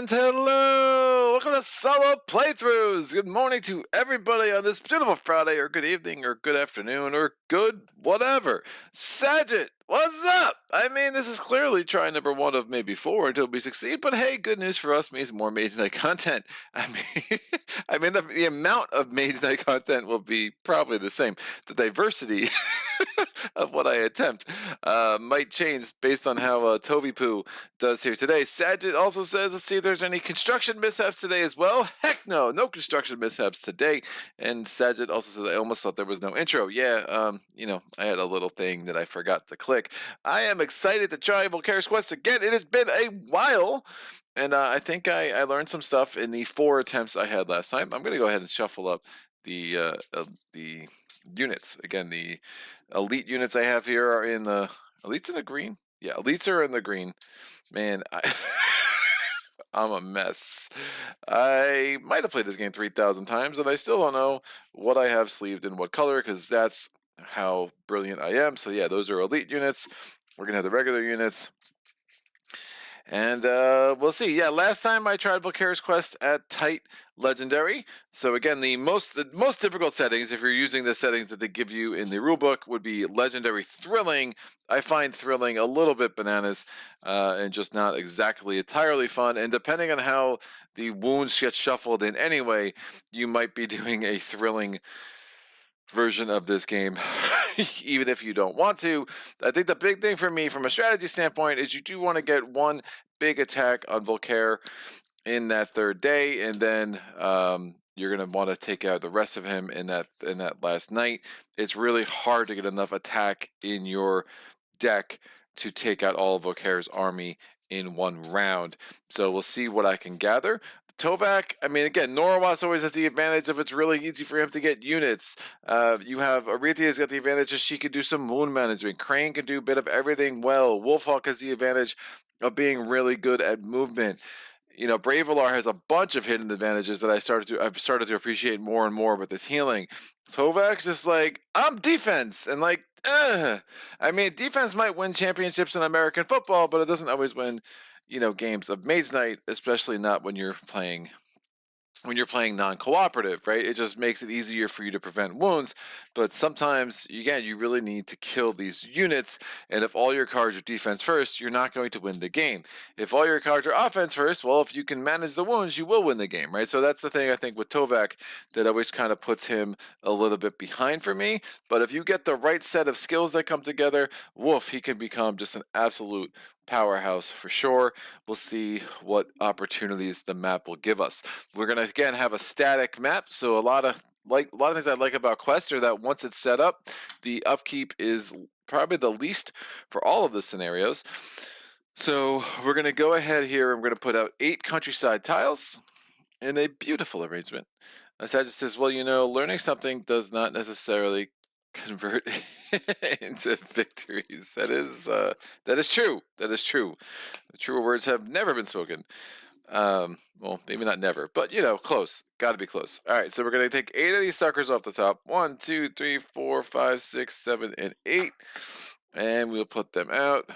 And hello! Welcome to Solo Playthroughs! Good morning to everybody on this beautiful Friday, or good evening, or good afternoon, or good whatever. Sajit, what's up? I mean, this is clearly try number 1 of maybe 4 until we succeed, but hey, good news for us means more Mage Knight content. The amount of Mage Knight content will be probably the same. The diversity of what I attempt might change based on how Tovipu does here today. Sajid also says, let's see if there's any construction mishaps today as well. Heck no, no construction mishaps today. And Sajid also says, I almost thought there was no intro. Yeah, I had a little thing that I forgot to click. I am excited to try Volkares Quest again. It has been a while. And I think I learned some stuff in the 4 attempts I had last time. I'm going to go ahead and shuffle up the units. Again, the elite units I have here are in the... Elites in the green? Yeah, elites are in the green. Man, I'm a mess. I might have played this game 3,000 times, and I still don't know what I have sleeved in what color, because that's how brilliant I am. So yeah, those are elite units. We're going to have the regular units. And we'll see. Yeah, last time I tried Volkares Quest at tight legendary. So again, the most difficult settings, if you're using the settings that they give you in the rulebook, would be legendary thrilling. I find thrilling a little bit bananas and just not exactly entirely fun. And depending on how the wounds get shuffled in anyway, you might be doing a thrilling version of this game even if you don't want to. I think the big thing for me from a strategy standpoint is you do want to get one big attack on Volkare in that 3rd day, and then you're going to want to take out the rest of him in that last night. It's really hard to get enough attack in your deck to take out all of Volkare's army in 1 round. So we'll see what I can gather. Tovak, I mean, again, Norawas always has the advantage of it's really easy for him to get units. You have Arethia's got the advantage that she can do some wound management. Crane can do a bit of everything well. Wolfhawk has the advantage of being really good at movement. You know, Bravelar has a bunch of hidden advantages that I've started to appreciate more and more with this healing. Tovak's just like, I'm defense, and like, I mean, defense might win championships in American football, but it doesn't always win, games of Mage Knight, especially not when you're playing non-cooperative, right? It just makes it easier for you to prevent wounds, but sometimes, again, you really need to kill these units, and if all your cards are defense first, you're not going to win the game. If all your cards are offense first, well, if you can manage the wounds, you will win the game, right? So that's the thing, I think, with Tovak that always kind of puts him a little bit behind for me, but if you get the right set of skills that come together, woof, he can become just an absolute powerhouse for sure. We'll see what opportunities the map will give us. We're going to again have a static map, so a lot of things I like about Quest are that once it's set up, the upkeep is probably the least for all of the scenarios. So we're going to go ahead here and we're going to put out 8 countryside tiles in a beautiful arrangement. Sajid says, well, learning something does not necessarily convert into victories. That is true. That is true. The truer words have never been spoken. Well, maybe not never, but close. Got to be close. All right, so we're gonna take 8 of these suckers off the top. 1, 2, 3, 4, 5, 6, 7, and 8, and we'll put them out.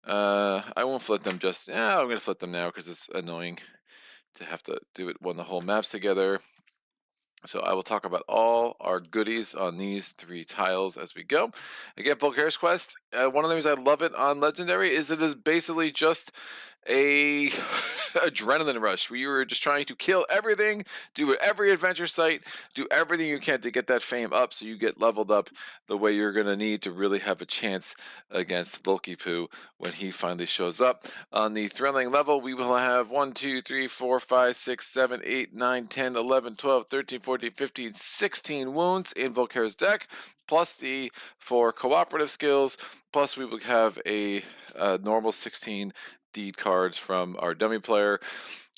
I won't flip them just. Yeah, I'm gonna flip them now because it's annoying to have to do it when the whole map's together. So I will talk about all our goodies on these 3 tiles as we go. Again, Volkares Quest, one of the things I love it on Legendary is it is basically just a adrenaline rush where you are just trying to kill everything, do every adventure site, do everything you can to get that fame up so you get leveled up the way you're going to need to really have a chance against Volkipu when he finally shows up. On the thrilling level, we will have 1, 2, 3, 4, 5, 6, 7, 8, 9, 10, 11, 12, 13, 14, 15, 16 wounds in Volkare's deck, plus the 4 cooperative skills, plus we will have a normal 16 deed cards from our dummy player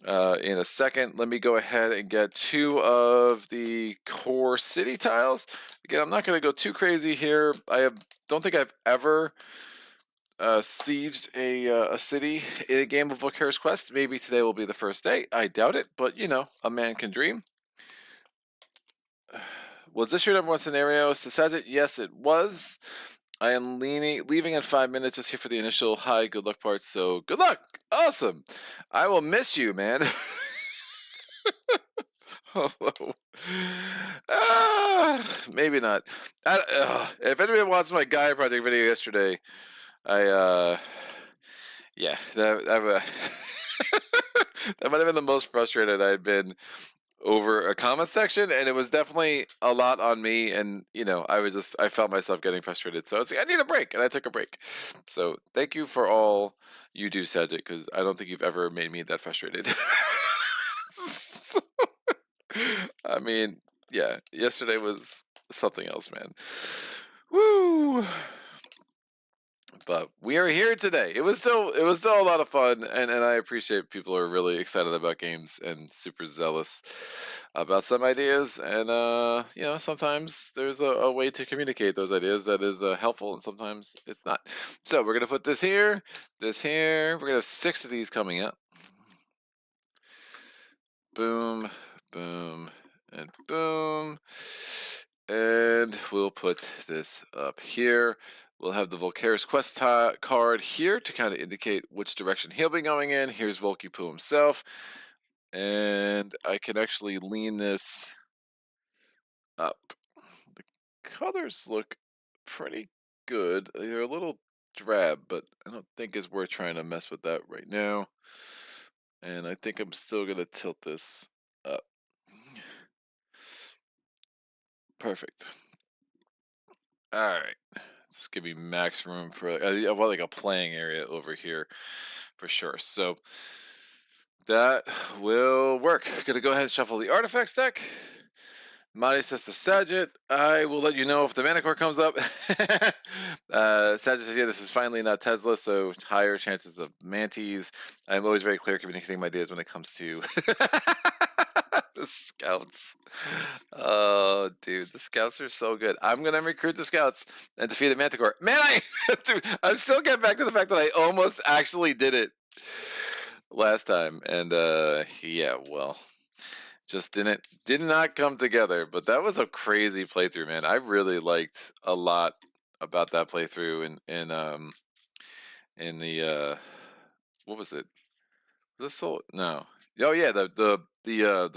in a second. Let me go ahead and get 2 of the core city tiles. Again, I'm not going to go too crazy here. Don't think I've ever sieged a city in a game of Volkares Quest. Maybe today will be the first day. I doubt it, but a man can dream. Was this your number 1 scenario? Says it. Yes, it was. I am leaving in 5 minutes, just here for the initial hi, good luck part. So good luck. Awesome. I will miss you, man. Hello. Maybe not. If anybody wants my Gaia project video yesterday, yeah, that might have been the most frustrated I'd been over a comment section, and it was definitely a lot on me. And I felt myself getting frustrated, so I was like, I need a break, and I took a break. So thank you for all you do, Sajid, because I don't think you've ever made me that frustrated. So, I mean, yeah, yesterday was something else, man. Woo! But we are here today. It was still a lot of fun, and I appreciate people are really excited about games and super zealous about some ideas. And sometimes there's a way to communicate those ideas that is helpful, and sometimes it's not. So we're gonna put this here, this here. We're gonna have 6 of these coming up. Boom, boom, and boom. And we'll put this up here. We'll have the Volkares quest card here to kind of indicate which direction he'll be going in. Here's Volky himself. And I can actually lean this up. The colors look pretty good. They're a little drab, but I don't think it's worth trying to mess with that right now. And I think I'm still going to tilt this up. Perfect. All right. Just give me max room for I want like a playing area over here for sure. So that will work. Gonna go ahead and shuffle the artifacts deck. Madi says to Sagitt, I will let you know if the Manicore comes up. Sagitt says, yeah, this is finally not Tesla, so higher chances of Manties. I'm always very clear communicating my ideas when it comes to the scouts. Oh, dude, the scouts are so good. I'm gonna recruit the scouts and defeat the Manticore. Man, dude, I'm still getting back to the fact that I almost actually did it last time, and yeah, well, just did not come together. But that was a crazy playthrough, man. I really liked a lot about that playthrough, in the what was it? This so no. Oh yeah, the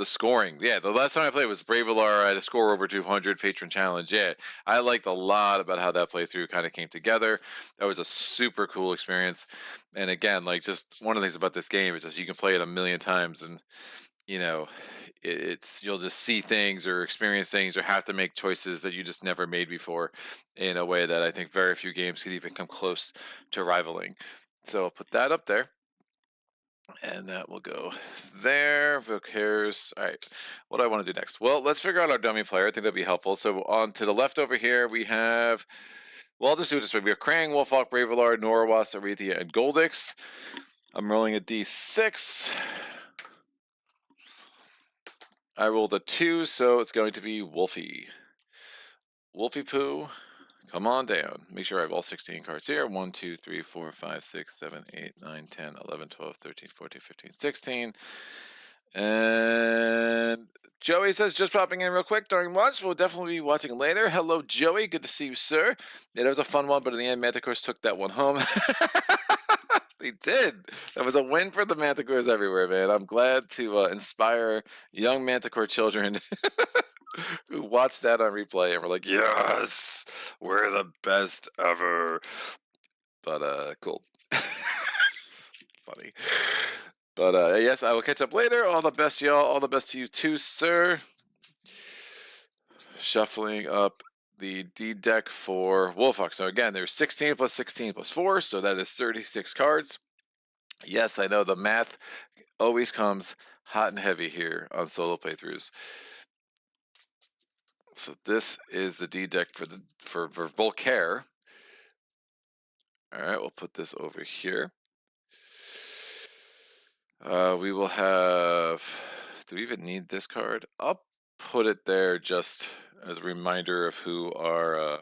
scoring. Yeah, the last time I played was Bravelar. I had a score over 200 patron challenge. Yeah, I liked a lot about how that playthrough kind of came together. That was a super cool experience. And again, like, just one of the things about this game is just you can play it a million times, and you know, you'll just see things or experience things or have to make choices that you just never made before, in a way that I think very few games could even come close to rivaling. So I'll put that up there. And that will go there. Volkares. All right. What do I want to do next? Well, let's figure out our dummy player. I think that'd be helpful. So on to the left over here, we have, well, I'll just do it this way. We have Krang, Wolfhawk, Bravelar, Norwas, Arethia, and Goldix. I'm rolling a d6. I rolled a 2, so it's going to be Wolfie. Wolfie Poo, come on down. Make sure I have all 16 cards here. 1, 2, 3, 4, 5, 6, 7, 8, 9, 10, 11, 12, 13, 14, 15, 16. And Joey says, just popping in real quick during lunch. We'll definitely be watching later. Hello, Joey. Good to see you, sir. Yeah, that was a fun one, but in the end, Manticores took that one home. They did. That was a win for the Manticores everywhere, man. I'm glad to inspire young Manticore children who watched that on replay and were like, yes, we're the best ever. But cool. Funny. But yes, I will catch up later. All the best, y'all. All the best to you too, sir. Shuffling up the D deck for Wolfhawk. So again, there's 16 plus 16 plus 4, so that is 36 cards. Yes, I know the math always comes hot and heavy here on solo playthroughs. So this is the D deck for Volkare. All right, we'll put this over here. We will have. Do we even need this card? I'll put it there just as a reminder of who our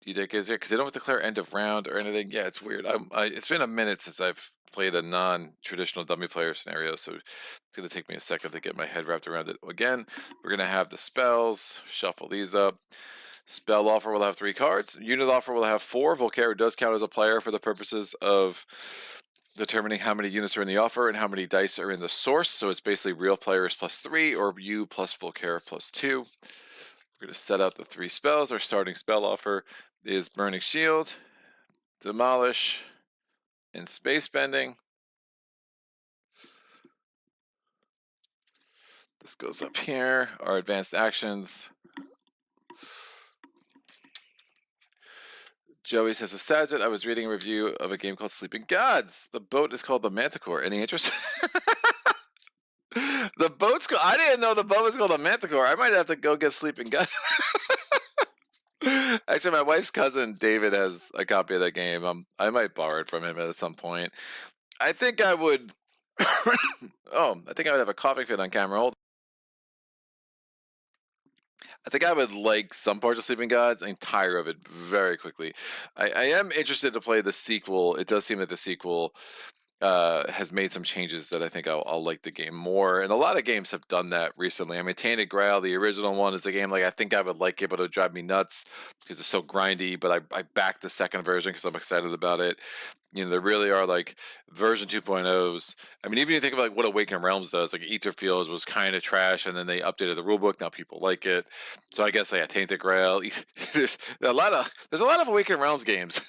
D-deck is here, because they don't declare end of round or anything. Yeah, it's weird. It's been a minute since I've played a non-traditional dummy player scenario, so it's going to take me a second to get my head wrapped around it. Again, we're going to have the spells, shuffle these up. Spell offer will have 3 cards. Unit offer will have 4. Volkare does count as a player for the purposes of determining how many units are in the offer and how many dice are in the source. So it's basically real players plus 3 or you plus Volkare plus 2. We're going to set out the 3 spells. Our starting spell offer is Burning Shield, Demolish, and Space Bending. This goes up here. Our advanced actions. Joey says, a Saget, I was reading a review of a game called Sleeping Gods. The boat is called the Manticore. Any interest? The boat's called, I didn't know the boat was called the Manticore. I might have to go get Sleeping Gods. Actually, my wife's cousin David has a copy of that game. I might borrow it from him at some point. I think I would. I think I would have a coughing fit on camera. Hold. I think I would like some parts of Sleeping Gods and tire of it very quickly. I am interested to play the sequel. It does seem that the sequel has made some changes that I think I'll like the game more. And a lot of games have done that recently. I mean, Tainted Grail, the original one, is a game like I think I would like it, but it would drive me nuts because it's so grindy. But I backed the second version because I'm excited about it. You know, there really are like version 2.0s. I mean, even if you think of like what Awakened Realms does, like Etherfields was kind of trash, and then they updated the rulebook. Now people like it. So I guess like Tainted Grail. There's a lot of Awakened Realms games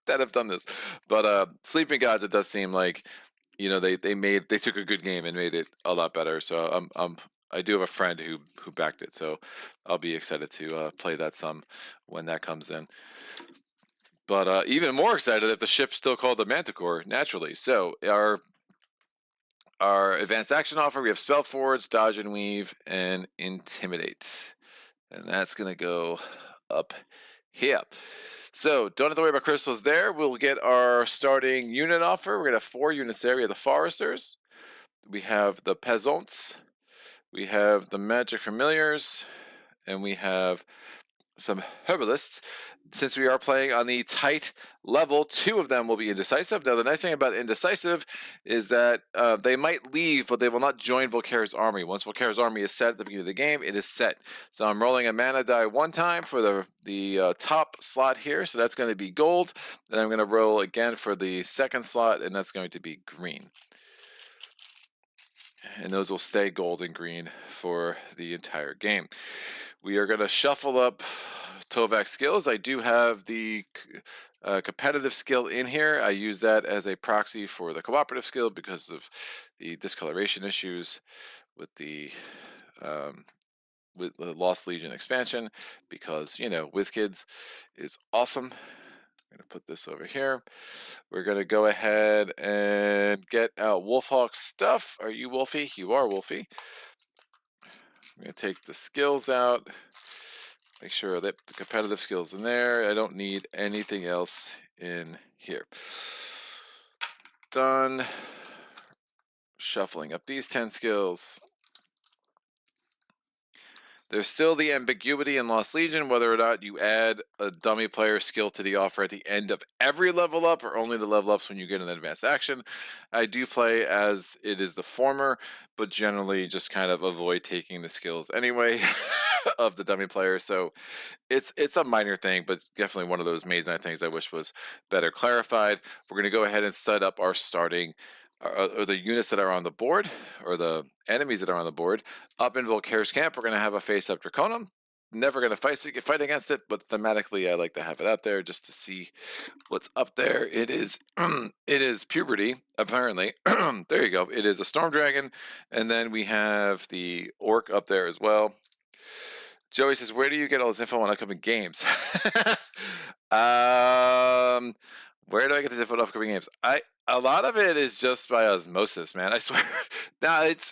that have done this. But Sleeping Gods, it does seem like, you know, they took a good game and made it a lot better. So I do have a friend who backed it, so I'll be excited to play that some when that comes in. But even more excited if the ship's still called the Manticore, naturally. So our advanced action offer, we have Spell Forwards, Dodge and Weave, and Intimidate. And that's going to go up here. So don't have to worry about crystals there. We'll get our starting unit offer. We're going to have 4 units there. We have the Foresters. We have the Peasants. We have the Magic Familiars. And we have some Herbalists. Since we are playing on the tight level, 2 of them will be indecisive. Now, the nice thing about indecisive is that they might leave, but they will not join Volkare's army. Once Volkare's army is set at the beginning of the game, it is set. So I'm rolling a mana die 1 time for the top slot here, so that's going to be gold. Then I'm going to roll again for the second slot, and that's going to be green. And those will stay gold and green for the entire game. We are going to shuffle up Tovak skills. I do have the competitive skill in here. I use that as a proxy for the cooperative skill because of the discoloration issues with the Lost Legion expansion, because, you know, WizKids is awesome. I'm going to put this over here. We're going to go ahead and get out Wolfhawk stuff. Are you Wolfie? You are Wolfie. I'm going to take the skills out. Make sure that the competitive skills in there. I don't need anything else in here. Done. Shuffling up these 10 skills. There's still the ambiguity in Lost Legion, whether or not you add a dummy player skill to the offer at the end of every level up or only the level ups when you get an advanced action. I do play as it is the former, but generally just kind of avoid taking the skills anyway of the dummy player. So it's a minor thing, but definitely one of those Mage Knight things I wish was better clarified. We're going to go ahead and set up our starting or the units that are on the board, or the enemies that are on the board. Up in Volkare's camp, we're going to have a face-up Draconum. Never going to fight against it, but thematically I like to have it out there just to see what's up there. It is it is puberty, apparently. There you go. It is a Storm Dragon, and then we have the Orc up there as well. Joey says, where do you get all this info on upcoming games? Where do I get this info on upcoming games? A lot of it is just by osmosis, man. I swear. Now it's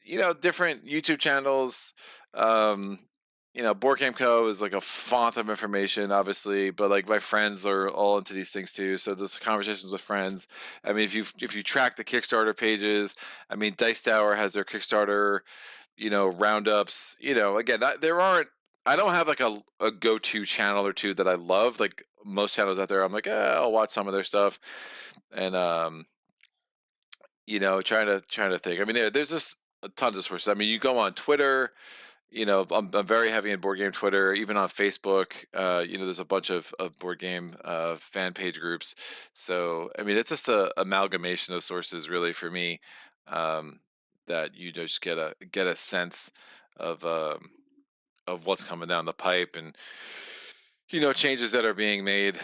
you know, different YouTube channels. You know, Board Game Co is like a font of information, obviously, but like my friends are all into these things too. So there's conversations with friends. I mean, if you track the Kickstarter pages, I mean, Dice Tower has their Kickstarter, you know, roundups. You know, again, I don't have like a go-to channel or two that I love. Like most channels out there, I'm like, I'll watch some of their stuff, and you know, trying to think. I mean, there's just tons of sources. I mean, you go on Twitter, you know, I'm very heavy in board game Twitter, even on Facebook. You know, there's a bunch of board game fan page groups. So, I mean, it's just a amalgamation of sources, really, for me, um, that you just get a sense of what's coming down the pipe and you know changes that are being made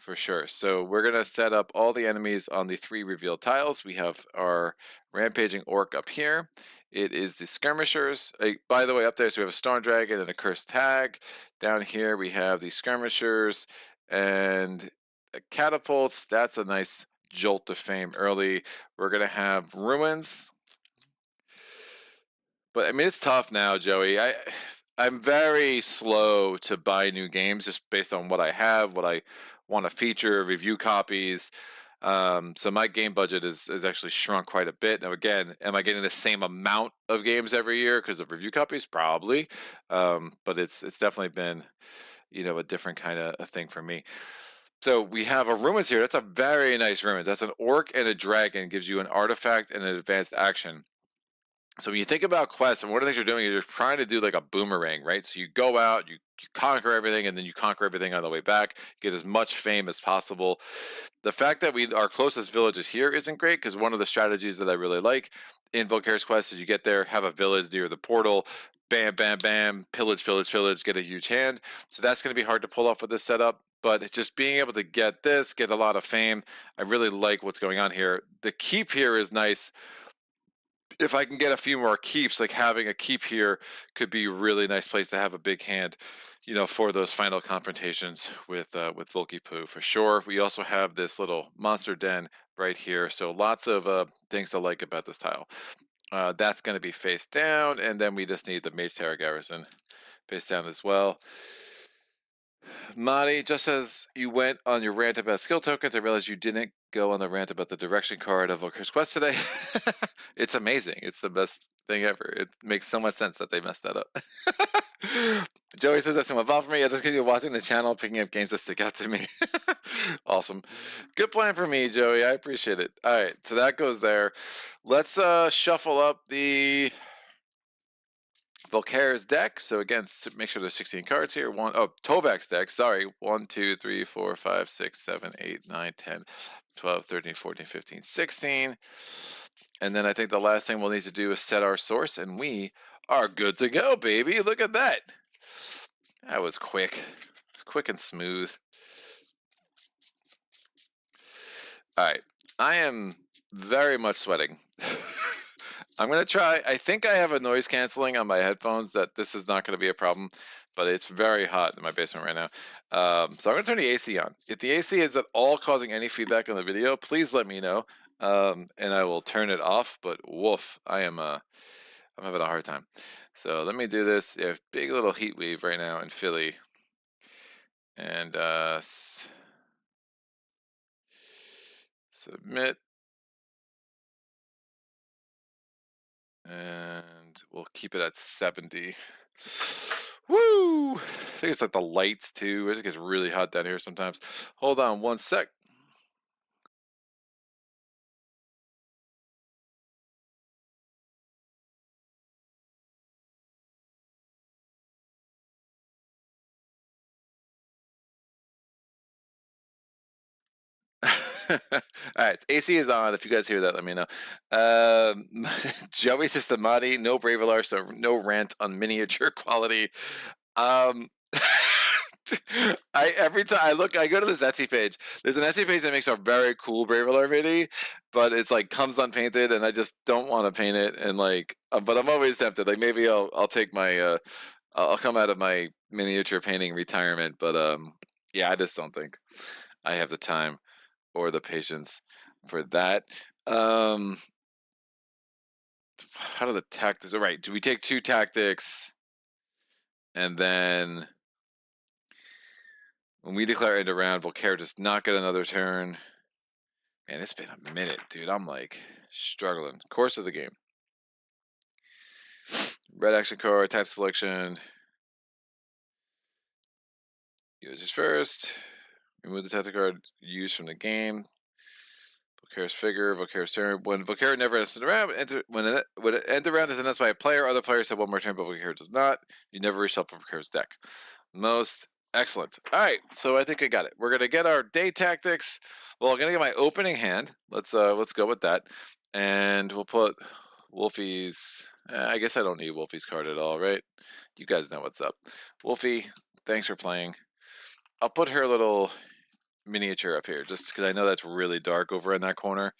for sure. So we're gonna set up all the enemies on the 3 revealed tiles. We have our rampaging orc up here. It is the skirmishers. By the way, up there, so we have a storm dragon and a cursed tag. Down here we have the skirmishers and catapults. That's a nice jolt to fame early. We're gonna have ruins. But I mean, it's tough now, Joey. I'm very slow to buy new games just based on what I have, what I want to feature, review copies. So my game budget is actually shrunk quite a bit. Now, again, am I getting the same amount of games every year because of review copies? Probably, but it's definitely been you know a different kind of a thing for me. So we have a ruins here. That's a very nice ruin. That's an orc and a dragon. Gives you an artifact and an advanced action. So when you think about quests, and one of the things you're doing is you're trying to do like a boomerang, right? So you go out, you conquer everything, and then you conquer everything on the way back. Get as much fame as possible. The fact that our closest village is here isn't great because one of the strategies that I really like in Volkares quest is you get there, have a village near the portal, bam, bam, bam, pillage, pillage, pillage, get a huge hand. So that's going to be hard to pull off with this setup. But just being able to get this, get a lot of fame, I really like what's going on here. The keep here is nice if I can get a few more keeps, like having a keep here could be a really nice place to have a big hand, you know, for those final confrontations with Volky Poo for sure. We also have this little monster den right here, so lots of things to like about this tile. That's going to be face down, and then we just need the Mage Tower Garrison face down as well. Madi, just as you went on your rant about skill tokens, I realized you didn't go on the rant about the direction card of Volkares Quest today. It's amazing. It's the best thing ever. It makes so much sense that they messed that up. Joey says that's gonna evolve for me. I just continue watching the channel, picking up games that stick out to me. Awesome. Good plan for me, Joey. I appreciate it. All right, so that goes there. Let's shuffle up the Volkare's deck. So again, make sure there's 16 cards here. Tovak's deck. Sorry. 1, 2, 3, 4, 5, 6, 7, 8, 9, 10, 12, 13, 14, 15, 16. And then I think the last thing we'll need to do is set our source, and we are good to go, baby. Look at that. That was quick. It's quick and smooth. All right. I am very much sweating. I'm going to try. I think I have a noise canceling on my headphones that this is not going to be a problem, but it's very hot in my basement right now. So I'm going to turn the AC on. If the AC is at all causing any feedback on the video, please let me know, and I will turn it off. But woof, I'm having a hard time. So let me do this. Yeah, big little heat wave right now in Philly. And submit. And we'll keep it at 70. Woo! I think it's like the lights too. It just gets really hot down here sometimes. Hold on one sec. All right, AC is on. If you guys hear that, let me know. Joey Systemati, no Bravelar, so no rant on miniature quality. Every time I go to this Etsy page. There's an Etsy page that makes a very cool Bravelar mini, but it's like comes unpainted, and I just don't want to paint it. And like, but I'm always tempted. Like maybe I'll take my I'll come out of my miniature painting retirement. But yeah, I just don't think I have the time or the patience for that. How do the tactics? All right, do we take 2 tactics, and then when we declare end of round, Volkare does not get another turn. Man, it's been a minute, dude. I'm like struggling. Course of the game. Red action card, attack selection. Users first. Remove the tactic card used from the game. Volkare's figure, Volkare's turn. When Volkare never enters the round, when it ends the round is announced by a player, other players have one more turn, but Volkare does not. You never reshuffle Volkare's deck. Most excellent. All right, so I think I got it. We're gonna get our day tactics. Well, I'm gonna get my opening hand. Let's go with that, and we'll put Wolfie's. I guess I don't need Wolfie's card at all, right? You guys know what's up. Wolfie, thanks for playing. I'll put her little miniature up here just because I know that's really dark over in that corner.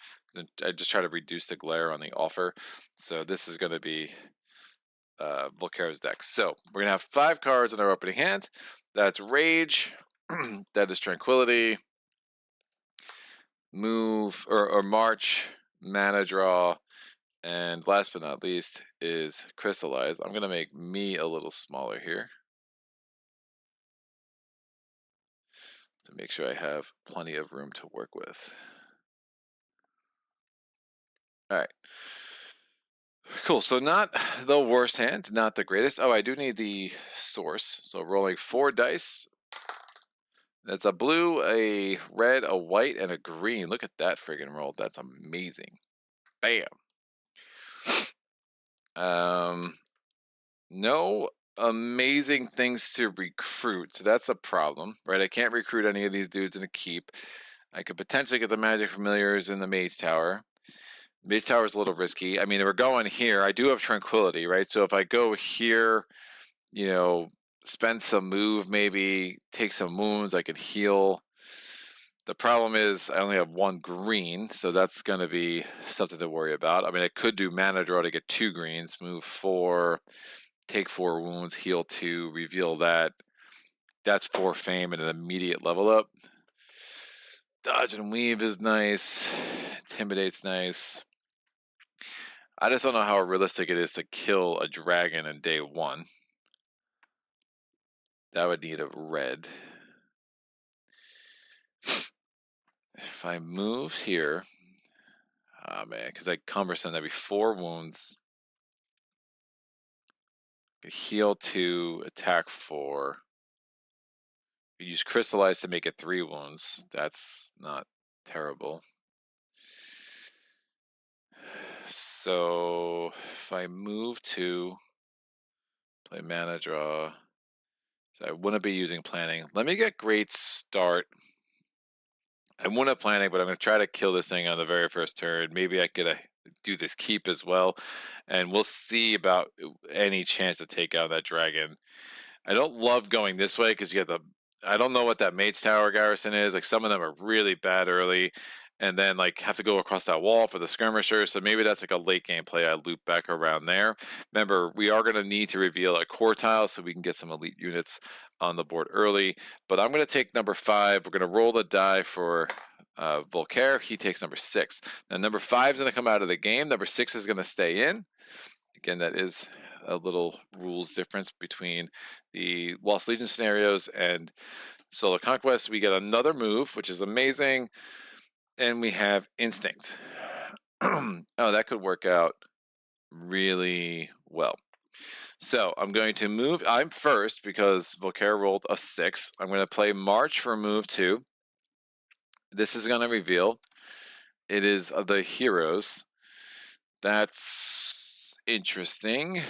I just try to reduce the glare on the offer. So this is going to be Volkare's deck. So we're going to have 5 cards in our opening hand. That's Rage, that is Tranquility, Move or March, Mana Draw, and last but not least is Crystallize. I'm going to make me a little smaller here to make sure I have plenty of room to work with. All right. Cool. So not the worst hand, not the greatest. Oh, I do need the source. So rolling 4 dice. That's a blue, a red, a white, and a green. Look at that friggin' roll. That's amazing. Bam. No amazing things to recruit. So that's a problem, right? I can't recruit any of these dudes in the keep. I could potentially get the magic familiars in the mage tower. Mage tower is a little risky. I mean, we're going here. I do have tranquility, right? So if I go here, you know, spend some move, maybe take some wounds, I can heal. The problem is I only have 1 green, so that's going to be something to worry about. I mean, I could do mana draw to get 2 greens, move 4, take 4 wounds, heal 2, reveal that. That's 4 fame and an immediate level up. Dodge and weave is nice. Intimidate's nice. I just don't know how realistic it is to kill a dragon in day 1. That would need a red. If I move here, oh man, because I cumbersome, that'd be 4 wounds. Heal 2, attack 4. Use crystallize to make it 3 wounds. That's not terrible. So if I move to play mana draw, so I wouldn't be using planning. Let me get great start. I wouldn't have planning, but I'm going to try to kill this thing on the very first turn. Maybe I could do this keep as well, and we'll see about any chance to take out that dragon. I don't love going this way because you get the. I don't know what that Mage Tower garrison is. Like some of them are really bad early, and then like have to go across that wall for the skirmisher. So maybe that's like a late game play. I loop back around there. Remember, we are going to need to reveal a core tile so we can get some elite units on the board early. But I'm going to take number 5. We're going to roll the die for Volkare. He takes number 6. Now number 5 is going to come out of the game. Number 6 is going to stay in. Again, that is a little rules difference between the Lost Legion scenarios and Solo Conquest. We get another move, which is amazing, and we have Instinct. Oh, that could work out really well. So I'm going to move. I'm first because Volkare rolled a 6. I'm going to play March for move 2. This is going to reveal. It is the heroes. That's interesting.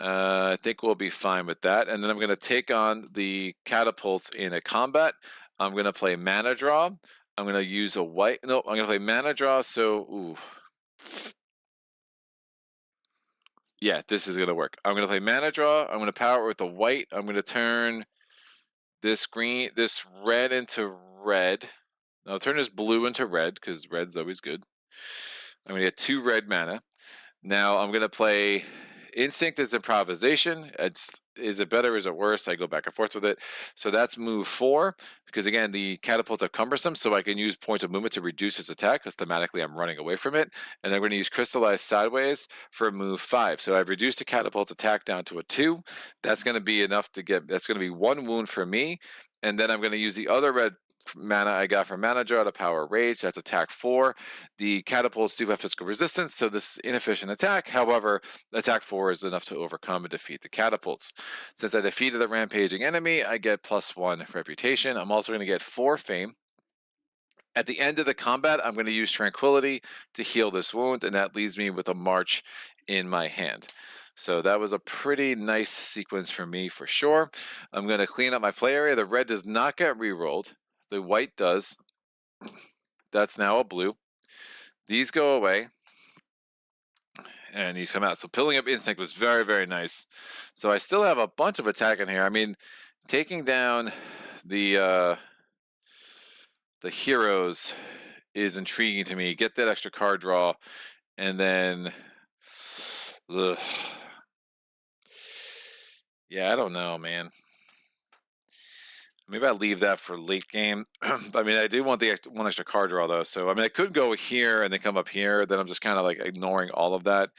I think we'll be fine with that. And then I'm going to take on the catapults in a combat. I'm going to play mana draw. I'm going to use a white. No, I'm going to play mana draw. So, ooh. Yeah, this is going to work. I'm going to play mana draw. I'm going to power it with a white. I'm going to turn this green, this red into red. No, I'll turn this blue into red because red's always good. I'm going to get 2 red mana. Now I'm going to play Instinct is improvisation. Is it better? Is it worse? I go back and forth with it. So that's move 4 because again the catapults are cumbersome, so I can use points of movement to reduce its attack because thematically I'm running away from it. And I'm going to use crystallize sideways for move 5. So I've reduced the catapult attack down to a 2. That's going to be enough to get. That's going to be 1 wound for me. And then I'm going to use the other red mana I got from mana draw to power rage. That's attack 4. The catapults do have physical resistance, so this is inefficient attack. However, attack 4 is enough to overcome and defeat the catapults. Since I defeated the rampaging enemy, I get +1 reputation. I'm also going to get 4 fame. At the end of the combat, I'm going to use Tranquility to heal this wound, and that leaves me with a March in my hand. So that was a pretty nice sequence for me for sure. I'm going to clean up my play area. The red does not get rerolled. The white does. That's now a blue. These go away. And he's come out. So Pilling Up Instinct was very, very nice. So I still have a bunch of attack in here. I mean, taking down the heroes is intriguing to me. Get that extra card draw, and then, ugh. Yeah, I don't know, man. Maybe I leave that for late game. I mean, I do want the one extra card draw though. So I mean, I could go here and then come up here. Then I'm just kind of like ignoring all of that.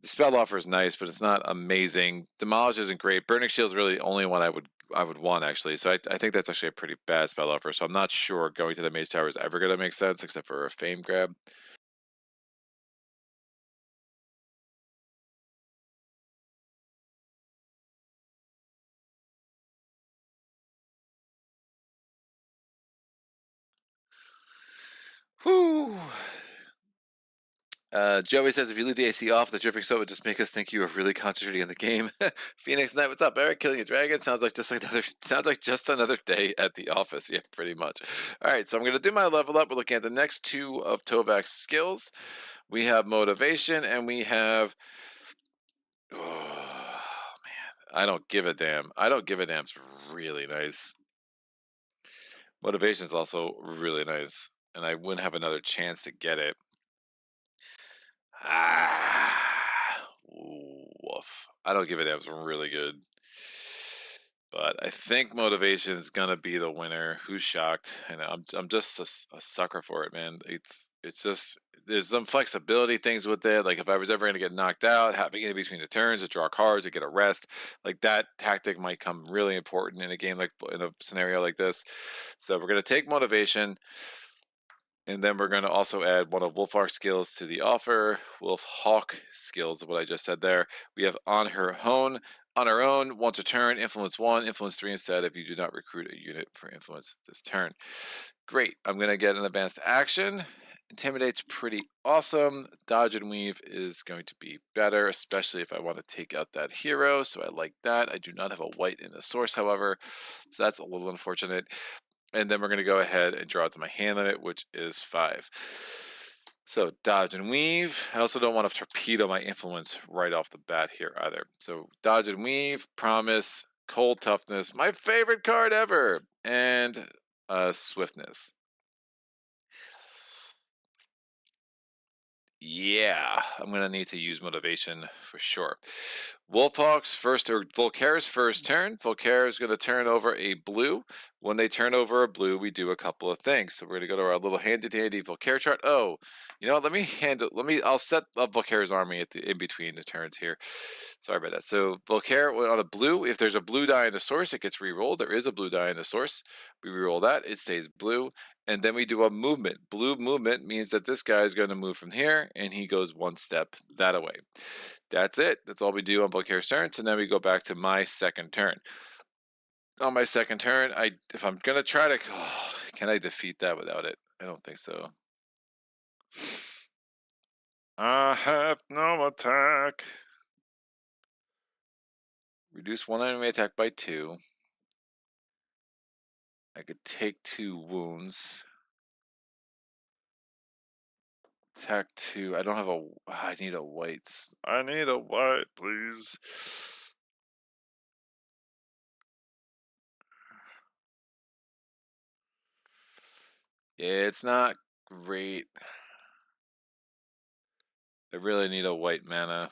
The spell offer is nice, but it's not amazing. Demolish isn't great. Burning Shield is really the only one I would want actually. So I think that's actually a pretty bad spell offer. So I'm not sure going to the Mage Tower is ever going to make sense except for a Fame grab. Whew. Joey says if you leave the AC off, the dripping soap would just make us think you are really concentrating on the game. Phoenix Knight, what's up, Eric? Killing a dragon sounds like just another day at the office. Yeah, pretty much. All right, so I'm gonna do my level up. We're looking at the next two of Tovak's skills. We have motivation and we have. Oh man, I don't give a damn. I don't give a damn's really nice. Motivation is also really nice, and I wouldn't have another chance to get it. Woof. I don't give a damn. It's really good. But I think motivation is gonna be the winner. Who's shocked? And I'm just a sucker for it, man. It's just there's some flexibility things with it. Like if I was ever gonna get knocked out, having it between the turns to draw cards to get a rest, like that tactic might come really important in a game like in a scenario like this. So we're gonna take motivation. And then we're going to also add one of Wolfark's skills to the offer. Wolf Hawk skills, what I just said there. We have on her own, once a turn, influence 1, influence 3 instead if you do not recruit a unit for influence this turn. Great. I'm going to get an advanced action. Intimidate's pretty awesome. Dodge and Weave is going to be better, especially if I want to take out that hero. So I like that. I do not have a white in the source, however. So that's a little unfortunate. And then we're going to go ahead and draw it to my hand limit, which is 5. So dodge and weave. I also don't want to torpedo my influence right off the bat here either. So dodge and weave, promise, cold toughness, my favorite card ever, and swiftness. Yeah, I'm gonna need to use motivation for sure. Wolfhawk's first or Volkare's first turn. Volkare is going to turn over a blue. When they turn over a blue, we do a couple of things. So we're going to go to our little handy Volkare chart. Oh, you know what? I'll set up Volkare's army at the in between the turns here. Sorry about that. So Volkare on a blue. If there's a blue die in the source, it gets re-rolled. There is a blue die in the source. We re-roll that. It stays blue. And then we do a movement. Blue movement means that this guy is going to move from here, and he goes one step that away. That's it. That's all we do on Volkare's turn. So then we go back to my second turn. On my second turn, if I'm gonna try to, can I defeat that without it? I don't think so. I have no attack. Reduce one enemy attack by 2. I could take 2 wounds. Attack 2. I don't have a. I need a white. I need a white, please. Yeah, it's not great. I really need a white mana.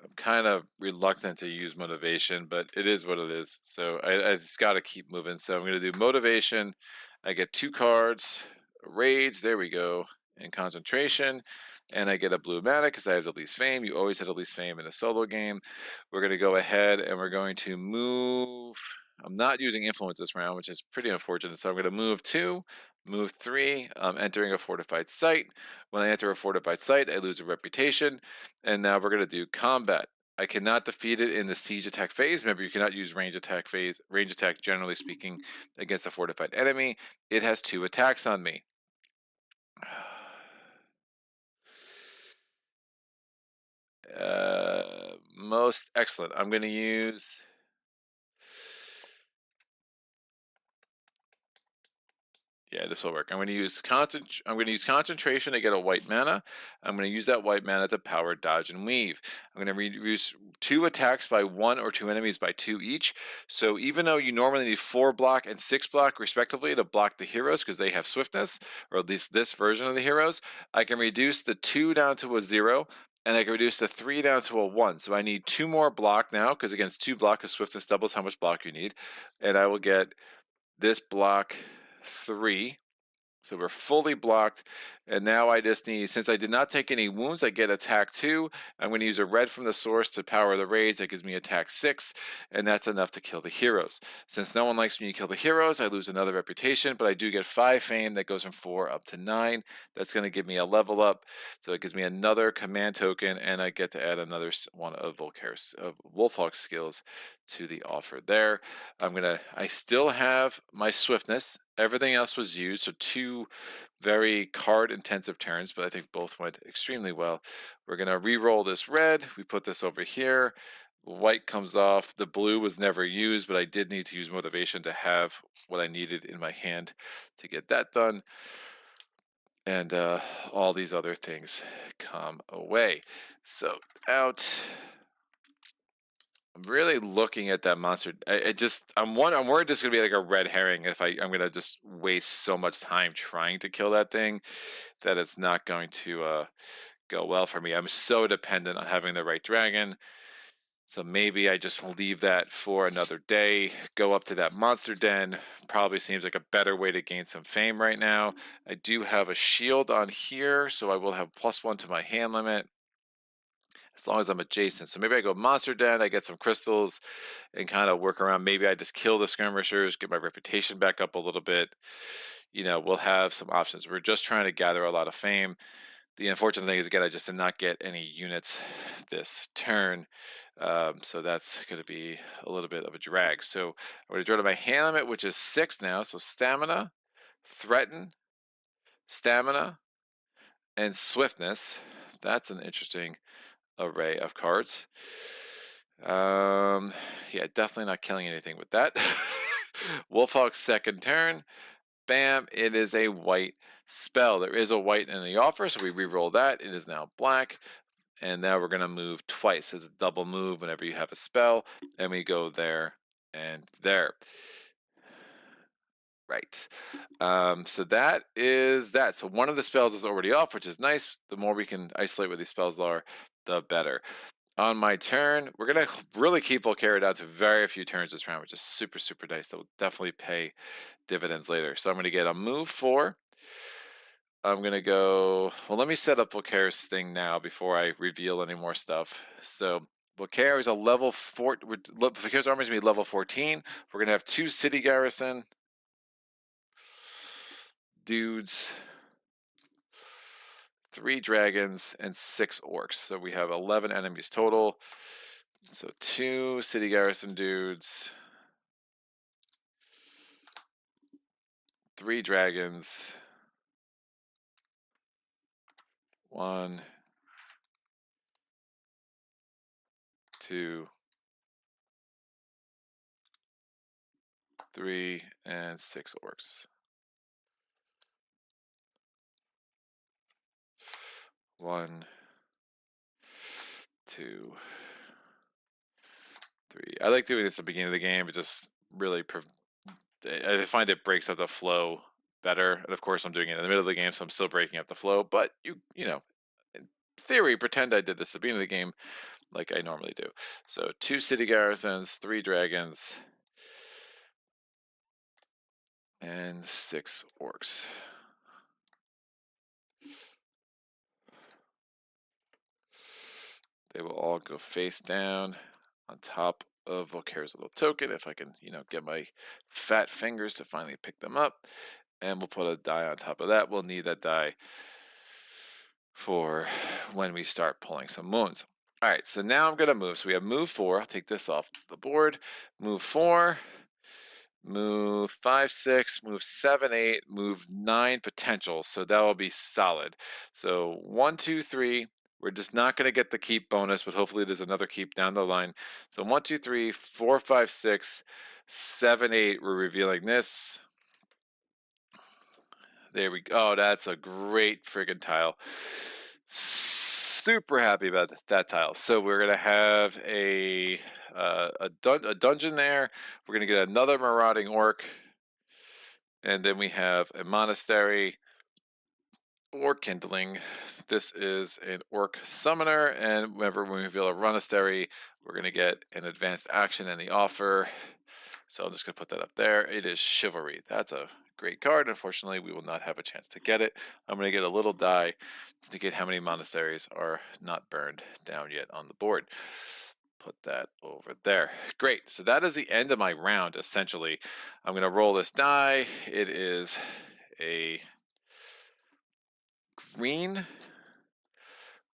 I'm kind of reluctant to use motivation, but it is what it is. So I just got to keep moving. So I'm going to do motivation. I get 2 cards, rage, there we go, and concentration. And I get a blue mana because I have the least fame. You always have the least fame in a solo game. We're going to go ahead and we're going to move. I'm not using influence this round, which is pretty unfortunate. So I'm going to move 2, move 3, entering a fortified site. When I enter a fortified site, I lose a reputation. And now we're going to do combat. I cannot defeat it in the siege attack phase. Remember, you cannot use range attack phase. Range attack, generally speaking, against a fortified enemy. It has 2 attacks on me. Most excellent. I'm going to use... Yeah, this will work. I'm going to use concentration to get a white mana. I'm going to use that white mana to power dodge and weave. I'm going to reduce 2 attacks by 1 or 2 enemies by 2 each. So even though you normally need 4 block and 6 block respectively to block the heroes because they have swiftness, or at least this version of the heroes, I can reduce the 2 down to a 0. And I can reduce the 3 down to a 1. So I need 2 more block now, because against 2 block, because swiftness doubles how much block you need. And I will get this block 3. So we're fully blocked, and now I just need, since I did not take any wounds, I get attack 2. I'm going to use a red from the source to power the raise. That gives me attack 6, and that's enough to kill the heroes. Since no one likes me to kill the heroes, I lose another reputation, but I do get 5 fame. That goes from 4 up to 9. That's going to give me a level up, so it gives me another command token, and I get to add another one of Volkares, Wolfhawk's skills to the offer there. I still have my swiftness. Everything else was used, so 2 very card intensive turns, but I think both went extremely well. We're gonna re-roll this red. We put this over here. White comes off. The blue was never used, but I did need to use motivation to have what I needed in my hand to get that done. And all these other things come away. So out. I'm really looking at that monster. I'm worried this is gonna be like a red herring if I'm gonna just waste so much time trying to kill that thing that it's not going to go well for me. I'm so dependent on having the right dragon. So maybe I just leave that for another day, go up to that monster den. Probably seems like a better way to gain some fame right now. I do have a shield on here, so I will have +1 to my hand limit as long as I'm adjacent. So maybe I go monster den, I get some crystals and kind of work around. Maybe I just kill the skirmishers, get my reputation back up a little bit. You know, we'll have some options. We're just trying to gather a lot of fame. The unfortunate thing is, again, I just did not get any units this turn. So that's going to be a little bit of a drag. So I'm going to draw to my hand limit, which is 6 now. So stamina, threaten, stamina, and swiftness. That's an interesting array of cards. Yeah, definitely not killing anything with that. Wolfhawk's second turn. Bam, it is a white spell. There is a white in the offer, so we re-roll that. It is now black. And now we're going to move twice. It's a double move whenever you have a spell. And we go there and there. Right. So that is that. So one of the spells is already off, which is nice. The more we can isolate what these spells are, the better. On my turn, we're going to really keep Volkare down to very few turns this round, which is super, super nice. That will definitely pay dividends later. So I'm going to get a move 4. I'm going to go... Well, let me set up Volkare's thing now before I reveal any more stuff. So Volkare is a level 4... Volkare's army is going to be level 14. We're going to have 2 city garrison dudes, 3 dragons, and 6 orcs. So we have 11 enemies total. So 2 city garrison dudes, 3 dragons, 1, 2, 3, and 6 orcs. 1, 2, 3. I like doing this at the beginning of the game. It just really, I find it breaks up the flow better. And of course, I'm doing it in the middle of the game, so I'm still breaking up the flow. But you know, in theory, pretend I did this at the beginning of the game like I normally do. So 2 city garrisons, 3 dragons, and 6 orcs. They will all go face down on top of Volkare's little token, if I can, get my fat fingers to finally pick them up. And we'll put a die on top of that. We'll need that die for when we start pulling some wounds. All right, so now I'm going to move. So we have move 4. I'll take this off the board. Move 4. Move 5, 6, move 7, 8, move 9 potential. So that will be solid. So 1, 2, 3. We're just not going to get the keep bonus, but hopefully there's another keep down the line. So 1, 2, 3, 4, 5, 6, 7, 8. We're revealing this. There we go. Oh, that's a great friggin' tile. Super happy about that tile. So we're gonna have a dungeon there. We're gonna get another marauding orc, and then we have a monastery or kindling. This is an orc summoner, and whenever we reveal a monastery, we're gonna get an advanced action in the offer. So I'm just gonna put that up there. It is chivalry. That's a great card. Unfortunately, we will not have a chance to get it. I'm gonna get a little die to get how many monasteries are not burned down yet on the board. Put that over there. Great. So that is the end of my round, essentially. I'm gonna roll this die. It is a green.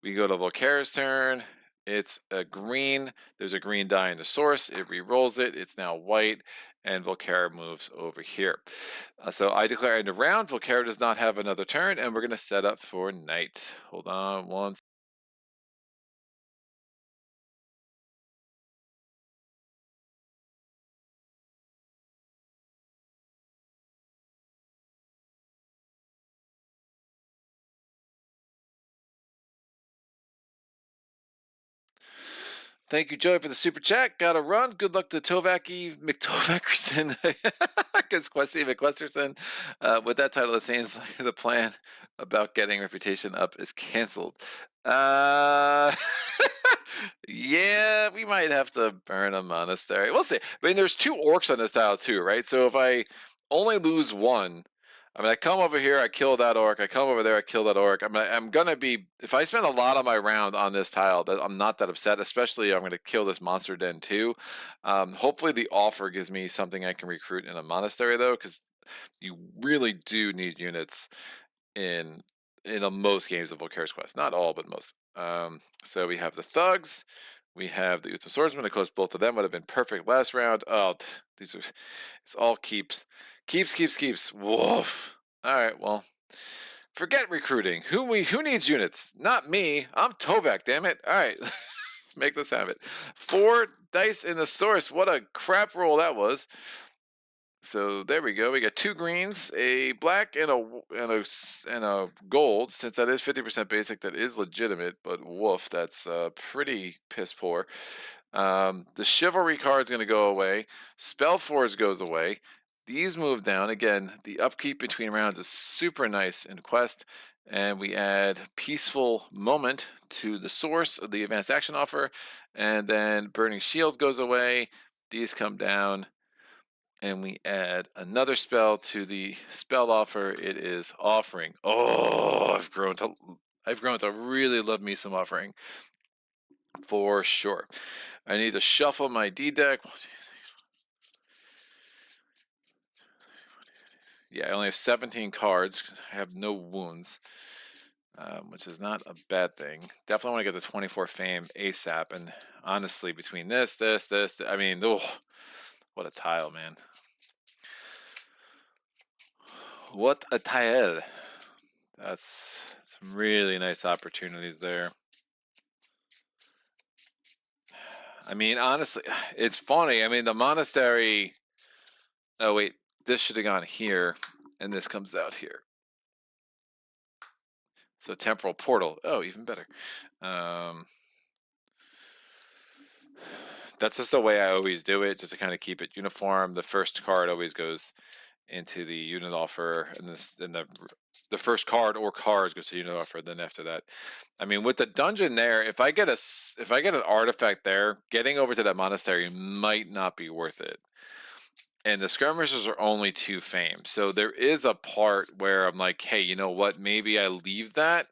We go to Volkare's turn. It's a green. There's a green die in the source. It re-rolls it. It's now white, and Volkare moves over here. So I declare end of round. Volkare does not have another turn, and we're going to set up for night. Hold on one. Thank you, Joey, for the super chat. Got to run. Good luck to Tovak McQuesterson against Questy McQuesterson. With that title, it seems like the plan about getting reputation up is canceled. Yeah, we might have to burn a monastery. We'll see. I mean, there's 2 orcs on this tile too, right? So if I only lose 1, I mean, I come over here, I kill that orc. I come over there, I kill that orc. I'm gonna be, if I spend a lot of my round on this tile, that I'm not that upset. Especially, I'm gonna kill this monster den too. Hopefully, the offer gives me something I can recruit in a monastery though, because you really do need units in most games of Volkare's Quest. Not all, but most. So we have the thugs. We have the Uthman Swordsman. Of course, both of them would have been perfect last round. Oh, these are, it's all keeps. Keeps. Woof. All right, well, forget recruiting. Who needs units? Not me. I'm Tovak, damn it. All right, make this happen. 4 dice in the source. What a crap roll that was. So there we go. We got 2 greens, a black, and a gold. Since that is 50% basic, that is legitimate. But woof, that's pretty piss poor. The chivalry card is going to go away. Spell Force goes away. These move down. Again, the upkeep between rounds is super nice in Quest. And we add Peaceful Moment to the source of the advanced action offer. And then Burning Shield goes away. These come down. And we add another spell to the spell offer. It is Offering. Oh, I've grown to really love me some Offering. For sure. I need to shuffle my D deck. Yeah, I only have 17 cards. I have no wounds, which is not a bad thing. Definitely want to get the 24 fame ASAP. And honestly, between this, I mean, oh, what a tile, man. What a tile. That's some really nice opportunities there. I mean, honestly, it's funny. I mean, the monastery. Oh, wait, this should have gone here, and this comes out here. So temporal portal. Oh, even better. That's just the way I always do it, just to kind of keep it uniform. The first card always goes into the unit offer, and the first card or cards goes to unit offer. Then after that, I mean, with the dungeon there, if I get an artifact there, getting over to that monastery might not be worth it. And the skirmishers are only 2 fame, so there is a part where I'm like, hey, you know what? Maybe I leave that.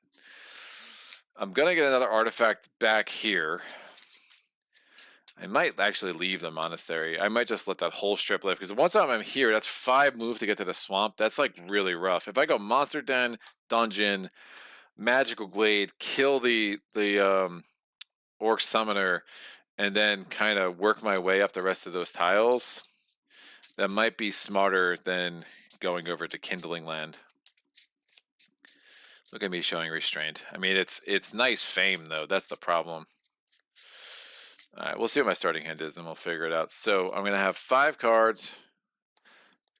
I'm gonna get another artifact back here. I might actually leave the monastery. I might just let that whole strip live, because once I'm here, that's 5 moves to get to the swamp. That's like really rough. If I go monster den, dungeon, magical glade, kill the Orc Summoner and then kind of work my way up the rest of those tiles, that might be smarter than going over to Kindling Land. Look at me showing restraint. I mean, it's nice fame, though. That's the problem. All right, we'll see what my starting hand is, and we'll figure it out. So I'm going to have 5 cards.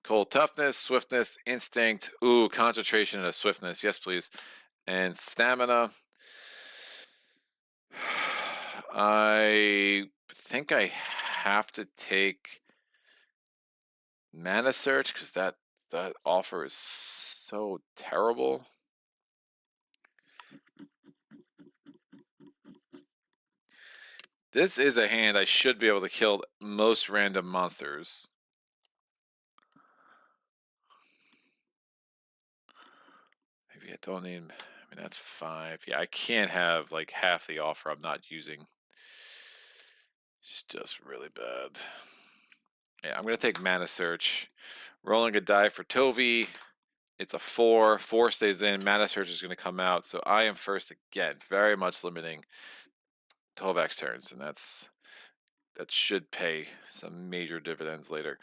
Cold Toughness, Swiftness, Instinct. Ooh, Concentration and a Swiftness. Yes, please. And Stamina. I think I have to take Mana Search because that offer is so terrible. This is a hand I should be able to kill most random monsters. Maybe I don't need. I mean, that's 5. Yeah, I can't have like half the offer I'm not using. It's just really bad. Yeah, I'm gonna take Mana Search. Rolling a die for Tovi. It's a 4. 4 stays in. Mana Search is gonna come out. So I am first again. Very much limiting Tovak's turns, and that should pay some major dividends later.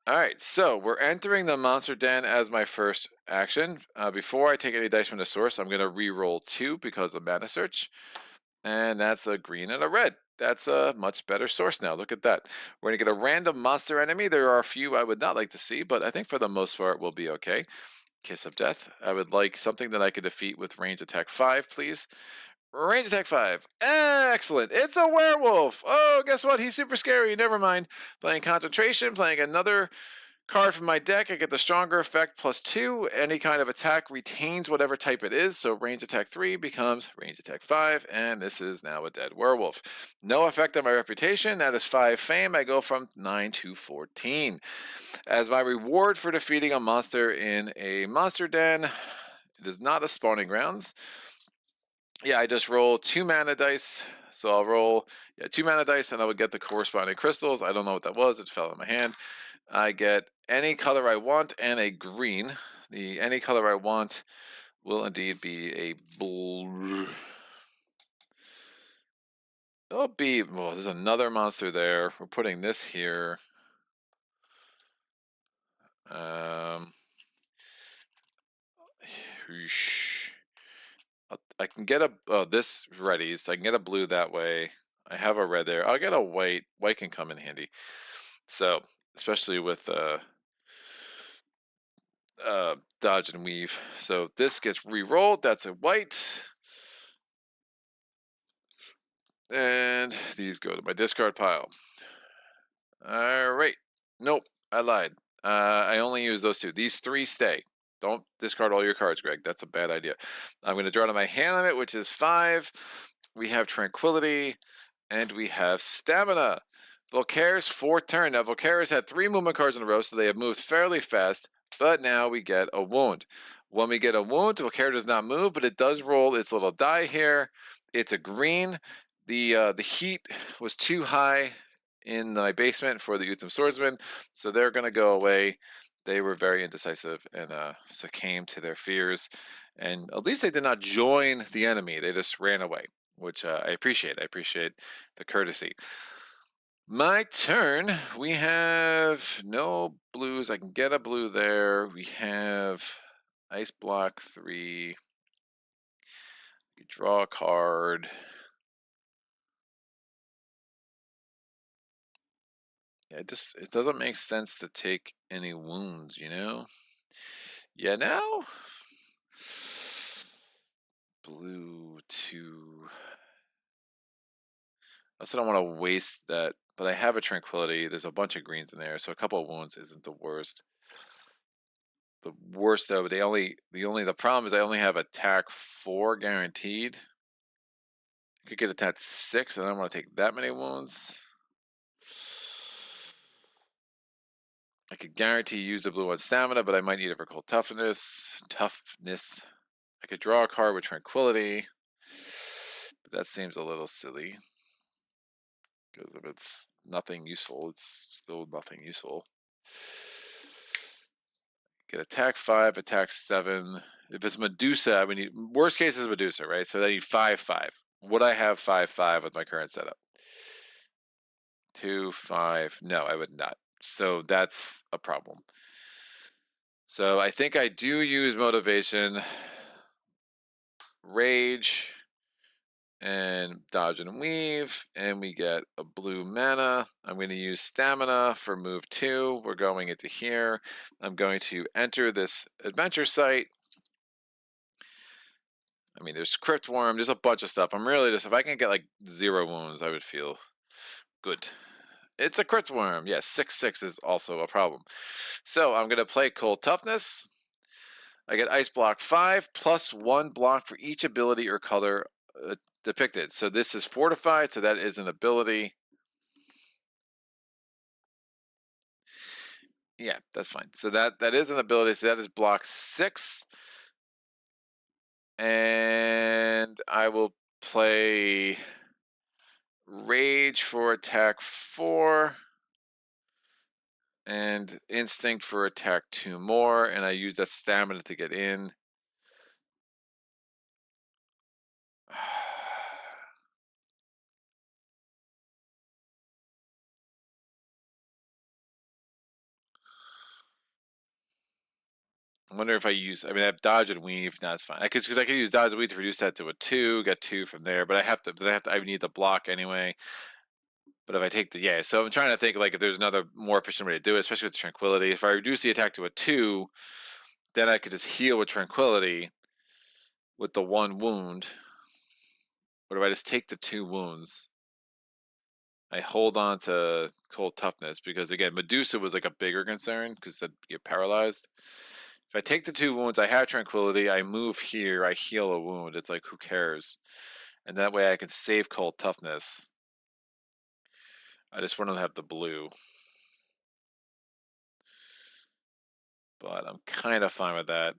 All right, so we're entering the Monster Den as my first action. Before I take any dice from the source, I'm going to re-roll 2 because of Mana Search. And that's a green and a red. That's a much better source now. Look at that. We're going to get a random monster enemy. There are a few I would not like to see, but I think for the most part we'll be okay. Kiss of Death. I would like something that I could defeat with range attack 5, please. Range attack 5. Excellent. It's a werewolf. Oh, guess what? He's super scary. Never mind. Playing Concentration, playing another card from my deck. I get the stronger effect +2. Any kind of attack retains whatever type it is. So range attack 3 becomes range attack 5. And this is now a dead werewolf. No effect on my reputation. That is 5 fame. I go from 9 to 14. As my reward for defeating a monster in a monster den, it is not a spawning grounds. Yeah, I just roll 2 mana dice. So I'll roll 2 mana dice and I would get the corresponding crystals. I don't know what that was. It fell in my hand. I get any color I want and a green. The any color I want will indeed be a blue. It'll be, well, there's another monster there. We're putting this here. I can get a, this ready, so I can get a blue that way. I have a red there. I'll get a white. White can come in handy. So, especially with dodge and weave. So this gets re-rolled. That's a white. And these go to my discard pile. All right. Nope, I lied. I only use those 2. These 3 stay. Don't discard all your cards, Greg. That's a bad idea. I'm going to draw to my hand limit, which is 5. We have Tranquility, and we have Stamina. Volkare's 4th turn. Now, Volkare's had 3 movement cards in a row, so they have moved fairly fast, but now we get a wound. When we get a wound, Volkare does not move, but it does roll its little die here. It's a green. The heat was too high in my basement for the Utham Swordsman, so they're going to go away. They were very indecisive and succumbed to their fears, and at least they did not join the enemy. They just ran away, which I appreciate. I appreciate the courtesy. My turn. We have no blues. I can get a blue there. We have Ice Block 3. You draw a card. Yeah, it doesn't make sense to take any wounds, you know? Yeah, now? Blue 2. I also don't want to waste that, but I have a Tranquility. There's a bunch of greens in there, so a couple of wounds isn't the worst. The worst though, the problem is I only have attack 4 guaranteed. I could get attack 6, and I don't want to take that many wounds. I could guarantee use the blue on stamina, but I might need it for cold toughness. I could draw a card with Tranquility, but that seems a little silly. Because if it's nothing useful, it's still nothing useful. Get attack 5, attack 7. If it's Medusa, we need, worst case is Medusa, right? So they need 5/5. Would I have 5/5 with my current setup? 2/5. No, I would not. So that's a problem. So I think I do use motivation, rage, and dodge and weave, and we get a blue mana. I'm going to use stamina for move 2. We're going into here. I'm going to enter this adventure site. I mean, there's crypt worm, there's a bunch of stuff. I'm really just, if I can get like 0 wounds, I would feel good. It's a crypt worm. Yes, 6/6 is also a problem. So I'm going to play cold toughness. I get ice block 5 plus 1 block for each ability or color depicted. So this is fortified, so that is an ability. Yeah, that's fine. So that is an ability. So that is block 6. And I will play rage for attack 4. And instinct for attack 2 more. And I use that stamina to get in. I wonder if I use, I mean, I have dodge and weave. No, it's fine. Because I could use dodge and weave to reduce that to a 2, get 2 from there. But I need the block anyway. But if I take the, yeah, so I'm trying to think like if there's another more efficient way to do it, especially with tranquility. If I reduce the attack to a 2, then I could just heal with tranquility with the 1 wound. Or if I just take the 2 wounds, I hold on to cold toughness because again, Medusa was like a bigger concern because I'd get paralyzed. If I take the 2 wounds, I have tranquility. I move here, I heal a wound. It's like, who cares? And that way I can save cold toughness. I just want to have the blue. But I'm kind of fine with that.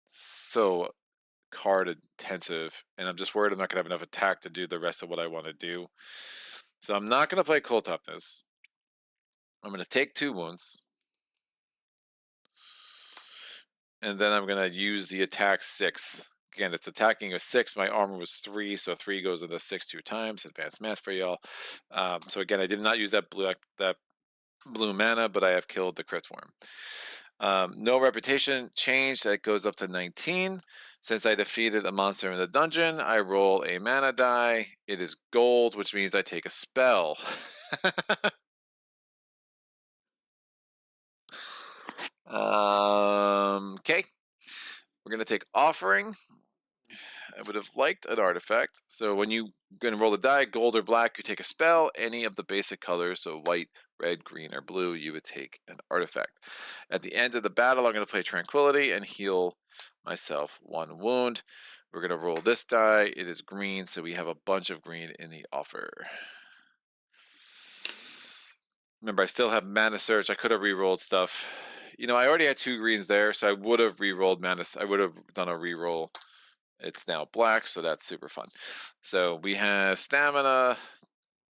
So card intensive, and I'm just worried I'm not going to have enough attack to do the rest of what I want to do. So I'm not going to play cold toughness. I'm going to take 2 wounds. And then I'm going to use the attack 6. Again, it's attacking a 6. My armor was 3, so 3 goes into 6 2 times. Advanced math for y'all. So again, I did not use that blue mana, but I have killed the crypt worm. No reputation change. That goes up to 19. Since I defeated a monster in the dungeon, I roll a mana die. It is gold, which means I take a spell. Okay. We're going to take offering. I would have liked an artifact. So when you going to roll the die, gold or black, you take a spell. Any of the basic colors, so white, red, green, or blue, you would take an artifact. At the end of the battle, I'm going to play Tranquility and heal myself 1 wound. We're going to roll this die. It is green, so we have a bunch of green in the offer. Remember, I still have mana search. I could have re-rolled stuff. You know, I already had 2 greens there, so I would have re-rolled mana. I would have done a re-roll. It's now black, so that's super fun. So we have stamina,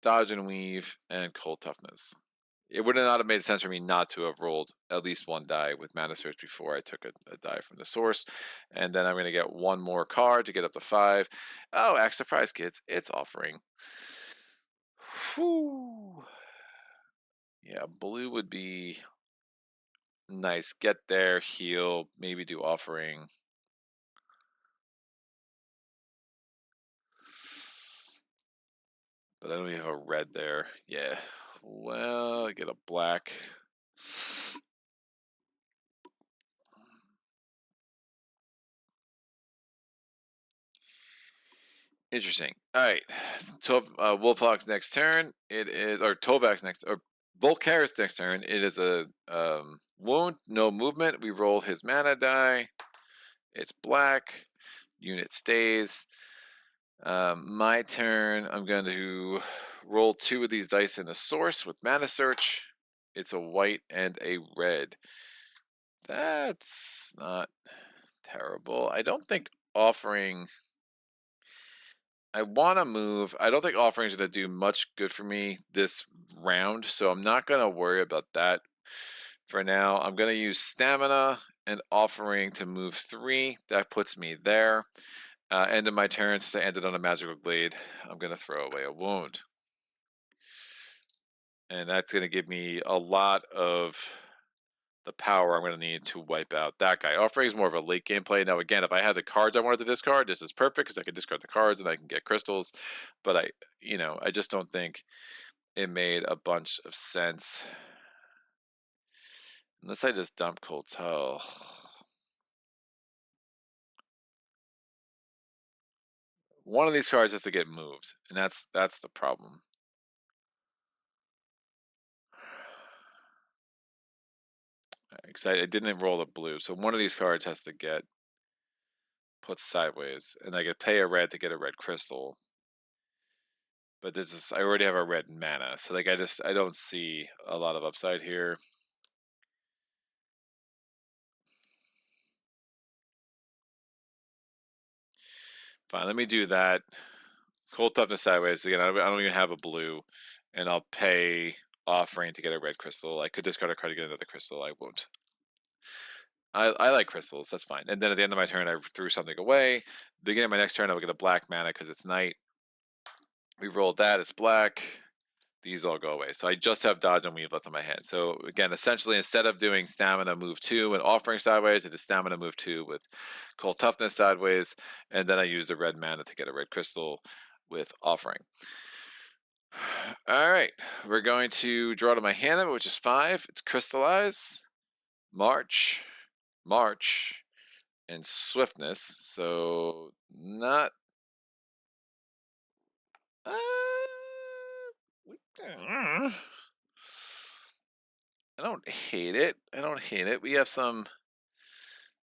dodge and weave, and cold toughness. It would not have made sense for me not to have rolled at least 1 die with mana search before I took a die from the source. And then I'm going to get 1 more card to get up to 5. Oh, act surprise, kids. It's offering. Whew. Yeah, blue would be nice. Get there, heal, maybe do offering. But I don't even have a red there. Yeah. Well, I get a black. Interesting. All right. Wolfhawk's next turn. It is, or Tovak's next, or Volkare's next turn. It is a wound, no movement. We roll his mana die. It's black. Unit stays. My turn. I'm going to roll 2 of these dice in a source with mana search. It's a white and a red. That's not terrible. I don't think offering. I want to move. I don't think offering is going to do much good for me this round, so I'm not going to worry about that for now. I'm going to use stamina and offering to move 3. That puts me there. End of my turn, since I ended on a magical glade, I'm going to throw away a wound. And that's going to give me a lot of the power I'm going to need to wipe out that guy. Offering is more of a late game play. Now, again, if I had the cards I wanted to discard, this is perfect because I can discard the cards and I can get crystals. But I just don't think it made a bunch of sense. Unless I just dump Cold Tell. One of these cards has to get moved, and that's the problem. Because I didn't roll a blue, so one of these cards has to get put sideways, and I could pay a red to get a red crystal. But I already have a red mana, so like I don't see a lot of upside here. Fine, let me do that. Cold Toughness sideways again. I don't even have a blue, and I'll pay offering to get a red crystal. I could discard a card to get another crystal. I won't. I like crystals. That's fine. And then at the end of my turn, I threw something away. Beginning of my next turn, I will get a black mana because it's night. We rolled that. It's black. These all go away. So I just have dodge and weave left in my hand. So again, essentially, instead of doing stamina move 2 and offering sideways, it is stamina move 2 with cold toughness sideways, and then I use the red mana to get a red crystal with offering. All right, we're going to draw to my hand limit, which is 5. It's crystallize, march, and swiftness. So not. I don't hate it. We have some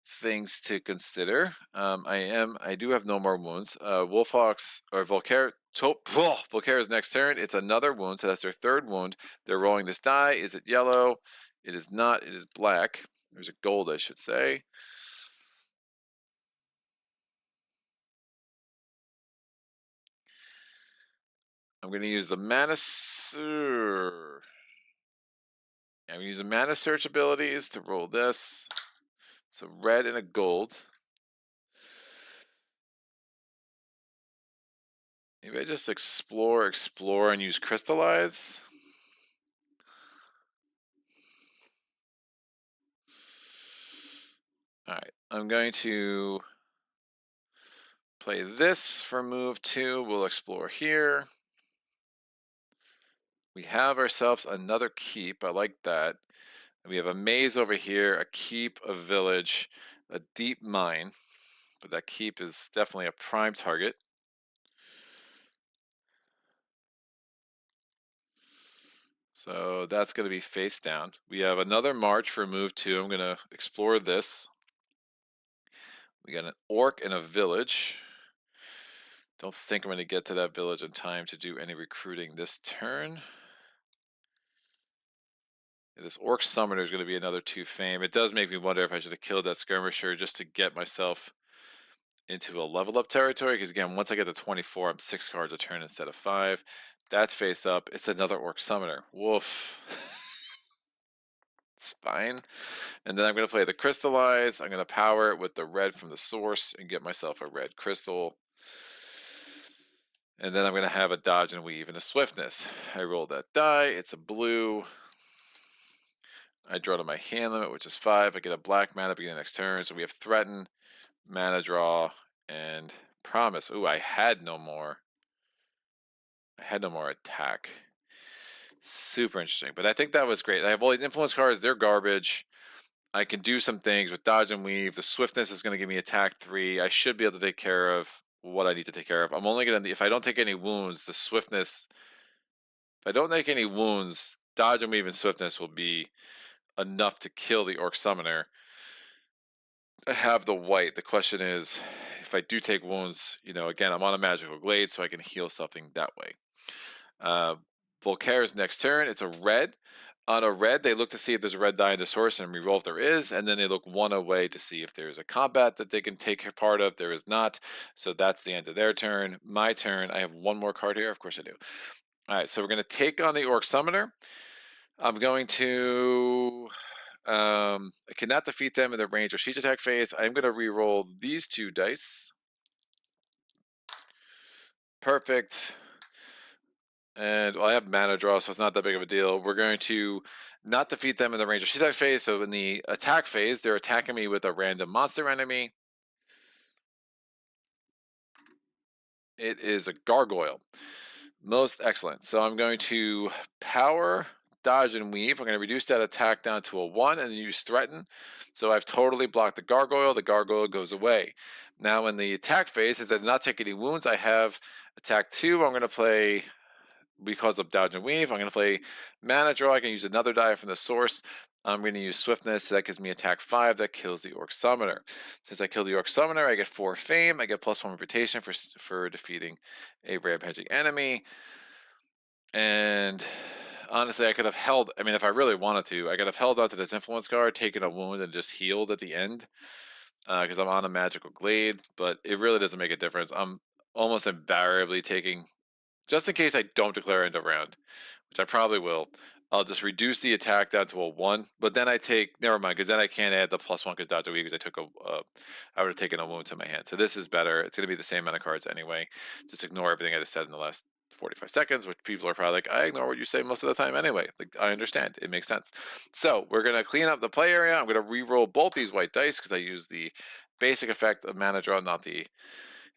things to consider. I do have no more wounds. Wolfhawks or Volkare. Volkare's next turn. It's another wound, so that's their third wound. They're rolling this die. Is it yellow? It is not. It is black. There's a gold, I should say. I'm going to use the mana. I'm going to use the mana search abilities to roll this. So red and a gold. Maybe I just explore, and use crystallize. All right, I'm going to play this for move 2. We'll explore here. We have ourselves another keep. I like that. We have a maze over here, a keep, a village, a deep mine. But that keep is definitely a prime target. So that's going to be face down. We have another march for move 2. I'm going to explore this. We got an orc and a village. Don't think I'm going to get to that village in time to do any recruiting this turn. This orc summoner is going to be another 2 fame. It does make me wonder if I should have killed that skirmisher just to get myself into a level up territory. Because again, once I get to 24, I'm 6 cards a turn instead of 5. That's face up. It's another orc summoner. Woof. It's fine. And then I'm going to play the crystallize. I'm going to power it with the red from the source and get myself a red crystal. And then I'm going to have a dodge and weave and a swiftness. I roll that die. It's a blue. I draw to my hand limit, which is 5. I get a black mana beginning next turn. So we have threaten, mana draw, and promise. Ooh, I had no more attack. Super interesting. But I think that was great. I have all these influence cards. They're garbage. I can do some things with dodge and weave. The swiftness is going to give me attack 3. I should be able to take care of what I need to take care of. I'm only going to, if I don't take any wounds, the swiftness, if I don't take any wounds, dodge and weave and swiftness will be enough to kill the orc summoner. I have the white. The question is, if I do take wounds, again, I'm on a magical glade, so I can heal something that way. Volkare's next turn, it's a red. On a red, they look to see if there's a red die in the source and reroll if there is, and then they look 1 away to see if there's a combat that they can take part of. There is not, so that's the end of their turn. My turn, I have 1 more card here. Of course I do. All right, so we're going to take on the Orc Summoner. I'm going to... I cannot defeat them in the range or siege attack phase. I'm going to reroll these 2 dice. Perfect. And well, I have mana draw, so it's not that big of a deal. We're going to not defeat them in the range of attack phase. So in the attack phase, they're attacking me with a random monster enemy. It is a gargoyle. Most excellent. So I'm going to power, dodge, and weave. I'm going to reduce that attack down to a 1 and use threaten. So I've totally blocked the gargoyle. The gargoyle goes away. Now in the attack phase, since I did not take any wounds, I have attack 2. I'm going to play, because of dodge and weave, I'm going to play mana draw. I can use another die from the source. I'm going to use swiftness, so that gives me attack 5 that kills the orc summoner. Since I killed the orc summoner, I get 4 fame. I get +1 reputation for defeating a rampaging enemy. And honestly, I could have held, I mean, if I really wanted to, I could have held onto this influence card, taken a wound, and just healed at the end, because I'm on a magical glade, but it really doesn't make a difference. I'm almost invariably taking, just in case I don't declare end of round, which I probably will, I'll just reduce the attack down to a 1, but then I take, never mind, because then I can't add the +1 because dodge a weak, because I took I would have taken a wound to my hand. So this is better. It's going to be the same amount of cards anyway. Just ignore everything I just said in the last 45 seconds, which people are probably like, I ignore what you say most of the time anyway. Like, I understand. It makes sense. So we're going to clean up the play area. I'm going to re-roll both these white dice because I use the basic effect of mana draw, not the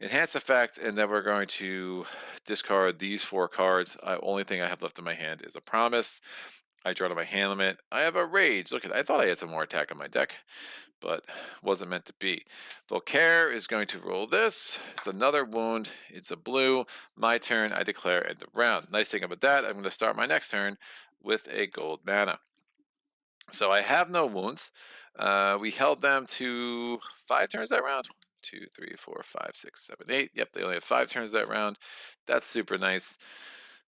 enhance effect, and then we're going to discard these 4 cards. Only thing I have left in my hand is a promise. I draw to my hand limit. I have a rage. Look at that. I thought I had some more attack on my deck, but wasn't meant to be. Volkare is going to roll this. It's another wound. It's a blue. My turn. I declare end of round. Nice thing about that, I'm going to start my next turn with a gold mana. So I have no wounds. We held them to 5 turns that round. 2, 3, 4, 5, 6, 7, 8. Yep, they only have 5 turns that round. That's super nice.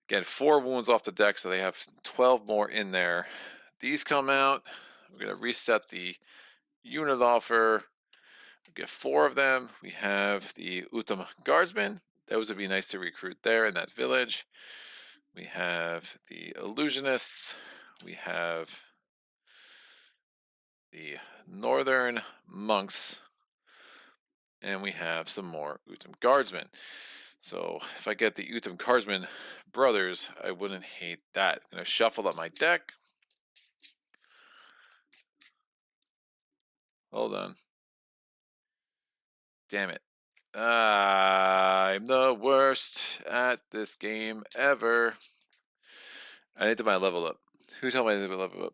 Again, 4 wounds off the deck, so they have 12 more in there. These come out. We're going to reset the unit offer. We get 4 of them. We have the Utam Guardsmen. Those would be nice to recruit there in that village. We have the Illusionists. We have the Northern Monks. And we have some more Utam Guardsmen. So if I get the Utam Guardsmen brothers, I wouldn't hate that. I'm going to shuffle up my deck. Hold on. Damn it. I'm the worst at this game ever. I need to buy a level up. Who told me I need to level up?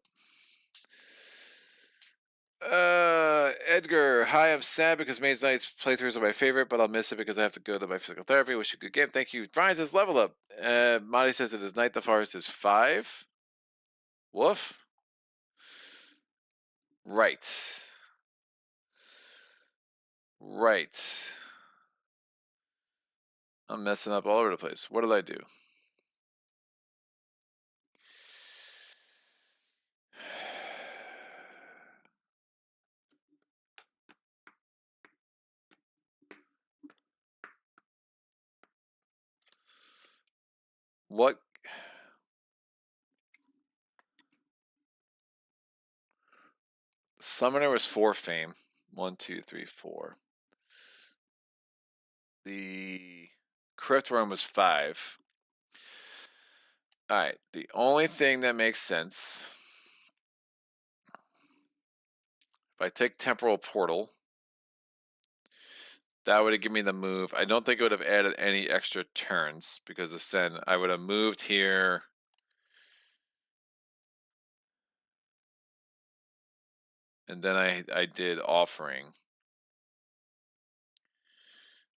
Edgar. Hi, I'm sad because Mage Knight's playthroughs are my favorite, but I'll miss it because I have to go to my physical therapy. Wish you a good game. Thank you. Brian says level up. Monty says it is Night the Forest is 5. Woof. Right. Right. I'm messing up all over the place. What did I do? What? Summoner was 4 fame. 1, 2, 3, 4. The Crypt Worm was 5. Alright, the only thing that makes sense, if I take Temporal Portal, that would have given me the move. I don't think it would have added any extra turns because of Sen. I would have moved here. And then I did Offering.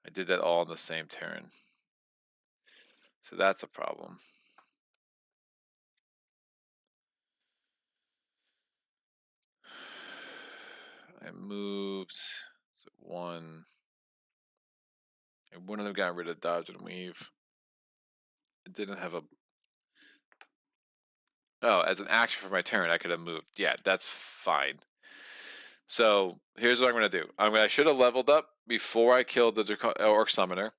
I did that all in the same turn. So that's a problem. I moved, so 1. I wouldn't have gotten rid of Dodge and Weave. It didn't have a... Oh, as an action for my turn, I could have moved. Yeah, that's fine. So here's what I'm going to do. I should have leveled up before I killed the Orc Summoner.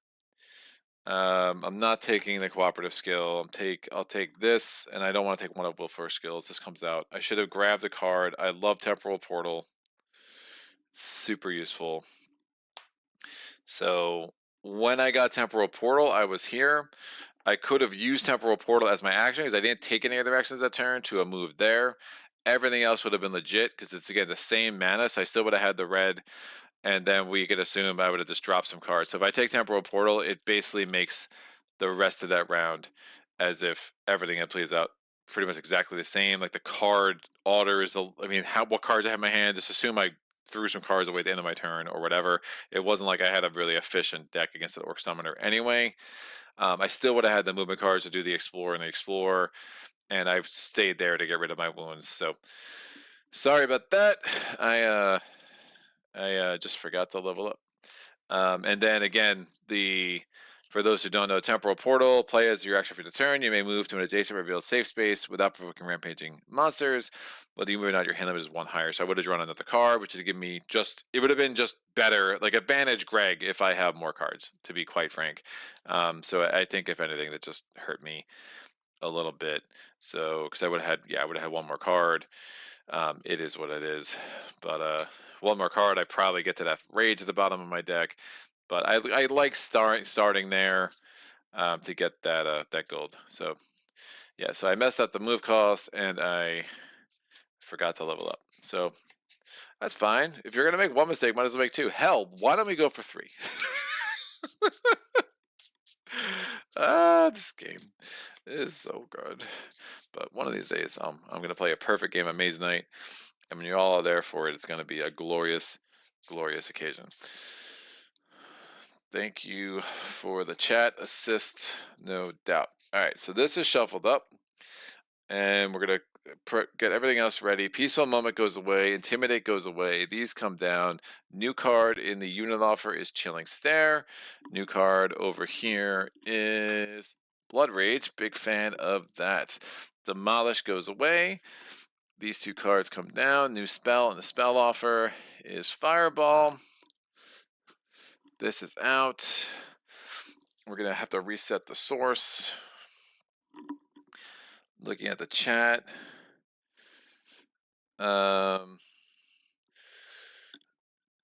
I'm not taking the cooperative skill. I'll take this, and I don't want to take one of Willful skills. This comes out. I should have grabbed a card. I love Temporal Portal. Super useful. So when I got Temporal Portal, I was here. I could have used Temporal Portal as my action because I didn't take any other actions that turn to a move there. Everything else would have been legit because it's, again, the same mana, so I still would have had the red, and then we could assume I would have just dropped some cards. So if I take Temporal Portal, it basically makes the rest of that round as if everything had plays out pretty much exactly the same. Like the card orders, I mean, what cards I have in my hand, just assume I threw some cards away at the end of my turn or whatever. It wasn't like I had a really efficient deck against the Orc Summoner anyway. I still would have had the movement cards to do the Explore and the Explore, and I stayed there to get rid of my wounds. So sorry about that. I just forgot to level up. And then again, for those who don't know, Temporal Portal, play as your action for the turn. You may move to an adjacent revealed safe space without provoking rampaging monsters. Whether you move or not, your hand limit is 1 higher. So I would have drawn another card, which would give me it would have been just better, like advantage Greg if I have more cards, to be quite frank. So I think if anything, that just hurt me a little bit. So, because I would have had one more card. It is what it is. But one more card, I probably get to that rage at the bottom of my deck. But I like starting there to get that gold. So yeah, so I messed up the move cost and I forgot to level up. So that's fine. If you're gonna make one mistake, might as well make two. Hell, why don't we go for 3? This game is so good. But one of these days, I'm gonna play a perfect game of Mage Knight. And when you all are there for it, it's gonna be a glorious, glorious occasion. Thank you for the chat assist, no doubt. All right, so this is shuffled up, and we're gonna get everything else ready. Peaceful Moment goes away. Intimidate goes away. These come down. New card in the unit offer is Chilling Stare. New card over here is Blood Rage. Big fan of that. Demolish goes away. These 2 cards come down. New spell in the spell offer is Fireball. This is out. We're going to have to reset the source. Looking at the chat.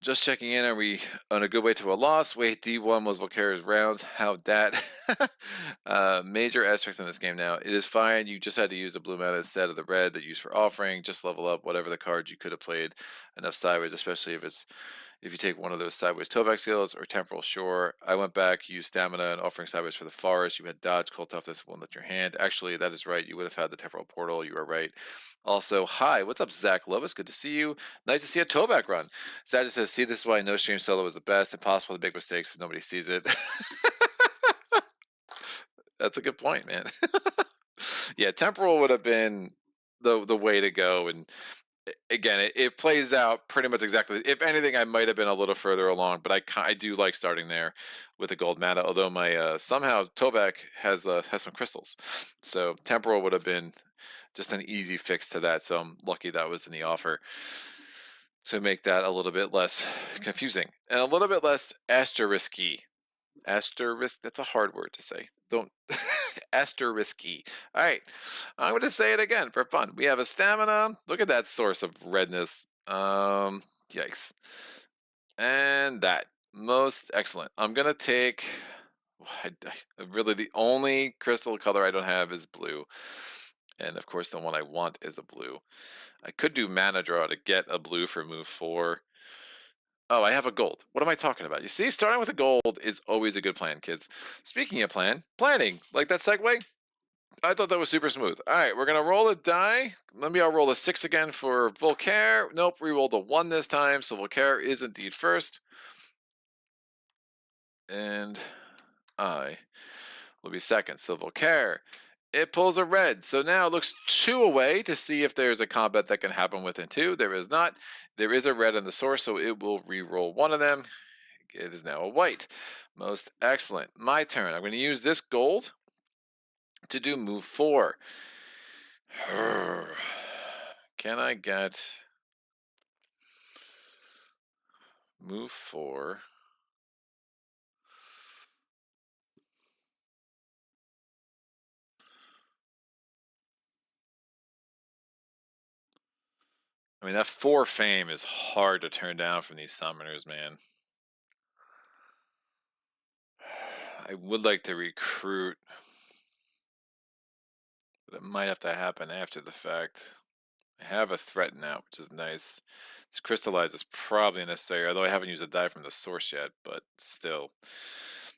Just checking in. Are we on a good way to a loss? Wait, D1 was Volkares rounds. How'd that? Major aspects in this game now. It is fine. You just had to use the blue mana instead of the red that you use for offering. Just level up whatever the cards you could have played enough sideways, especially if you take one of those sideways Tovak skills or Temporal Shore. I went back, used Stamina and offering sideways for the Forest. You had Dodge, Cold Toughness, won't let your hand. Actually, that is right. You would have had the Temporal Portal. You are right. Also, hi, what's up, Zach Lovis? Good to see you. Nice to see a Tovak run. Zach says, see, this is why no stream solo is the best. Impossible to make mistakes if nobody sees it. That's a good point, man. Yeah, Temporal would have been the way to go, and again, it plays out pretty much exactly. If anything, I might have been a little further along, but I do like starting there with the gold mana. Although my somehow Tovak has some crystals, so Temporal would have been just an easy fix to that. So I'm lucky that was in the offer to make that a little bit less confusing and a little bit less asterisky. Asterisk, that's a hard word to say. Don't asterisky. All right, I'm going to say it again for fun. We have a stamina. Look at that source of redness. Yikes. And that. Most excellent. I'm going to take, really the only crystal color I don't have is blue. And of course the one I want is a blue. I could do mana draw to get a blue for move 4. Oh, I have a gold. What am I talking about? You see, starting with a gold is always a good plan, kids. Speaking of planning, like that segue? I thought that was super smooth. All right, we're going to roll a die. Maybe I'll roll a 6 again for Volkare. Nope, we rolled a 1 this time, so Volkare is indeed first. And I will be second. So Volkare, it pulls a red. So now it looks 2 away to see if there's a combat that can happen within 2. There is not. There is a red in the source, so it will re-roll 1 of them. It is now a white. Most excellent. My turn. I'm going to use this gold to do move 4. Can I get move 4? I mean, that 4 fame is hard to turn down from these summoners, man. I would like to recruit, but it might have to happen after the fact. I have a threaten out, which is nice. This crystallize is probably necessary, although I haven't used a die from the source yet, but still.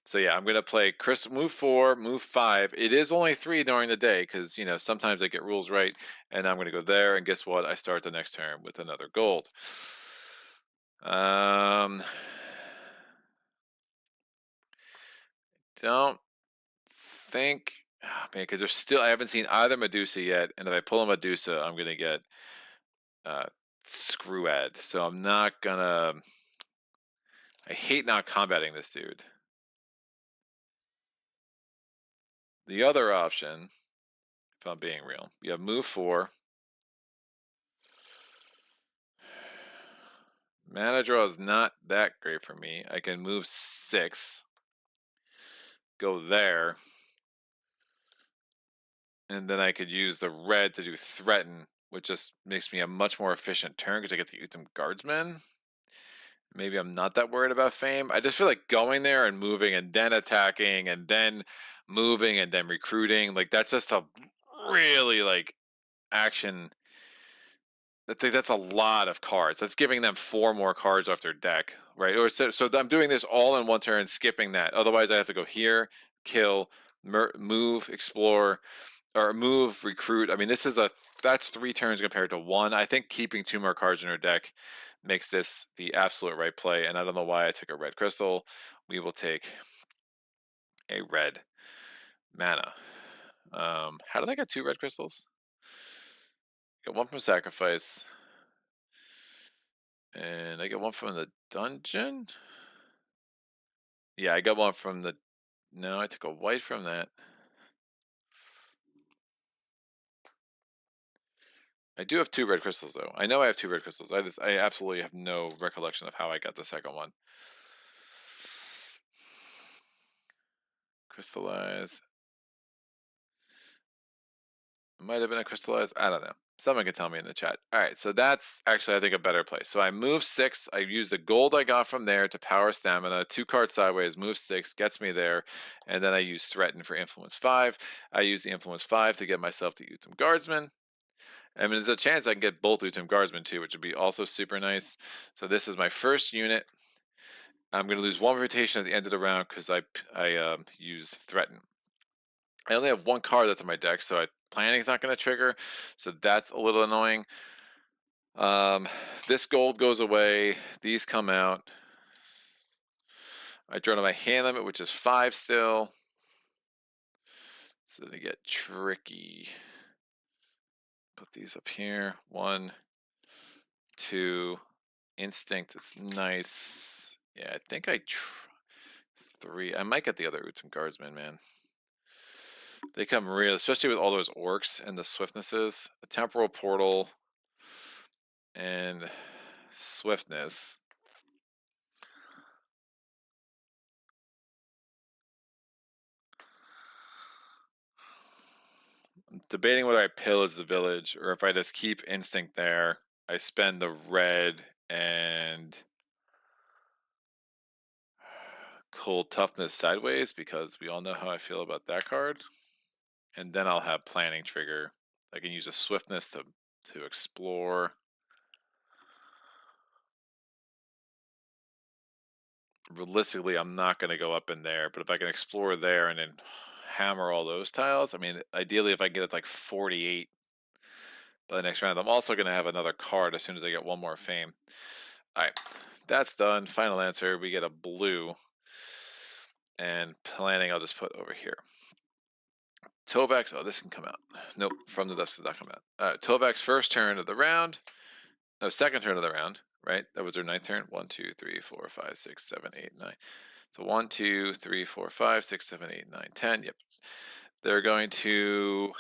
So yeah, I'm gonna play move 4, move 5. It is only 3 during the day because you know sometimes I get rules right, and I'm gonna go there. And guess what? I start the next turn with another gold. Don't think, oh, man, because there's still I haven't seen either Medusa yet, and if I pull a Medusa, I'm gonna get Screw-Ad. So I'm not gonna. I hate not combating this dude. The other option, if I'm being real, you have move 4. Mana draw is not that great for me. I can move 6, go there, and then I could use the red to do threaten, which just makes me a much more efficient turn because I get the Utham Guardsman. Maybe I'm not that worried about fame. I just feel like going there and moving and then attacking and then moving and then recruiting, like that's just a really like action. That's a lot of cards. That's giving them 4 more cards off their deck, right? Or so I'm doing this all in one turn, skipping that. Otherwise, I have to go here, kill, move, explore, or move, recruit. I mean, that's 3 turns compared to 1. I think keeping 2 more cards in her deck makes this the absolute right play. And I don't know why I took a red crystal. We will take a red mana. How did I get 2 red crystals? Got 1 from sacrifice. And I got 1 from the dungeon? Yeah, I got 1 from the... No, I took a white from that. I do have 2 red crystals, though. I know I have 2 red crystals. I absolutely have no recollection of how I got the second one. Crystallize. Might have been a crystallize. I don't know. Someone can tell me in the chat. All right, so that's actually, I think, a better play. So I move 6. I use the gold I got from there to power stamina. 2 cards sideways, move 6, gets me there. And then I use threaten for influence 5. I use the influence 5 to get myself the Utham Guardsman. I mean, there's a chance I can get both Utham Guardsmen too, which would be also super nice. So this is my first unit. I'm going to lose 1 rotation at the end of the round because I used threaten. I only have 1 card that's in my deck, so planning is not going to trigger. So that's a little annoying. This gold goes away. These come out. I draw to my hand limit, which is 5 still. So they get tricky. Put these up here. 1, 2. Instinct is nice. Yeah, I think 3. I might get the other Utham Guardsman, man. They come real, especially with all those orcs and the swiftnesses. A temporal portal and swiftness. I'm debating whether I pillage the village or if I just keep instinct there. I spend the red and cold toughness sideways because we all know how I feel about that card. And then I'll have planning trigger. I can use a swiftness to explore. Realistically, I'm not going to go up in there, but if I can explore there and then hammer all those tiles, I mean, ideally, if I get it like 48 by the next round, I'm also going to have another card as soon as I get 1 more fame. All right, that's done. Final answer, we get a blue. And planning, I'll just put over here. Tovak's, oh, this can come out. Nope, from the dust does not come out. Tovak's first turn of the round. No, second turn of the round, right? That was their 9th turn. 1, 2, 3, 4, 5, 6, 7, 8, 9. So 1, 2, 3, 4, 5, 6, 7, 8, 9, 10. Yep. They're going to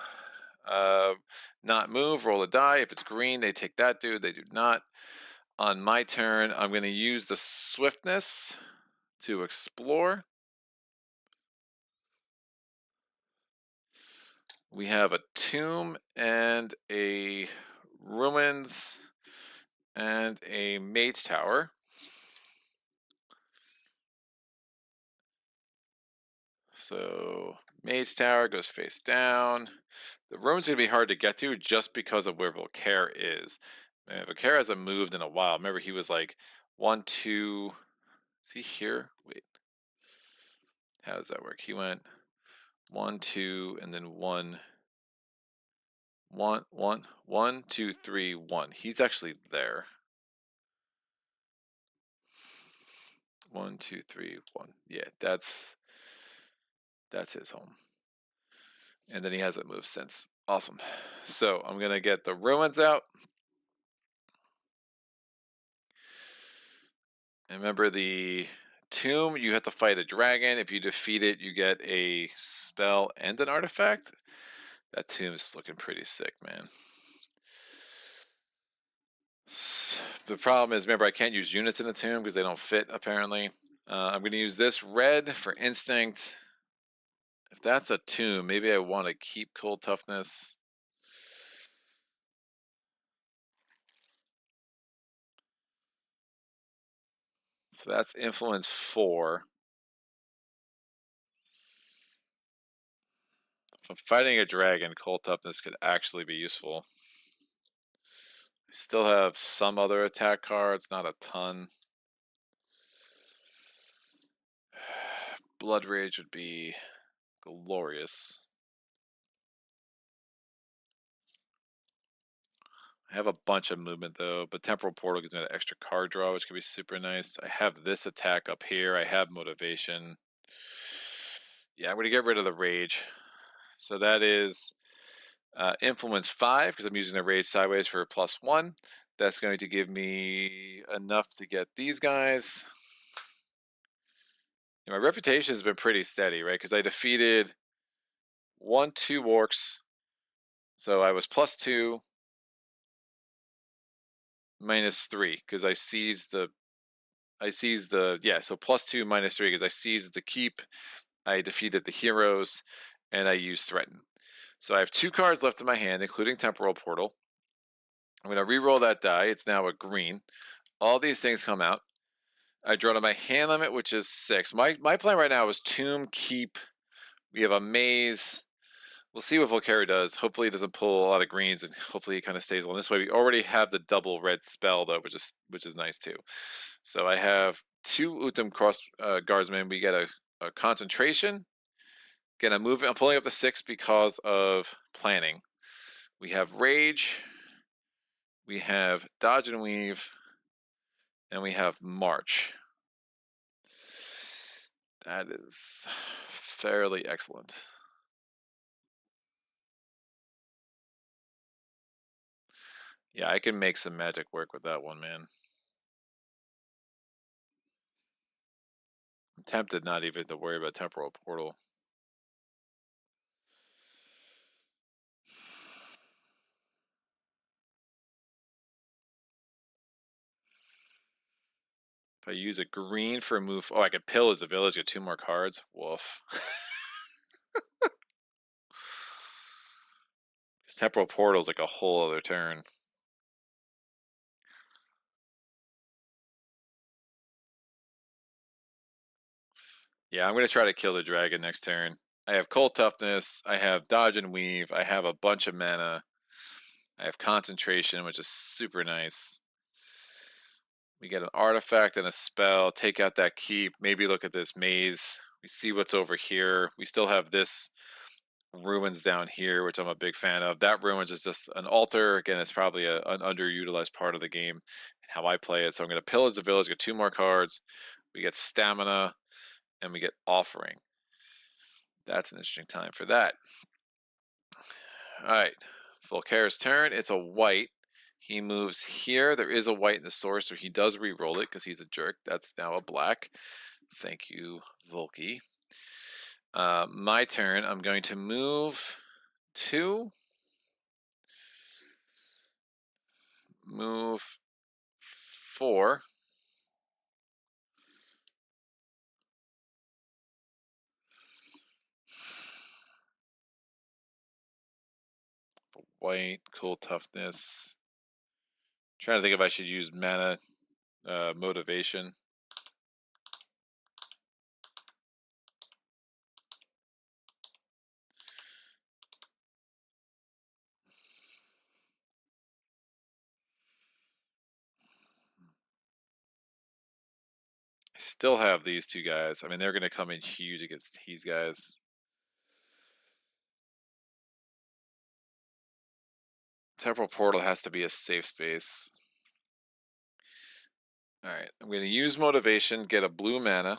not move, roll a die. If it's green, they take that dude. They do not. On my turn, I'm going to use the swiftness to explore. We have a tomb and a ruins and a mage tower. So Mage Tower goes face down. The room's going to be hard to get to just because of where Volkare is. Volkare hasn't moved in a while. Remember, he was like 1, 2. Is he here? Wait. How does that work? He went 1, 2, and then 1, 1, 1, 1, 2, 3, 1. He's actually there. 1, 2, 3, 1. Yeah, that's his home. And then he hasn't moved since. Awesome. So I'm going to get the ruins out. And remember the tomb, you have to fight a dragon. If you defeat it, you get a spell and an artifact. That tomb's looking pretty sick, man. The problem is, remember, I can't use units in the tomb because they don't fit, apparently. I'm going to use this red for instinct. If that's a tomb, maybe I want to keep cold toughness. So that's influence 4. If I'm fighting a dragon, cold toughness could actually be useful. I still have some other attack cards, not a ton. Blood Rage would be glorious. I have a bunch of movement though, but Temporal Portal gives me an extra card draw, which could be super nice. I have this attack up here. I have motivation. Yeah, I'm going to get rid of the Rage. So that is Influence 5, because I'm using the Rage sideways for +1. That's going to give me enough to get these guys. And my reputation has been pretty steady, right? Because I defeated 1, 2 orcs. So I was +2, -3, because I seized the yeah, so +2, -3, because I seized the keep, I defeated the heroes, and I used threaten. So I have 2 cards left in my hand, including Temporal Portal. I'm going to re-roll that die. It's now a green. All these things come out. I draw to my hand limit, which is 6. My plan right now is Tomb, Keep. We have a Maze. We'll see what Volkare does. Hopefully he doesn't pull a lot of greens, and hopefully he kind of stays on this way. We already have the double red spell though, which is nice too. So I have 2 Utham cross guardsmen. We get a concentration. Again, I'm pulling up the 6 because of planning. We have Rage. We have Dodge and Weave. And we have March. That is fairly excellent. Yeah, I can make some magic work with that one, man. I'm tempted not even to worry about Temporal Portal. If I use a green for a move, oh, I could Pillage the Village, get 2 more cards. Woof. Temporal Portal is like a whole other turn. Yeah, I'm going to try to kill the dragon next turn. I have Cold Toughness. I have Dodge and Weave. I have a bunch of mana. I have Concentration, which is super nice. We get an artifact and a spell. Take out that keep. Maybe look at this maze. We see what's over here. We still have this ruins down here, which I'm a big fan of. That ruins is just an altar. Again, it's probably an underutilized part of the game and how I play it. So I'm going to Pillage the Village, get 2 more cards. We get Stamina, and we get Offering. That's an interesting time for that. All right, Volkare's turn. It's a white. He moves here. There is a white in the source, so he does re-roll it because he's a jerk. That's now a black. Thank you, Volky. My turn. I'm going to move 2. Move 4. White, cool toughness. Trying to think if I should use mana motivation. I still have these two guys. I mean, they're going to come in huge against these guys. Temporal Portal has to be a safe space. Alright, I'm going to use Motivation, get a blue mana.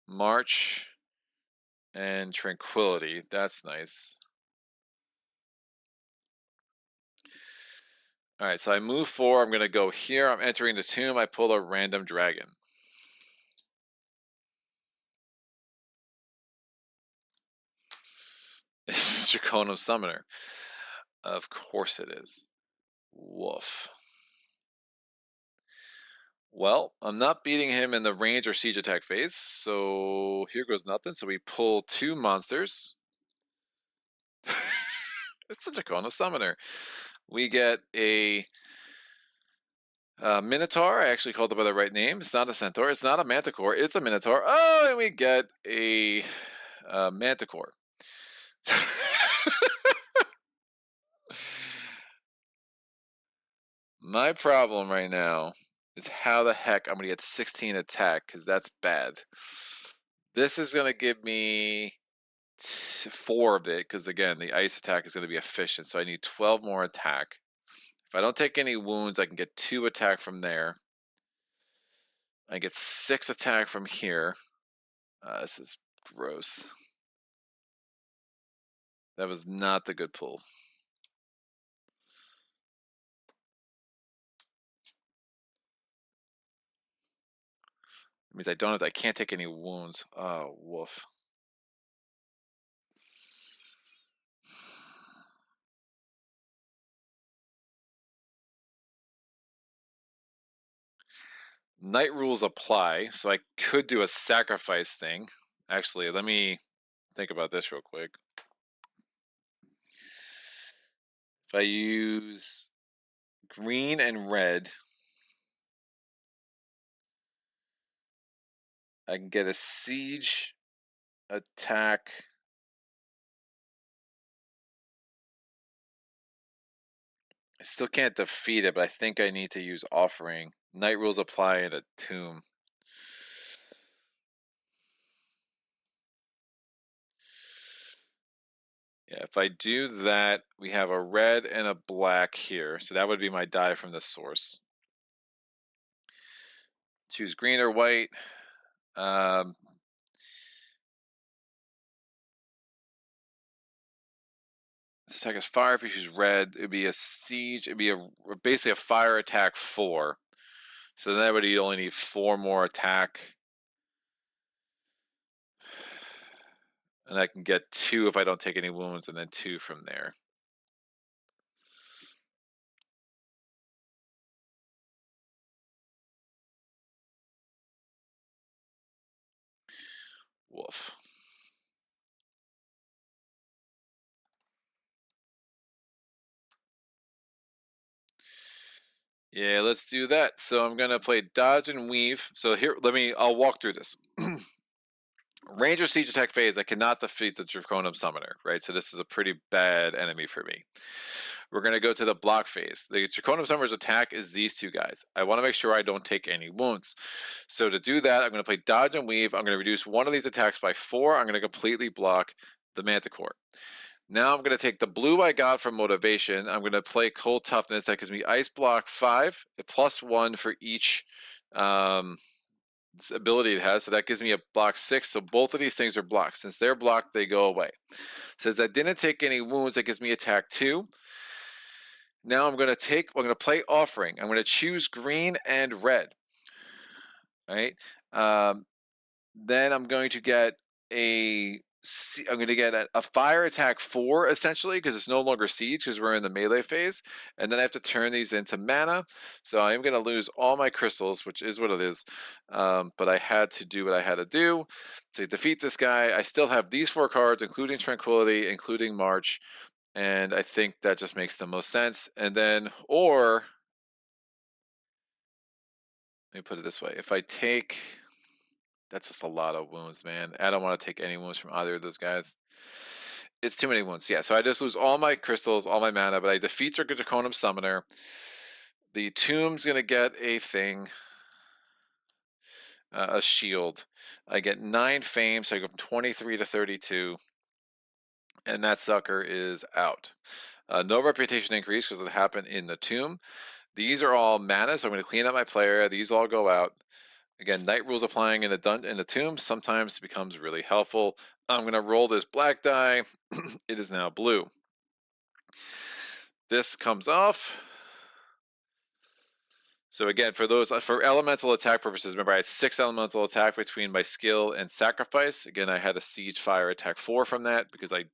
March and Tranquility. That's nice. Alright, so I move 4. I'm going to go here. I'm entering the tomb. I pull a random dragon. It's Draconum Summoner. Of course it is. Woof. Well, I'm not beating him in the range or siege attack phase, so here goes nothing. So we pull 2 monsters. It's the Draconum Summoner. We get a Minotaur. I actually called it by the right name. It's not a Centaur. It's not a Manticore. It's a Minotaur. Oh, and we get a Manticore. My problem right now is how the heck I'm going to get 16 attack, because that's bad. This is going to give me 4 of it, because again, the ice attack is going to be efficient, so I need 12 more attack. If I don't take any wounds, I can get 2 attack from there. I get 6 attack from here. This is gross. That was not the good pull. It means I can't take any wounds. Oh, woof. Night rules apply, so I could do a sacrifice thing. Actually, let me think about this real quick. If I use green and red, I can get a siege attack. I still can't defeat it, but I think I need to use offering. Night rules apply in a tomb. Yeah, if I do that, we have a red and a black here. So that would be my die from the source. Choose green or white. This attack is fire. If you choose red, it'd be a siege. It'd be basically a fire attack 4. So then that would only need 4 more attack. And I can get 2 if I don't take any wounds, and then 2 from there. Woof. Yeah, let's do that. So I'm gonna play dodge and weave. So here, I'll walk through this. Ranger siege attack phase, I cannot defeat the Draconum Summoner, right? So this is a pretty bad enemy for me. We're going to go to the block phase. The Draconum Summoner's attack is these 2 guys. I want to make sure I don't take any wounds. So to do that, I'm going to play dodge and weave. I'm going to reduce one of these attacks by 4. I'm going to completely block the Manticore. Now I'm going to take the blue I got from Motivation. I'm going to play Cold Toughness. That gives me Ice Block 5, a +1 for each ability it has, so that gives me a block 6. So both of these things are blocked. Since they're blocked, they go away. Says I didn't take any wounds, that gives me attack 2. Now I'm going to play offering. I'm going to choose green and red. All right. Then I'm going to get a fire attack 4 essentially, because it's no longer siege because we're in the melee phase, and then I have to turn these into mana. So I am going to lose all my crystals, which is what it is, but I had to do what I had to do to defeat this guy. I still have these 4 cards, including Tranquility, including March, and I think that just makes the most sense. And then, or let me put it this way, if I take, that's just a lot of wounds, man. I don't want to take any wounds from either of those guys. It's too many wounds. Yeah, so I just lose all my crystals, all my mana, but I defeat our Draconum Summoner. The Tomb's going to get a thing. a shield. I get 9 fame, so I go from 23 to 32, and that sucker is out. No reputation increase because it happened in the tomb. These are all mana, so I'm going to clean up my play area. These all go out. Again, night rules applying in the tomb sometimes becomes really helpful. I'm going to roll this black die. It is now blue. This comes off. So again, for elemental attack purposes, remember I had 6 elemental attack between my skill and sacrifice. Again, I had a siege fire attack 4 from that because I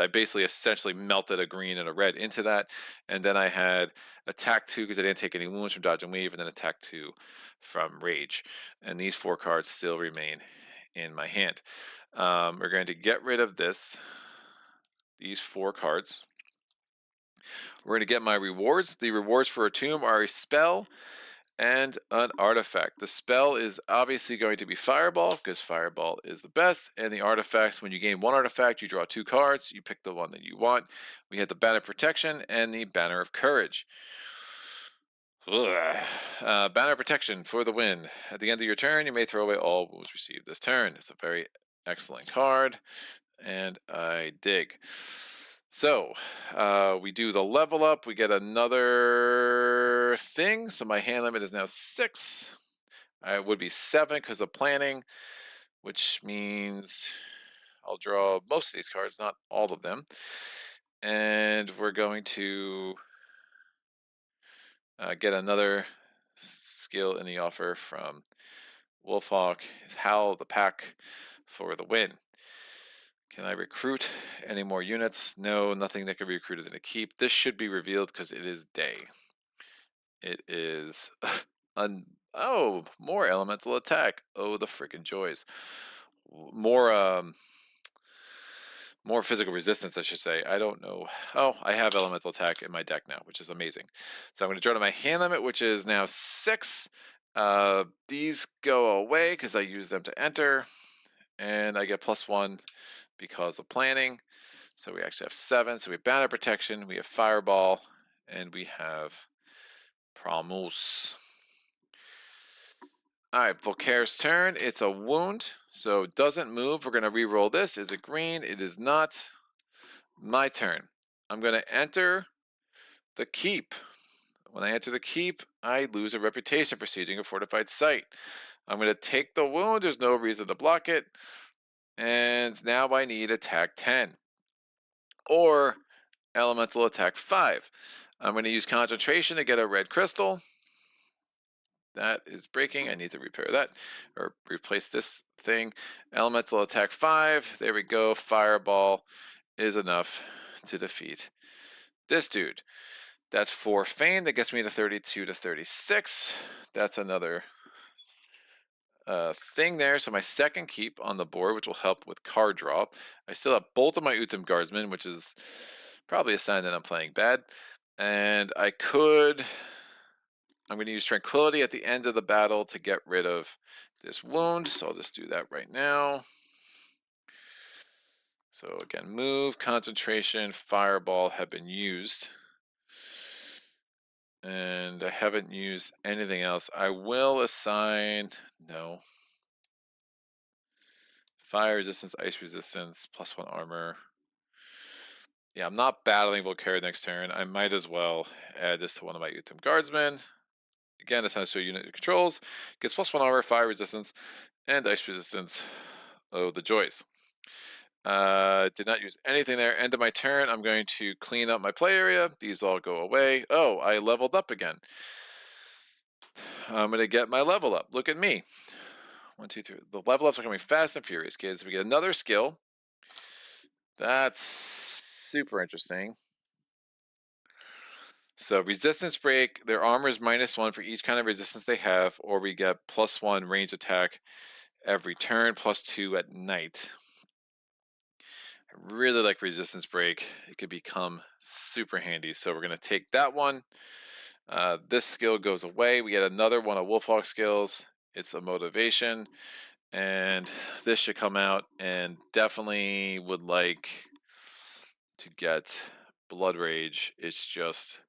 basically essentially melted a green and a red into that. And then I had attack 2 because I didn't take any wounds from dodge and weave, and then attack 2 from rage. And these 4 cards still remain in my hand. We're going to get rid of these 4 cards. We're going to get my rewards. The rewards for a tomb are a spell and an artifact. The spell is obviously going to be Fireball because Fireball is the best. And the artifacts, when you gain 1 artifact, you draw 2 cards. You pick the one that you want. We had the Banner of Protection and the Banner of Courage. Banner of Protection for the win. At the end of your turn, you may throw away all wounds received this turn. It's a very excellent card, and I dig. So we do the level up. We get another thing. So my hand limit is now 6. It would be 7 because of planning, which means I'll draw most of these cards, not all of them. And we're going to get another skill in the offer from Wolfhawk. Howl the Pack for the win. Can I recruit any more units? No, nothing that can be recruited in a keep. This should be revealed because it is day. It is oh, more elemental attack. Oh, the freaking joys. More physical resistance, I should say. I don't know. Oh, I have elemental attack in my deck now, which is amazing. So I'm going to draw to my hand limit, which is now 6. These go away because I use them to enter, and I get +1 because of planning. So we actually have 7. So we have Banner Protection, we have Fireball, and we have Promus. All right, Volkare's turn. It's a wound, so it doesn't move. We're going to re-roll this. Is it green? It is not. My turn. I'm going to enter the keep. When I enter the keep, I lose a reputation for sieging a fortified site. I'm going to take the wound. There's no reason to block it. And now I need attack 10. Or elemental attack 5. I'm going to use concentration to get a red crystal. That is breaking. I need to repair that or replace this thing. Elemental attack 5. There we go. Fireball is enough to defeat this dude. That's 4 fame. That gets me to 32 to 36. That's another thing there. So my second keep on the board, which will help with card draw. I still have both of my Utem Guardsmen, which is probably a sign that I'm playing bad. And I'm going to use Tranquility at the end of the battle to get rid of this wound. So I'll just do that right now. So again, move, concentration, fireball have been used. And I haven't used anything else. I will assign, no. Fire resistance, ice resistance, +1 armor. Yeah, I'm not battling Volkare next turn. I might as well add this to one of my Utem Guardsmen. Again, assigns to a unit it controls. Gets +1 armor, fire resistance, and ice resistance. Oh, the joys. Did not use anything there. End of my turn. I'm going to clean up my play area. These all go away. Oh, I leveled up again. I'm going to get my level up. Look at me. 1, 2, 3. The level ups are coming fast and furious, kids. We get another skill. That's super interesting. So resistance break, their armor is -1 for each kind of resistance they have, or we get +1 range attack every turn, +2 at night. I really like resistance break. It could become super handy. So we're going to take that one. This skill goes away. We get another one of Wolfhawk skills. It's a motivation. And this should come out, and definitely would like to get Blood Rage. It's just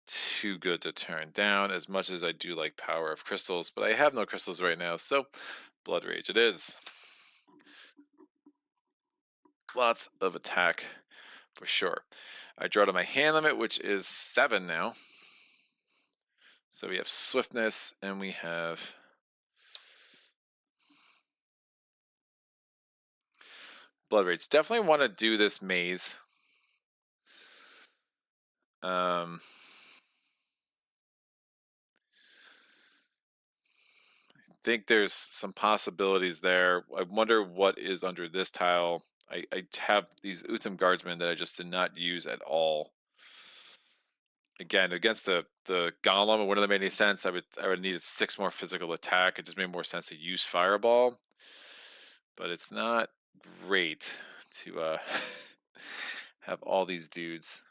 too good to turn down, as much as I do like Power of Crystals, but I have no crystals right now, so Blood Rage it is. Lots of attack for sure. I draw to my hand limit, which is 7 now. So we have Swiftness, and we have Blood Rage. Definitely want to do this maze. I think there's some possibilities there. I wonder what is under this tile. I have these Utham Guardsmen that I just did not use at all. Again, against the Golem, it wouldn't have made any sense. I would need 6 more physical attack. It just made more sense to use Fireball. But it's not great to have all these dudes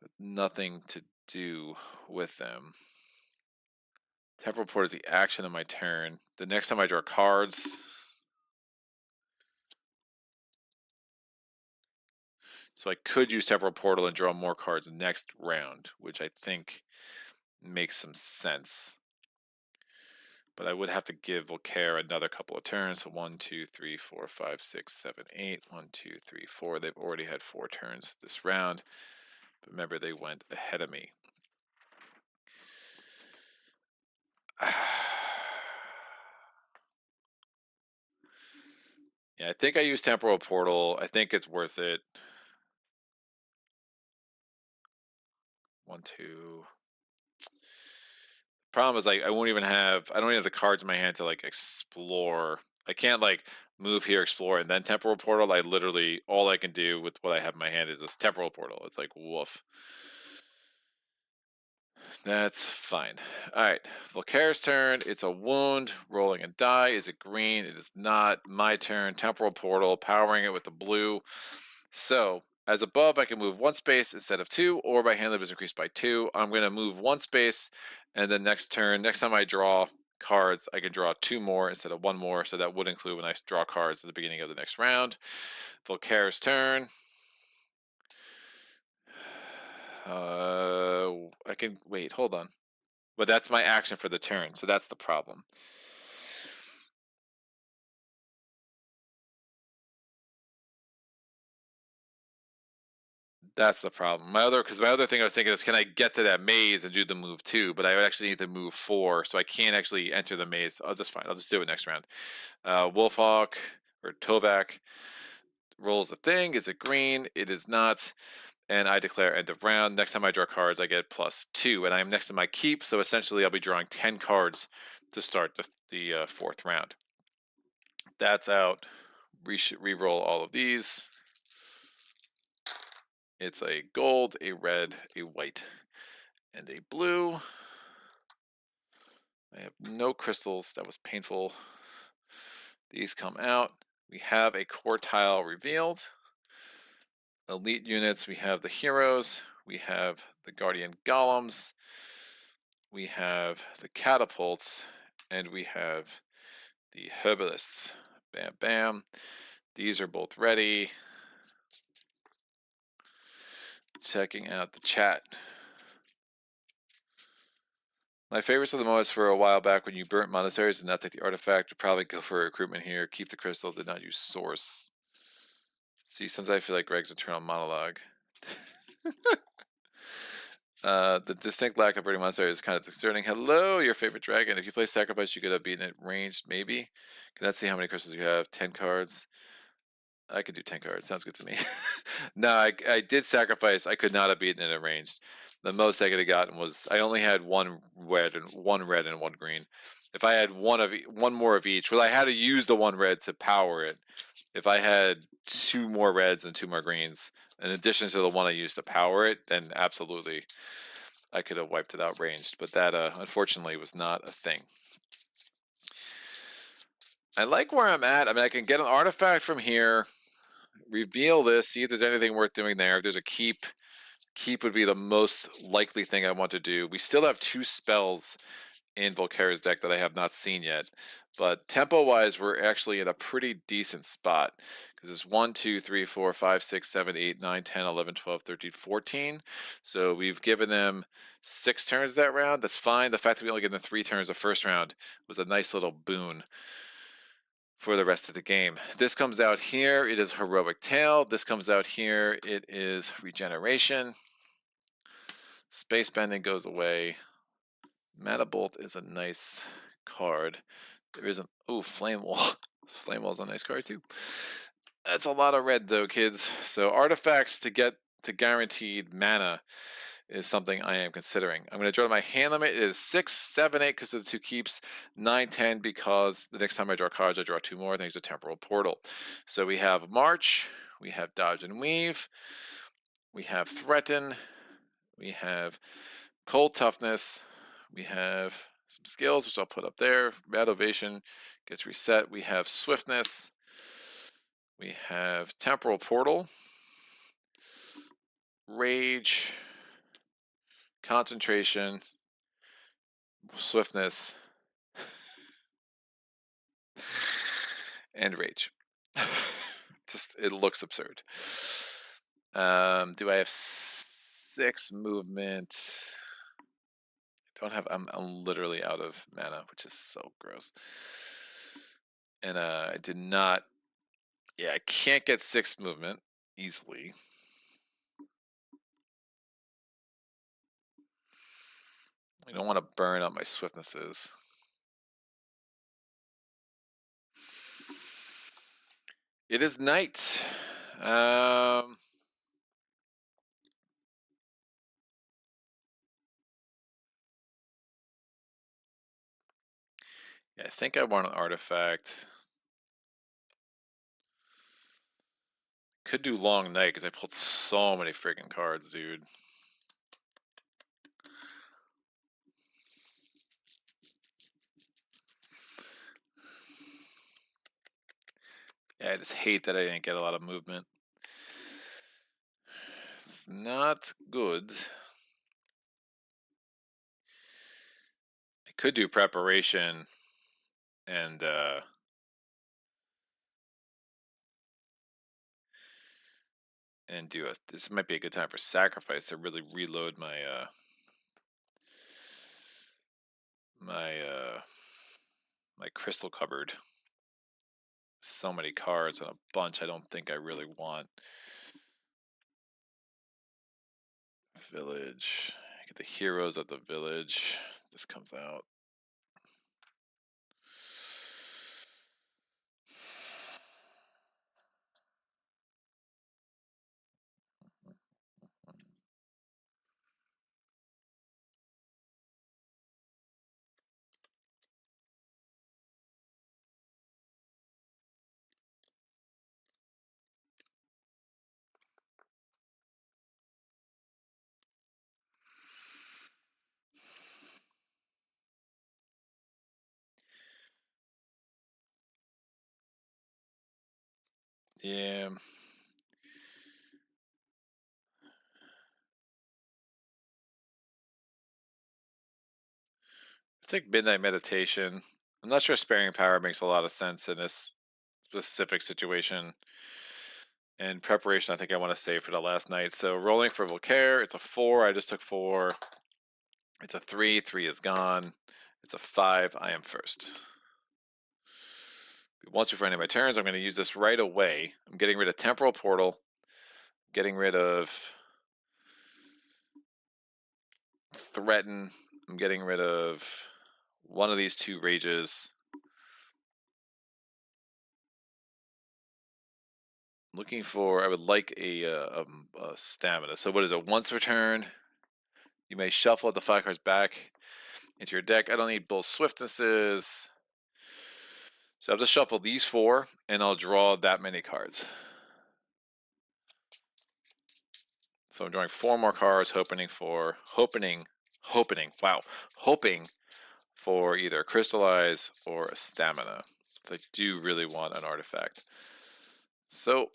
with nothing to do with them. Temporal Port is the action of my turn. The next time I draw cards. So I could use Temporal Portal and draw more cards next round, which I think makes some sense. But I would have to give Volkare another couple of turns. So 1, 2, 3, 4, 5, 6, 7, 8. 1, 2, 3, 4. They've already had 4 turns this round. But remember, they went ahead of me. Yeah, I think I use Temporal Portal. I think it's worth it. 1, 2. Problem is, like, I don't even have the cards in my hand to like explore. I can't like move here, explore, and then Temporal Portal. I literally, all I can do with what I have in my hand is this Temporal Portal. It's like, woof. That's fine. Alright, Volkare's turn. It's a wound. Rolling a die. Is it green? It is not. My turn. Temporal Portal. Powering it with the blue. So, as above, I can move 1 space instead of 2, or my hand limit is increased by 2. I'm going to move 1 space, and then next time I draw cards, I can draw 2 more instead of 1 more, so that would include when I draw cards at the beginning of the next round. Volkare's turn. I can wait. Hold on. But that's my action for the turn, so that's the problem. That's the problem. My other thing I was thinking is, can I get to that maze and do the move 2? But I would actually need to move 4, so I can't actually enter the maze. I'll just do it next round. Wolfhawk or Tovak rolls a thing. Is it green? It is not. And I declare end of round. Next time I draw cards, I get +2, and I'm next to my keep, so essentially I'll be drawing 10 cards to start the 4th round. That's out. Re-roll all of these. It's a gold, a red, a white, and a blue. I have no crystals. That was painful. These come out. We have a core tile revealed. Elite units, we have the heroes. We have the guardian golems. We have the catapults. And we have the herbalists. Bam, bam. These are both ready. Checking out the chat. My favorites of the most for a while back when you burnt monasteries and not take the artifact. Would probably go for recruitment here. Keep the crystal. Did not use source. See, sometimes I feel like Greg's internal monologue. The distinct lack of burning monastery is kind of concerning. Hello, your favorite dragon. If you play sacrifice, you could have beaten it ranged, maybe. Can I see how many crystals you have? 10 cards. I could do 10 cards. Sounds good to me. No, I did sacrifice. I could not have beaten it arranged. The most I could have gotten was, I only had one red and one green. If I had one more of each, well, I had to use the 1 red to power it. If I had 2 more reds and 2 more greens, in addition to the 1 I used to power it, then absolutely I could have wiped it out ranged. But that, unfortunately, was not a thing. I like where I'm at. I mean, I can get an artifact from here, reveal this, see if there's anything worth doing there. If there's a keep would be the most likely thing I want to do. We still have 2 spells in Volkare's deck that I have not seen yet. But tempo-wise, we're actually in a pretty decent spot because it's 1, 2, 3, 4, 5, 6, 7, 8, 9, 10, 11, 12, 13, 14. So we've given them 6 turns that round. That's fine. The fact that we only gave them 3 turns the first round was a nice little boon for the rest of the game. This comes out here. It is Heroic Tail. This comes out here. It is Regeneration. Space Bending goes away. Mana Bolt is a nice card. There isn't. Oh, Flame Wall. Flame Wall is a nice card too. That's a lot of red though, kids. So artifacts to get to guaranteed mana is something I am considering. I'm going to draw my hand limit. It is 6, 7, 8 because of the 2 keeps, 9, 10 because the next time I draw cards, I draw 2 more thanks to Temporal Portal. So we have March, we have Dodge and Weave, we have Threaten, we have Cold Toughness, we have some skills, which I'll put up there. Mad Ovation gets reset. We have Swiftness, we have Temporal Portal, Rage, Concentration, Swiftness, and Rage. Just, it looks absurd. Do I have 6 movement? I don't have, I'm literally out of mana, which is so gross. And I did not, yeah, I can't get 6 movement easily. I don't want to burn up my swiftnesses. It is night. Yeah, I think I want an artifact. Could do long night because I pulled so many freaking cards, dude. Yeah, I just hate that I didn't get a lot of movement. It's not good. I could do preparation and do a. This might be a good time for sacrifice to really reload my my crystal cupboard. So many cards and a bunch I don't think I really want. Village. Get the heroes at the village. This comes out. Yeah. I think Midnight Meditation. I'm not sure Sparing Power makes a lot of sense in this specific situation. And preparation, I think I want to save for the last night. So rolling for Volkare, it's a 4. I just took 4. It's a 3. 3 is gone. It's a 5. I am first. Once before any of my turns, I'm going to use this right away. I'm getting rid of Temporal Portal. Getting rid of Threaten. I'm getting rid of one of these 2 Rages. Looking for, I would like a stamina. So what is it? Once per turn, you may shuffle the 5 cards back into your deck. I don't need both Swiftnesses. So I'll just shuffle these 4, and I'll draw that many cards. So I'm drawing 4 more cards, hoping for either a Crystallize or a Stamina. So I do really want an artifact. So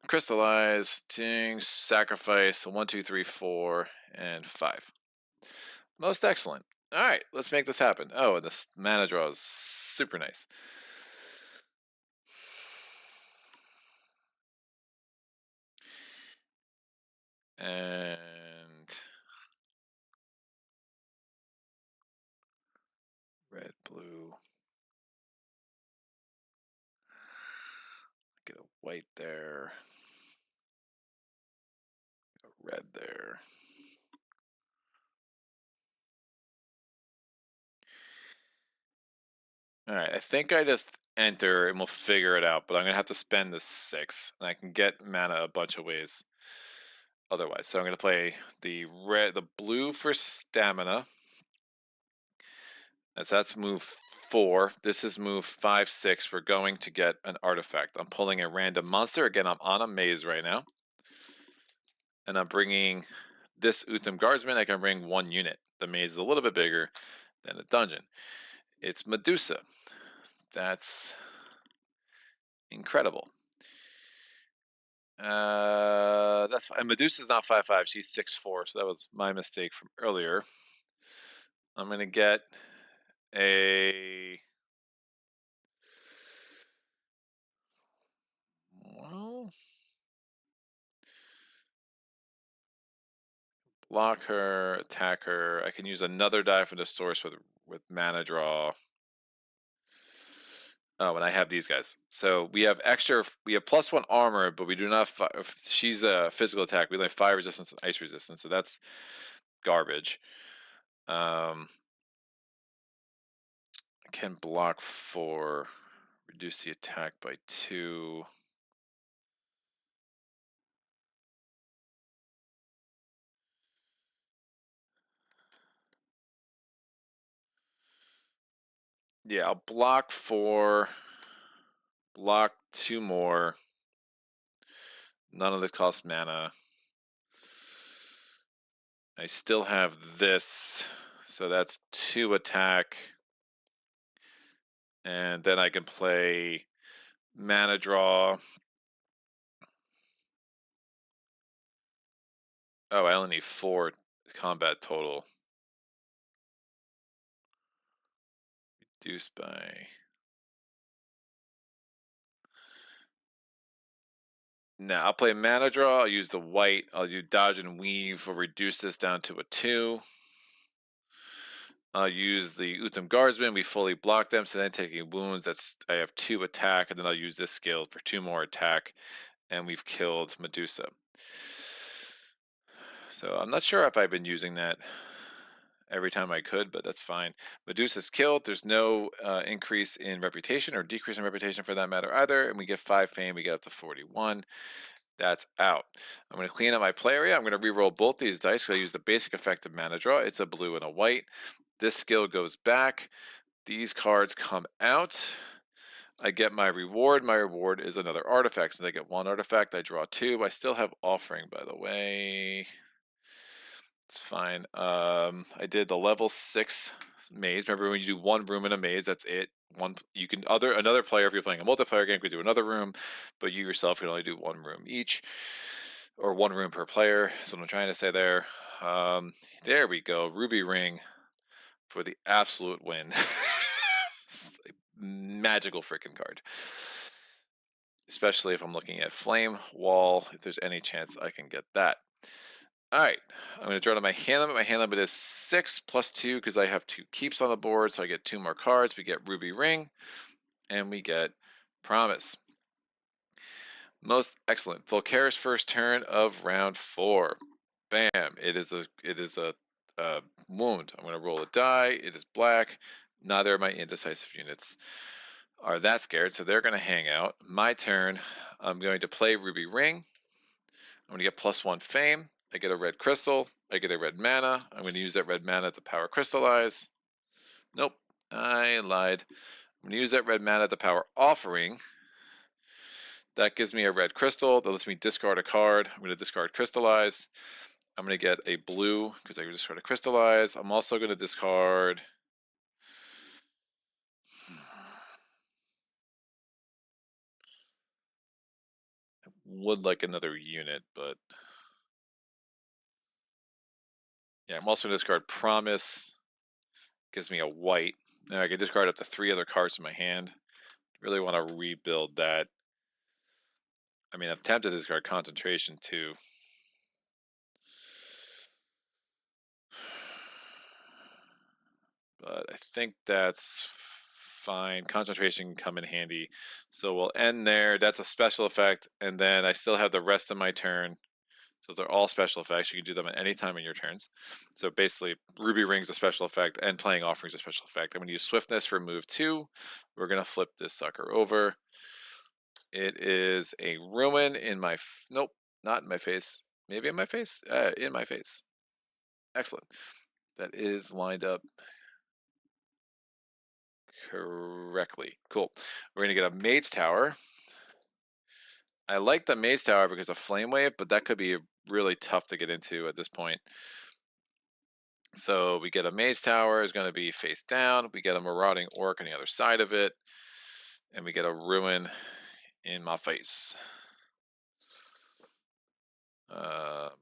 Crystallize, ting, sacrifice, 1, 2, 3, 4, and 5. Most excellent. All right, let's make this happen. Oh, and this mana draw is super nice. And red, blue. Get a white there. Get a red there. All right, I think I just enter and we'll figure it out, but I'm gonna have to spend the 6, and I can get mana a bunch of ways otherwise. So I'm gonna play the blue for stamina. That's move 4. This is move 5, 6. We're going to get an artifact. I'm pulling a random monster. Again, I'm on a maze right now. And I'm bringing this Utham Guardsman. I can bring 1 unit. The maze is a little bit bigger than the dungeon. It's Medusa. That's incredible. That's fine. Medusa's not 5/5. She's 6/4. So that was my mistake from earlier. I'm gonna get a block her, attack her. I can use another die from the source with mana draw. Oh, and I have these guys. So we have +1 armor, but we do not. She's a physical attack. We only have 5 resistance and ice resistance, so that's garbage. I can block 4, reduce the attack by 2. Yeah, I'll block 4, block 2 more. None of this costs mana. I still have this, so that's 2 attack. And then I can play mana draw. Oh, I only need 4 combat total. Reduced by... Now, I'll play mana draw. I'll use the white. I'll do dodge and weave. We'll reduce this down to a 2. I'll use the Utham Guardsman. We fully block them, so then taking wounds, I have 2 attack, and then I'll use this skill for 2 more attack, and we've killed Medusa. So I'm not sure if I've been using that every time I could, but that's fine. Medusa's killed. There's no increase in reputation or decrease in reputation for that matter either, and we get 5 fame. We get up to 41. That's out. I'm going to clean up my play area. I'm going to re-roll both these dice because I use the basic effect of mana draw. It's a blue and a white. This skill goes back. These cards come out. I get my reward. My reward is another artifact. Since I get 1 artifact, I draw 2. I still have offering, by the way. It's fine. I did the level 6 maze. Remember, when you do 1 room in a maze, that's it. Another player, if you're playing a multiplayer game, could do another room, but you yourself can only do 1 room each, or 1 room per player. That's what I'm trying to say there. There we go. Ruby ring for the absolute win. Magical freaking card. Especially if I'm looking at flame wall. If there's any chance I can get that. All right, I'm going to draw to my hand limit. My hand limit is 6 plus 2 because I have 2 keeps on the board, so I get 2 more cards. We get Ruby Ring, and we get Promise. Most excellent. Volkares' first turn of round 4. Bam! It is a wound. I'm going to roll a die. It is black. Neither of my indecisive units are that scared, so they're going to hang out. My turn. I'm going to play Ruby Ring. I'm going to get +1 fame. I get a red crystal. I get a red mana. I'm going to use that red mana to power crystallize. Nope, I lied. I'm going to use that red mana to power offering. That gives me a red crystal. That lets me discard a card. I'm going to discard crystallize. I'm going to get a blue because I discard a crystallize. I'm also going to discard... I would like another unit, but... yeah, I'm also going to discard Promise. gives me a white. Now I can discard up to 3 other cards in my hand. Really want to rebuild that. I mean, I'm tempted to discard concentration too. But I think that's fine. Concentration can come in handy. So we'll end there. That's a special effect. And then I still have the rest of my turn. So they're all special effects. You can do them at any time in your turns. So basically, Ruby Ring's a special effect, and Playing Offering's a special effect. I'm going to use Swiftness for move 2. We're going to flip this sucker over. It is a Ruin in my... nope, not in my face. Maybe in my face? In my face. Excellent. That is lined up correctly. Cool. We're going to get a Mage Tower. I like the Mage Tower because of Flame Wave, but that could be really tough to get into at this point. So we get a Mage Tower is going to be face down. We get a Marauding Orc on the other side of it. And we get a Ruin in my face.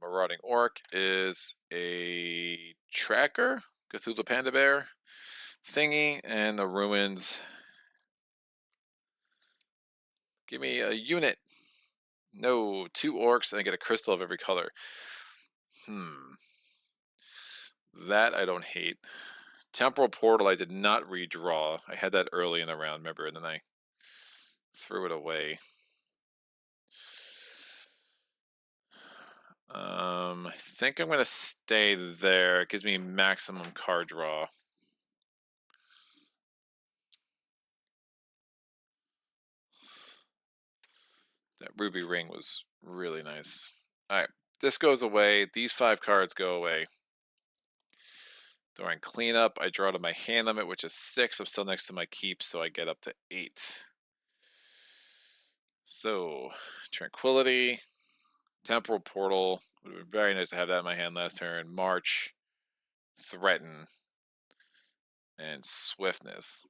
Marauding Orc is a tracker, Cthulhu Panda Bear thingy, and the Ruins. Give me a unit. No, 2 orcs, and I get a crystal of every color. That I don't hate. Temporal Portal I did not redraw. I had that early in the round, remember, and then I threw it away. I think I'm going to stay there. It gives me maximum card draw. That Ruby Ring was really nice. Alright, this goes away. These 5 cards go away. During cleanup, I draw to my hand limit, which is 6. I'm still next to my keep, so I get up to 8. So, Tranquility, Temporal Portal. Would have been very nice to have that in my hand last turn. March, Threaten, and Swiftness.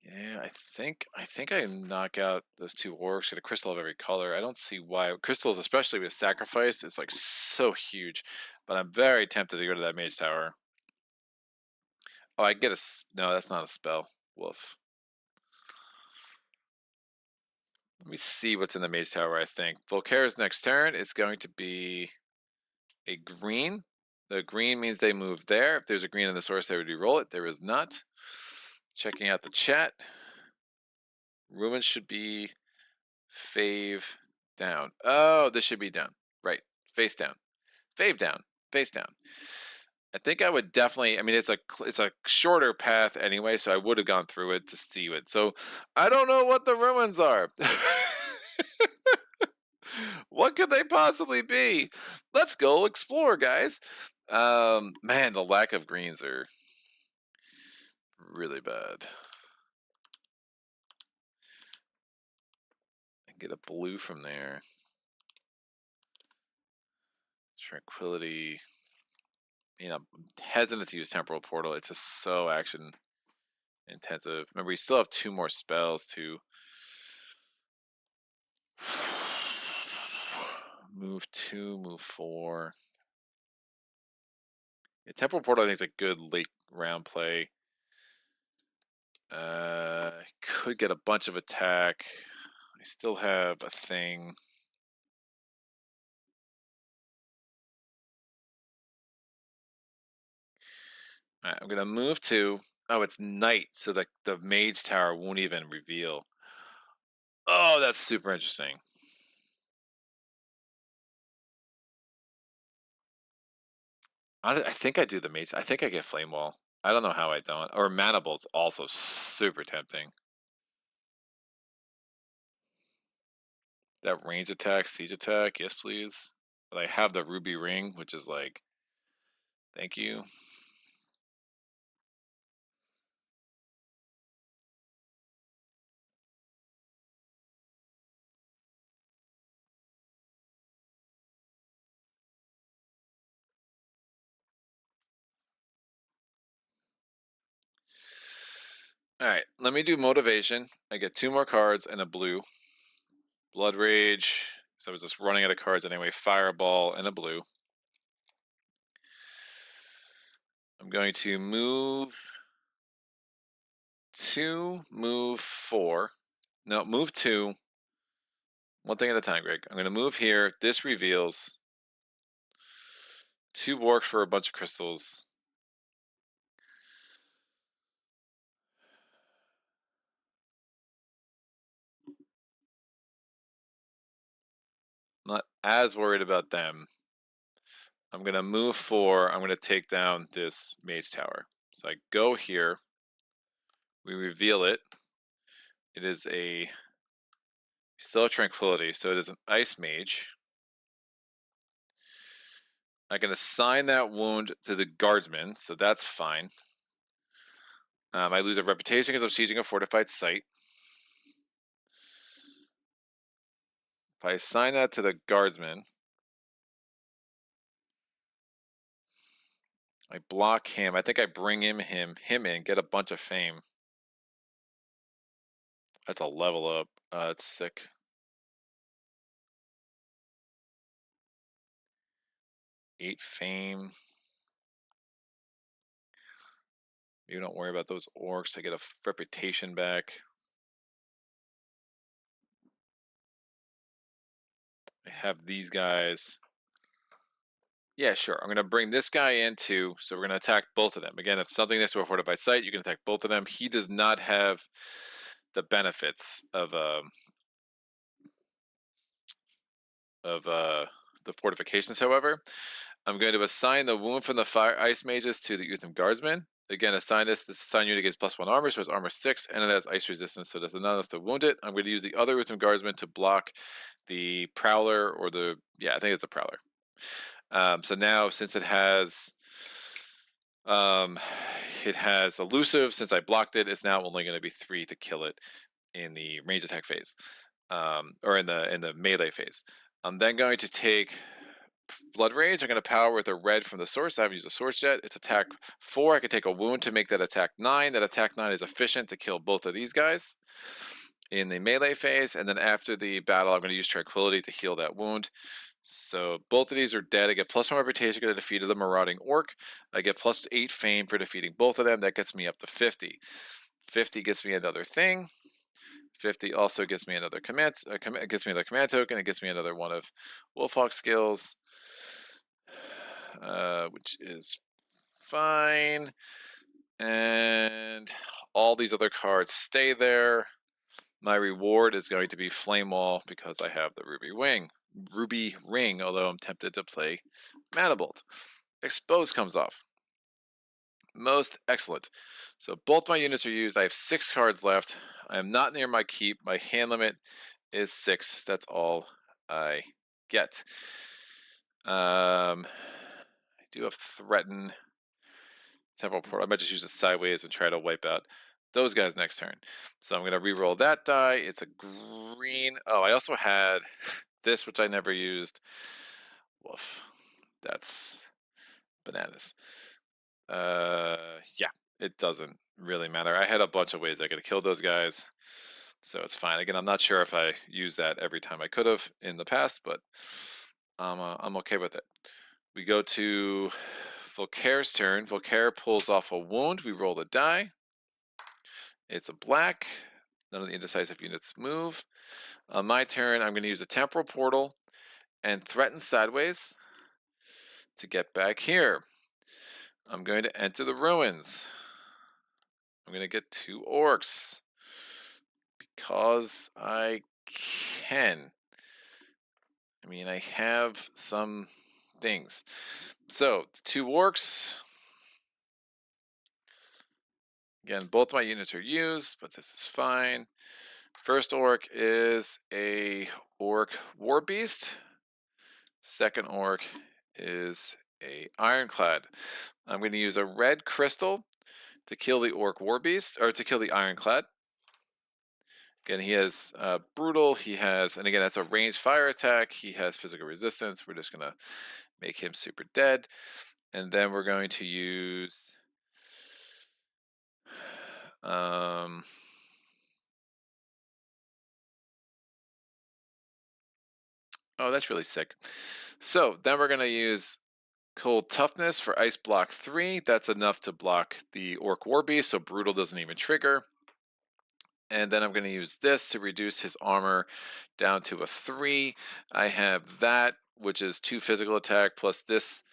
Yeah, I think I knock out those 2 orcs, get a crystal of every color. I don't see why. Crystals, especially with sacrifice, is like so huge. But I'm very tempted to go to that Mage Tower. Oh, I get a... no, that's not a spell. Woof. Let me see what's in the Mage Tower, I think. Volkare's next turn, it's going to be a green. The green means they move there. If there's a green in the source, they would re-roll it. There is not. Checking out the chat. Ruins should be fave down. Oh, this should be down. Right. Face down. Fave down. Face down. I think I would definitely... I mean, it's a shorter path anyway, so I would have gone through it to see it. So I don't know what the ruins are. What could they possibly be? Let's go explore, guys. Man, the lack of greens are really bad. And get a blue from there. Tranquility. You know, I'm hesitant to use Temporal Portal. It's just so action intensive. Remember, we still have 2 more spells to move 2, move 4. Yeah, Temporal Portal I think is a good late round play. Could get a bunch of attack. I still have a thing. All right, I'm gonna move to... oh, it's night, so the Mage Tower won't even reveal. Oh, that's super interesting. I think I do the Mage. I think I get Flame Wall. I don't know how I don't. Or Mana Bolt's also super tempting. That range attack, siege attack, yes please. But I have the Ruby Ring, which is like, thank you. Alright, let me do motivation. I get 2 more cards and a blue. Blood Rage. So I was just running out of cards anyway. Fireball and a blue. I'm going to move 2, move 4. No, move 2. One thing at a time, Greg. I'm going to move here. This reveals 2 work for a bunch of crystals. Not as worried about them. I'm going to move 4. I'm going to take down this mage tower. So I go here. We reveal it. It is a still a tranquility, so it is an ice mage. I can assign that wound to the guardsman, so that's fine. I lose a reputation because I'm sieging a fortified site. If I assign that to the guardsman, I block him. I think I bring him in, get a bunch of fame. That's a level up. That's sick. Eight fame. You don't worry about those orcs. I get a reputation back. I have these guys. Yeah, sure. I'm going to bring this guy in too. So we're going to attack both of them. Again, if something next to a fortified site, you can attack both of them. He does not have the benefits of the fortifications, however. I'm going to assign the wound from the fire ice mages to the Utham guardsman. Again, assign this assign unit gets +1 armor, so it's armor 6, and it has ice resistance, so that's not enough to wound it. I'm going to use the other Utham guardsman to block the prowler or the I think it's a prowler. So now since it has elusive, since I blocked it, it's now only going to be 3 to kill it in the range attack phase, or in the melee phase. I'm then going to take Blood Rage. I'm going to power with a red from the source. I haven't used a source yet. It's attack 4. I can take a wound to make that attack 9. That attack 9 is efficient to kill both of these guys in the melee phase. And then after the battle, I'm going to use Tranquility to heal that wound. So both of these are dead. I get +1 reputation because I defeated the marauding orc. I get +8 fame for defeating both of them. That gets me up to 50. 50 gets me another thing. 50 also gets me another command. Gets me another command token. It gets me another one of Wolfhawk skills, which is fine. And all these other cards stay there. My reward is going to be Flame Wall because I have the Ruby Ring, although I'm tempted to play Manibolt. Expose comes off. Most excellent. So both my units are used. I have 6 cards left. I am not near my keep. My hand limit is 6. That's all I get. I do have Threaten. Temporal Portal. I might just use it sideways and try to wipe out those guys next turn. So I'm going to re-roll that die. It's a green. Oh, I also had this, which I never used. Woof. That's bananas. Yeah, it doesn't really matter. I had a bunch of ways I could have killed those guys, so it's fine. Again, I'm not sure if I use that every time. I could have in the past, but I'm okay with it. We go to Volkare's turn. Volkare pulls off a wound. We roll the die. It's a black. None of the indecisive units move. On my turn, I'm going to use a temporal portal and threaten sideways to get back here. I'm going to enter the ruins. I'm going to get 2 orcs because I can. I mean, I have some things. So, 2 orcs. Again, both my units are used, but this is fine. First orc is a orc war beast. Second orc is a ironclad. I'm going to use a red crystal to kill the orc war beast, or to kill the ironclad. Again, he has brutal. He has, and again, that's a ranged fire attack. He has physical resistance. We're just going to make him super dead. And then we're going to use, I Oh, that's really sick. So then we're going to use Cold Toughness for Ice Block 3. That's enough to block the Orc War Beast, so Brutal doesn't even trigger. And then I'm going to use this to reduce his armor down to a 3. I have that, which is 2 physical attack, plus this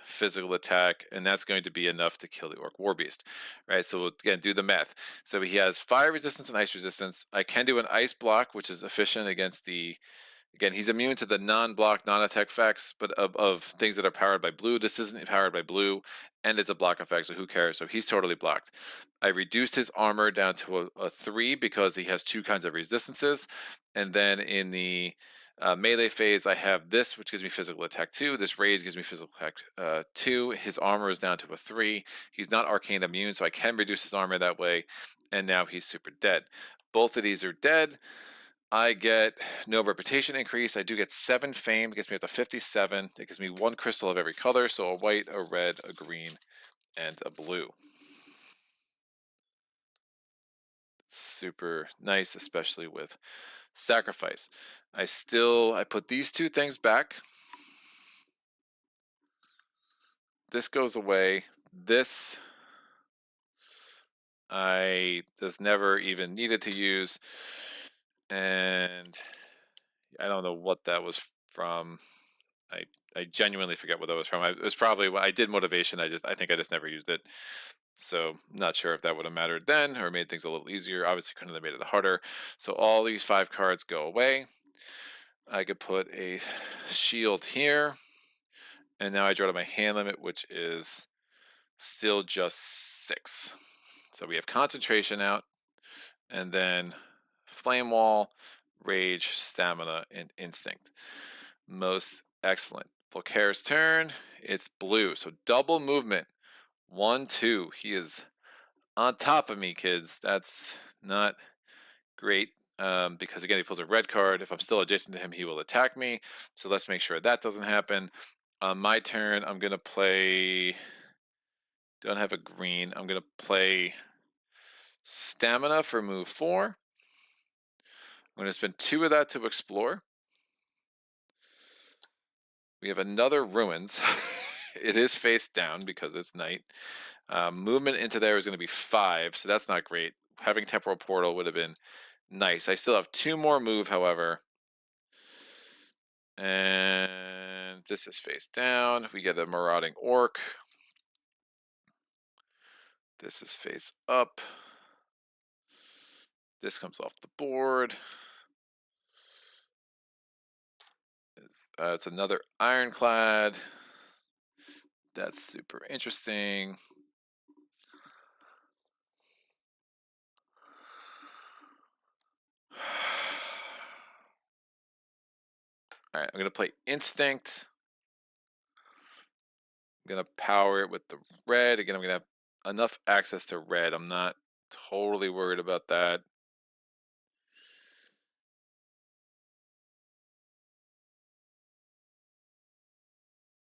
physical attack, and that's going to be enough to kill the Orc Warbeast, right? So we'll, again, do the math. So he has fire resistance and ice resistance. I can do an ice block, which is efficient against the, again, he's immune to the non-block, non-attack effects, but of things that are powered by blue. This isn't powered by blue, and it's a block effect, so who cares? So he's totally blocked. I reduced his armor down to a 3 because he has 2 kinds of resistances, and then in the melee phase, I have this, which gives me physical attack 2. This rage gives me physical attack 2. His armor is down to a 3. He's not arcane immune, so I can reduce his armor that way, and now he's super dead. Both of these are dead. I get no reputation increase. I do get 7 fame. It gets me up to 57. It gives me 1 crystal of every color, so a white, a red, a green, and a blue. Super nice, especially with sacrifice. I put these 2 things back. This goes away. This I just never even needed to use, and I don't know what that was from. I genuinely forget what that was from. It was probably when I did motivation. I think I just never used it. So not sure if that would have mattered then or made things a little easier. Obviously couldn't have made it harder. So all these 5 cards go away. I could put a shield here. And now I draw to my hand limit, which is still just 6. So we have concentration out, and then flame wall, rage, stamina, and instinct. Most excellent. Volkare's turn. It's blue, so double movement. 1, 2. He is on top of me, kids. That's not great because, again, he pulls a red card. If I'm still adjacent to him, he will attack me. So let's make sure that doesn't happen. On my turn, I'm going to play... Don't have a green. I'm going to play stamina for move 4. I'm going to spend 2 of that to explore. We have another ruins. It is face down because it's night. Movement into there is going to be 5, so that's not great. Having temporal portal would have been nice. I still have 2 more move, however. And this is face down. We get a marauding orc. This is face up. This comes off the board. It's another ironclad. That's super interesting. All right, I'm going to play Instinct. I'm going to power it with the red. Again, I'm going to have enough access to red. I'm not totally worried about that.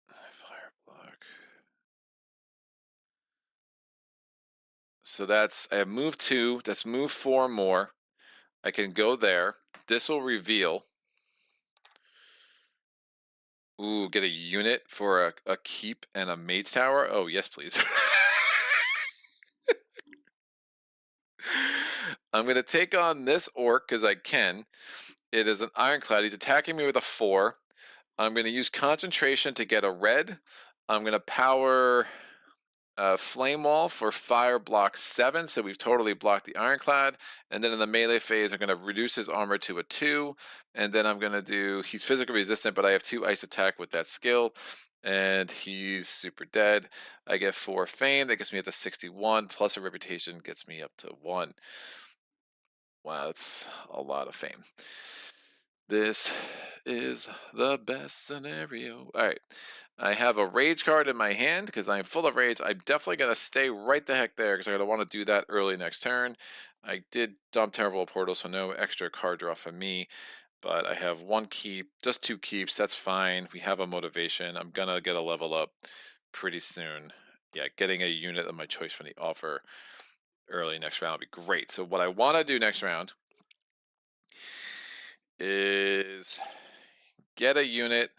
Fire block. So that's, I have move 2. That's move 4 more. I can go there. This will reveal. Ooh, get a unit for a keep and a mage tower? Oh, yes, please. I'm going to take on this orc because I can. It is an ironclad. He's attacking me with a 4. I'm going to use concentration to get a red. I'm going to power flame wall for fire block 7. So we've totally blocked the ironclad. And then in the melee phase, I'm going to reduce his armor to a 2. And then I'm going to do, he's physically resistant, but I have 2 ice attack with that skill. And he's super dead. I get 4 fame. That gets me up to 61. Plus a reputation gets me up to 1. Wow, that's a lot of fame. This is the best scenario. All right. I have a rage card in my hand because I'm full of rage. I'm definitely going to stay right the heck there because I'm going to want to do that early next turn. I did dump Terrible Portal, so no extra card draw for me. But I have 1 keep, just 2 keeps. That's fine. We have a motivation. I'm going to get a level up pretty soon. Yeah, getting a unit of my choice from the offer early next round would be great. So what I want to do next round is get a unit,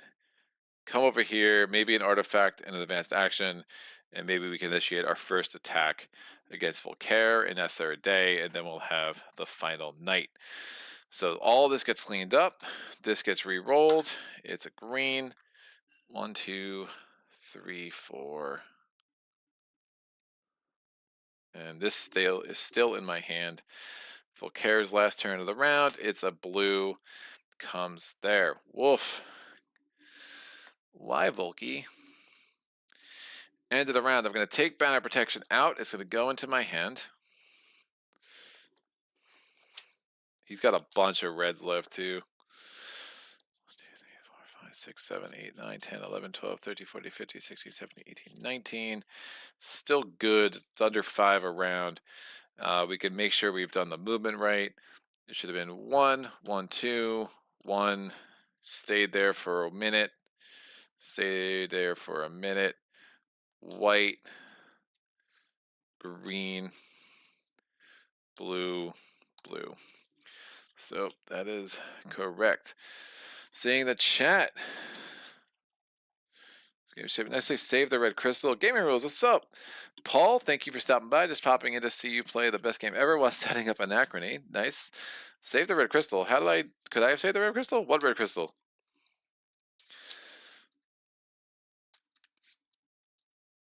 come over here, maybe an artifact and an advanced action, and maybe we can initiate our first attack against Volkare in that third day, and then we'll have the final night. So all this gets cleaned up. This gets re-rolled. It's a green. 1, 2, 3, 4. And this is still in my hand. Volkare's last turn of the round. It's a blue. Comes there. Woof. Why, Volky? End of the round. I'm going to take Banner Protection out. It's going to go into my hand. He's got a bunch of reds left, too. 1, 2, 3, 4, 5, 6, 7, 8, 9, 10, 11, 12, 13, 14, 15, 16, 17, 18, 19. Still good. It's under 5 around. We can make sure we've done the movement right. It should have been 1, 1, 2, 1. Stayed there for a minute. Stayed there for a minute. White, green, blue, blue. So that is correct. Seeing the chat. Nicely save the red crystal. Gaming rules, what's up? Paul, thank you for stopping by. Just popping in to see you play the best game ever while setting up Anachrony. Nice. Save the red crystal. Could I have saved the red crystal? What red crystal?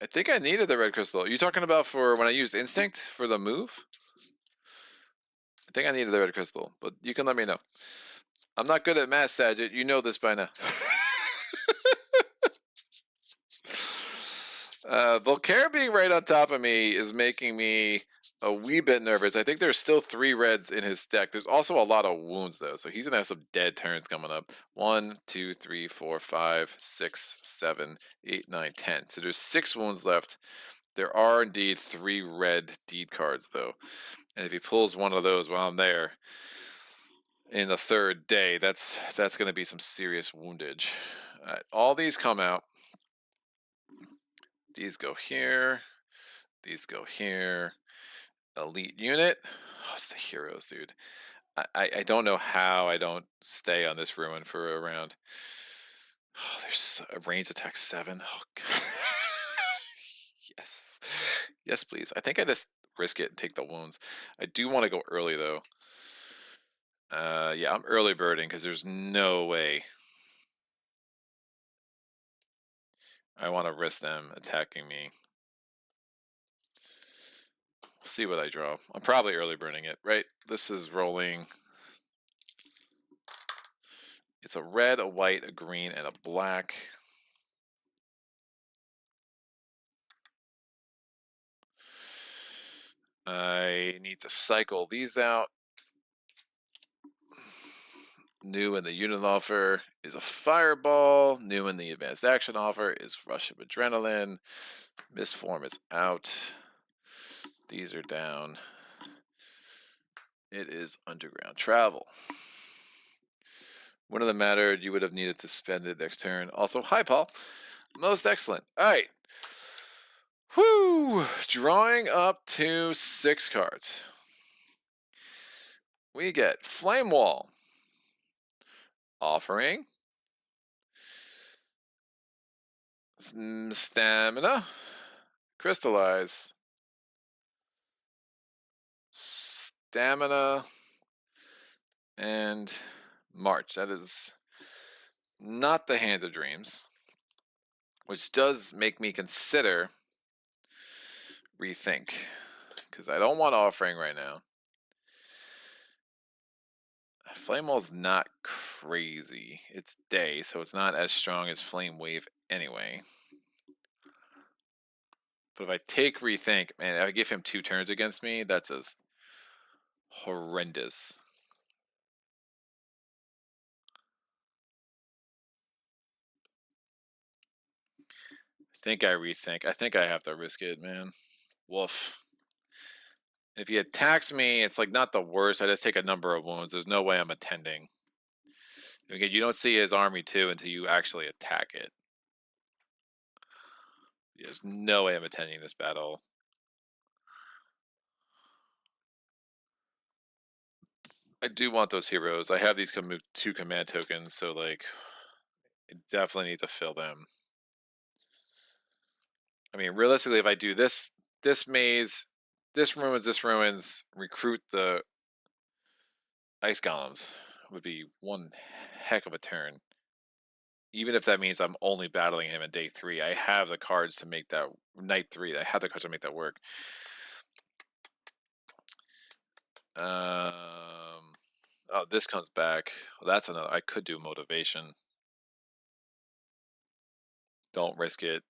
I think I needed the red crystal. Are you talking about for when I used instinct for the move? I think I needed the red crystal, but you can let me know. I'm not good at math, Saget. You know this by now. Volkare being right on top of me is making me a wee bit nervous. I think there's still 3 reds in his deck. There's also a lot of wounds, though, so he's going to have some dead turns coming up. 1, 2, 3, 4, 5, 6, 7, 8, 9, 10. So there's 6 wounds left. There are indeed 3 red deed cards, though. And if he pulls one of those while I'm there in the third day, that's going to be some serious woundage. All these come out. These go here. These go here. Elite unit. Oh, it's the heroes, dude. I don't know how I don't stay on this ruin for a round. Oh, there's a range attack 7. Oh, God. Yes. Yes, please. I think I just risk it and take the wounds. I do want to go early, though. Yeah, I'm early birding because there's no way I want to risk them attacking me. We'll see what I draw. I'm probably early burning it, right? This is rolling. It's a red, a white, a green, and a black. I need to cycle these out. New in the unit offer is a fireball. New in the advanced action offer is rush of adrenaline. Misform is out. These are down. It is underground travel. One of them mattered. You would have needed to spend it next turn. Also, hi, Paul. Most excellent. All right. Whoo! Drawing up to 6 cards. We get Flame Wall. Offering. Stamina. Crystallize. Stamina. And March. That is not the Hand of Dreams, which does make me consider Rethink, because I don't want Offering right now. Flame Wall's not crazy. It's day, so it's not as strong as Flame Wave anyway. But if I take Rethink, man, if I give him 2 turns against me, that's just horrendous. I think I Rethink. I think I have to risk it, man. Woof. If he attacks me, it's like not the worst. I just take a number of wounds. There's no way I'm attending. Again, you don't see his army too until you actually attack it. There's no way I'm attending this battle. I do want those heroes. I have these two command tokens, so like, I definitely need to fill them. I mean, realistically, if I do this maze, this ruins, recruit the ice golems, would be one heck of a turn. Even if that means I'm only battling him in day 3, I have the cards to make that night 3. I have the cards to make that work. Oh, this comes back. Well, that's another. I could do motivation. Don't risk it.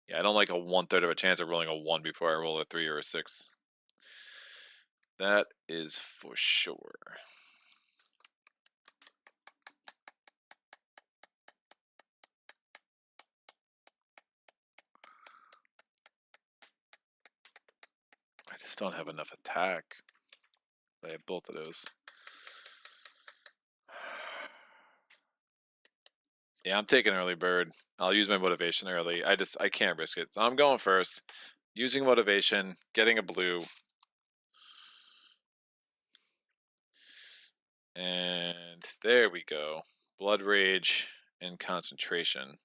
Yeah, I don't like a 1/3 of a chance of rolling a 1 before I roll a 3 or a 6. That is for sure. I just don't have enough attack. I have both of those. Yeah, I'm taking early bird. I'll use my motivation early. I can't risk it. So I'm going first. Using motivation, getting a blue. And there we go. Blood Rage and Concentration.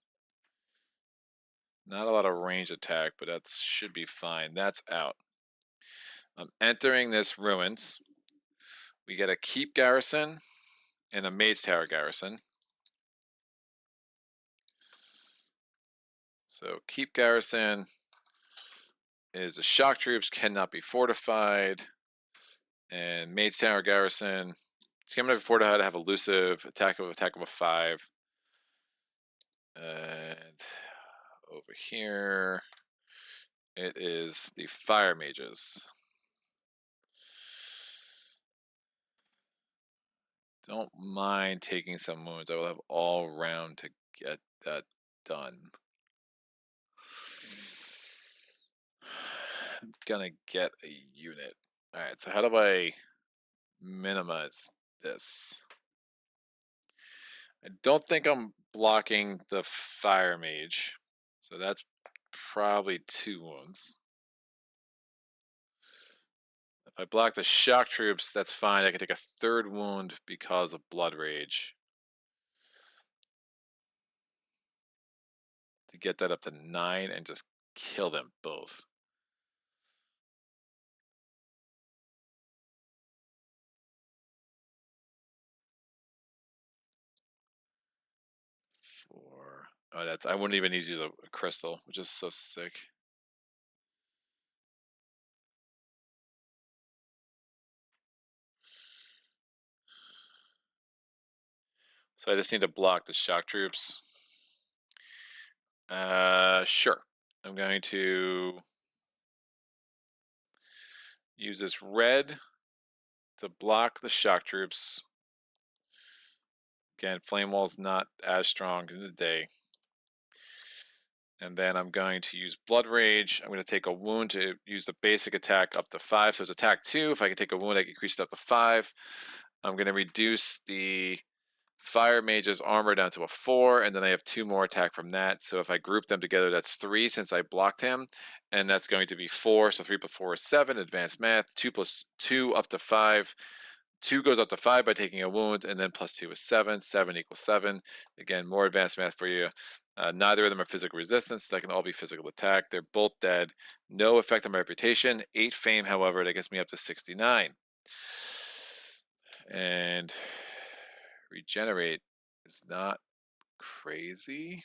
Not a lot of range attack, but that should be fine. That's out. I'm entering this Ruins. We get a Keep Garrison and a Mage Tower Garrison. So Keep Garrison is the shock troops cannot be fortified. And Mage Tower Garrison, it's cannot be fortified to have elusive, attack of a 5. And over here, it is the Fire Mages. Don't mind taking some wounds. I will have all round to get that done. I'm gonna get a unit. Alright, so how do I minimize this? I don't think I'm blocking the Fire Mage. So that's probably 2 wounds. If I block the shock troops, that's fine. I can take a 3rd wound because of Blood Rage. To get that up to 9 and just kill them both. Oh, that's, I wouldn't even need to use a crystal, which is so sick. So I just need to block the shock troops. Sure. I'm going to use this red to block the shock troops. Again, Flame Wall's not as strong in the day. And then I'm going to use Blood Rage. I'm going to take a wound to use the basic attack up to 5. So it's attack 2. If I can take a wound, I can increase it up to 5. I'm going to reduce the Fire Mage's armor down to a 4, and then I have 2 more attack from that. So if I group them together, that's 3 since I blocked him, and that's going to be 4. So 3 plus 4 is 7. Advanced math. 2 plus 2 up to 5. 2 goes up to 5 by taking a wound, and then plus 2 is 7. 7 equals 7. Again, more advanced math for you. Neither of them are physical resistance. That can all be physical attack. They're both dead. No effect on my reputation. 8 fame, however, that gets me up to 69. And regenerate is not crazy.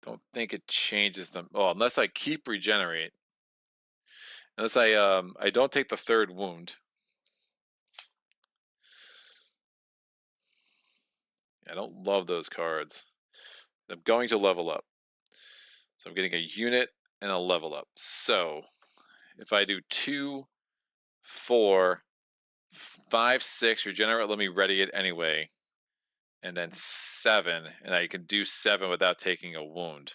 Don't think it changes them. Oh, unless I keep regenerate. Unless I don't take the 3rd wound. I don't love those cards. I'm going to level up. So I'm getting a unit and a level up. So if I do 2, 4, 5, 6, regenerate, let me ready it anyway. And then 7, and I can do 7 without taking a wound.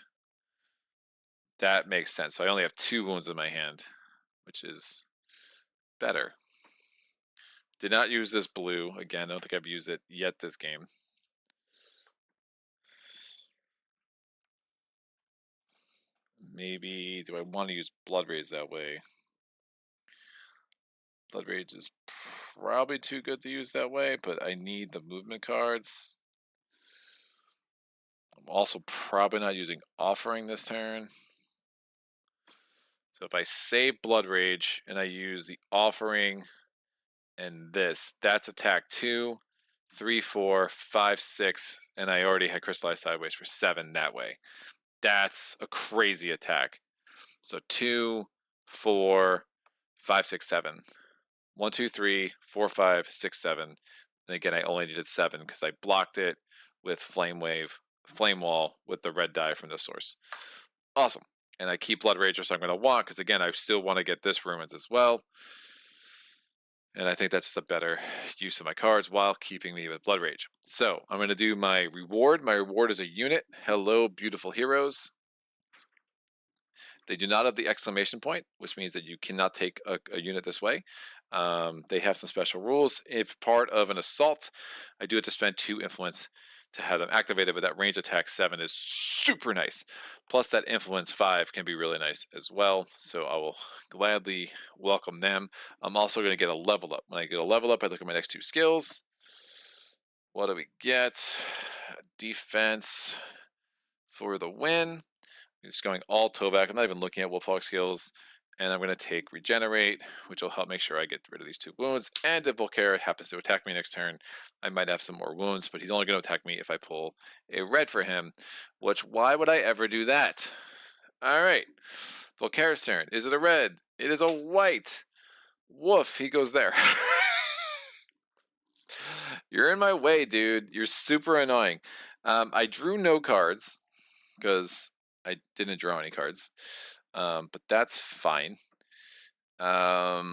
That makes sense. So I only have 2 wounds in my hand, which is better. Did not use this blue. Again, I don't think I've used it yet this game. maybe, do I want to use Blood Rage that way? Blood Rage is probably too good to use that way, but I need the movement cards. I'm also probably not using Offering this turn. So if I save Blood Rage and I use the Offering and this, that's attack 2, 3, 4, 5, 6, and I already had Crystallized Sideways for 7 that way. That's a crazy attack. So 2, 4, 5, 6, 7. 1, 2, 3, 4, 5, 6, 7. And again, I only needed 7 because I blocked it with Flame Wall with the red die from the source. Awesome. And I keep Blood Rager, so I'm going to want, because again, I still want to get this Ruins as well. And I think that's just a better use of my cards while keeping me with Blood Rage. So I'm going to do my reward. My reward is a unit. Hello, beautiful heroes. They do not have the exclamation point, which means that you cannot take a unit this way. They have some special rules. If part of an assault, I do have to spend 2 influence to have them activated, but that range attack 7 is super nice. Plus that influence 5 can be really nice as well. So I will gladly welcome them. I'm also going to get a level up. When I get a level up, I look at my next 2 skills. What do we get? Defense for the win. It's going all Tovak. I'm not even looking at Wolfhawk skills. And I'm going to take Regenerate, which will help make sure I get rid of these 2 wounds. And if Volkare happens to attack me next turn, I might have some more wounds, but he's only going to attack me if I pull a red for him, which, why would I ever do that? All right. Volkare's turn. Is it a red? It is a white. Woof, he goes there. You're in my way, dude. You're super annoying. I drew no cards because I didn't draw any cards, but that's fine. Yeah,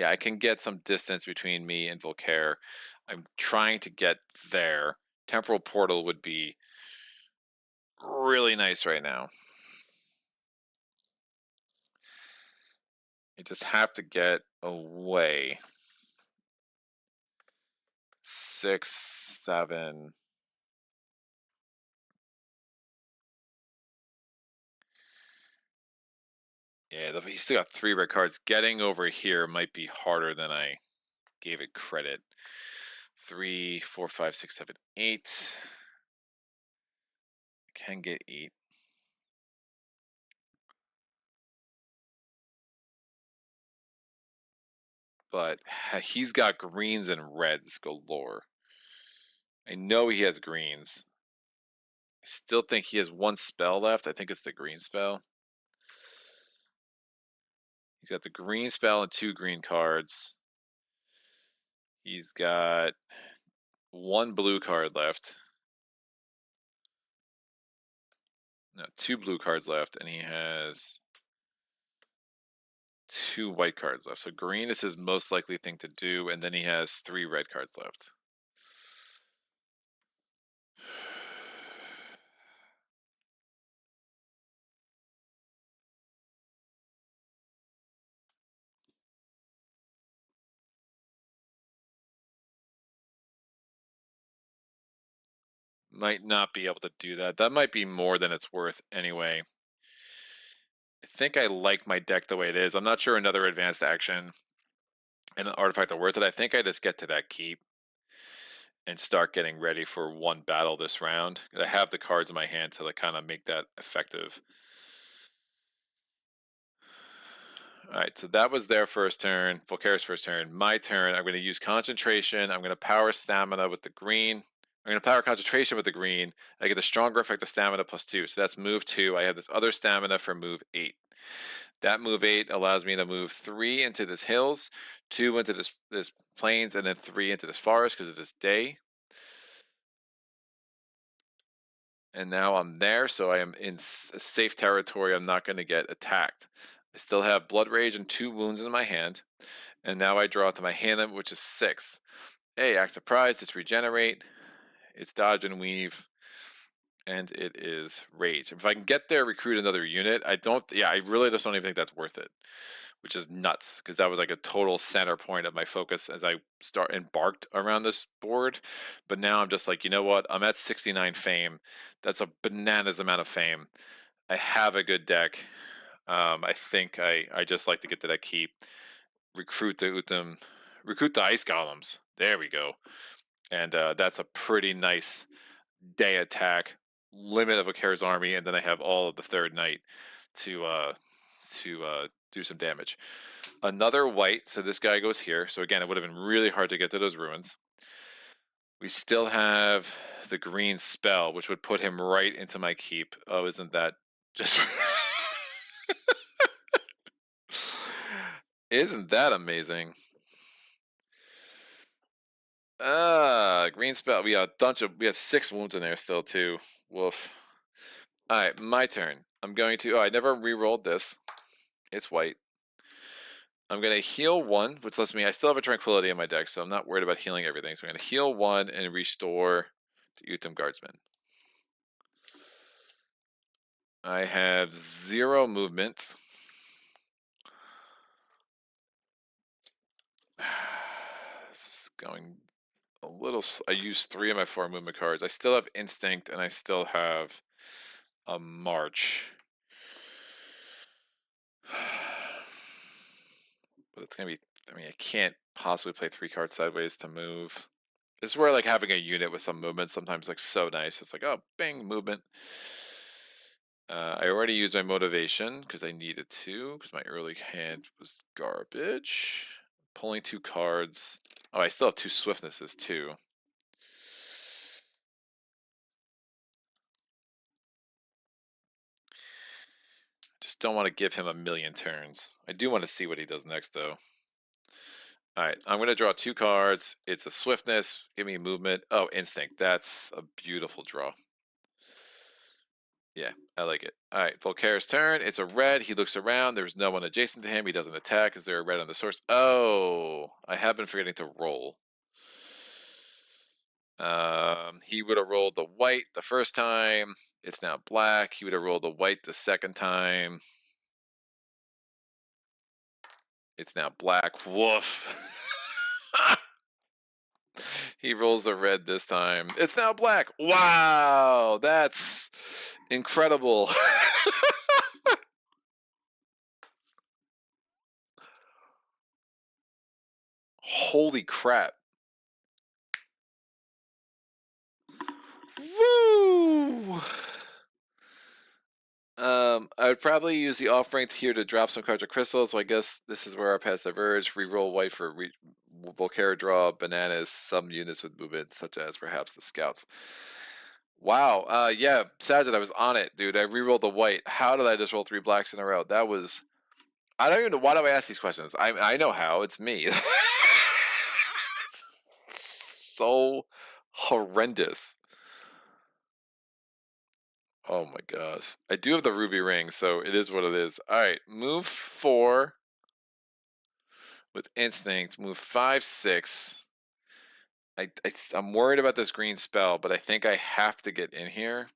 I can get some distance between me and Volkare. I'm trying to get there. Temporal Portal would be really nice right now. I just have to get away. 6, 7. Yeah, he's still got 3 red cards. Getting over here might be harder than I gave it credit. 3, 4, 5, 6, 7, 8. I can get 8. But he's got greens and reds galore. I know he has greens. I still think he has 1 spell left. I think it's the green spell. He's got the green spell and 2 green cards. He's got 1 blue card left. No, 2 blue cards left, and he has 2 white cards left. So green is his most likely thing to do, and then he has 3 red cards left. Might not be able to do that. That might be more than it's worth anyway. I think I like my deck the way it is. I'm not sure another advanced action and an artifact are worth it. I think I just get to that keep and start getting ready for 1 battle this round. I have the cards in my hand to kind of make that effective. All right, so that was their first turn, Volkare's first turn. My turn, I'm going to use concentration. I'm going to power stamina with the green. I'm going to power concentration with the green. I get the stronger effect of stamina +2. So that's move 2. I have this other stamina for move 8. That move 8 allows me to move 3 into this hills, 2 into this plains, and then 3 into this forest because it is day. And now I'm there, so I am in safe territory. I'm not going to get attacked. I still have Blood Rage and 2 wounds in my hand. And now I draw to my hand limit, which is 6. Hey, act surprised, it's regenerate, it's dodge and weave, and it is rage. If I can get there, recruit another unit, I really just don't even think that's worth it, which is nuts, because that was like a total center point of my focus as I embarked around this board. But now I'm just like, you know what? I'm at 69 fame. That's a bananas amount of fame. I have a good deck. I think I just like to get to that keep. Recruit the ice golems. There we go. And that's a pretty nice day attack. Limit of Volkare's army, and then I have all of the third knight to do some damage. Another white, so this guy goes here. So again, it would have been really hard to get to those ruins. We still have the green spell, which would put him right into my keep. Oh, isn't that just... Isn't that amazing? Green spell. We have 6 wounds in there still too. Woof. Alright, my turn. I'm going to... Oh, I never re-rolled this. It's white. I'm going to heal 1, which lets me... I still have a Tranquility in my deck, so I'm not worried about healing everything. So I'm going to heal 1 and restore the Utham Guardsman. I have 0 movement. This is going a little... I used 3 of my 4 movement cards. I still have Instinct, and I still have a March. But it's going to be... I mean, I can't possibly play 3 cards sideways to move. This is where, like, having a unit with some movement sometimes, like, so nice. It's like, oh, bing, movement. I already used my motivation because I needed to, because my early hand was garbage. Pulling 2 cards. Oh, I still have 2 swiftnesses, too. Just don't want to give him a million turns. I do want to see what he does next, though. Alright, I'm going to draw 2 cards. It's a swiftness. Give me movement. Oh, instinct. That's a beautiful draw. Yeah, I like it. Alright, Volkare's turn. It's a red. He looks around. There's no one adjacent to him. He doesn't attack. Is there a red on the source? Oh, I have been forgetting to roll. He would have rolled the white the first time. It's now black. He would have rolled the white the second time. It's now black. Woof. He rolls the red this time. It's now black. Wow, that's incredible. Holy crap. Woo! I would probably use the off-ranked here to drop some cards of crystals, so I guess this is where our paths diverge. Reroll white for Volkare draw, bananas, some units with movement, such as perhaps the scouts. Wow, yeah, Sajid, I was on it, dude. I rerolled the white. How did I just roll 3 blacks in a row? That was... I don't even know, why do I ask these questions? I know how, it's me. So horrendous. Oh my gosh. I do have the ruby ring, so it is what it is. Alright, move 4 with instinct. Move 5, 6. I'm worried about this green spell, but I think I have to get in here.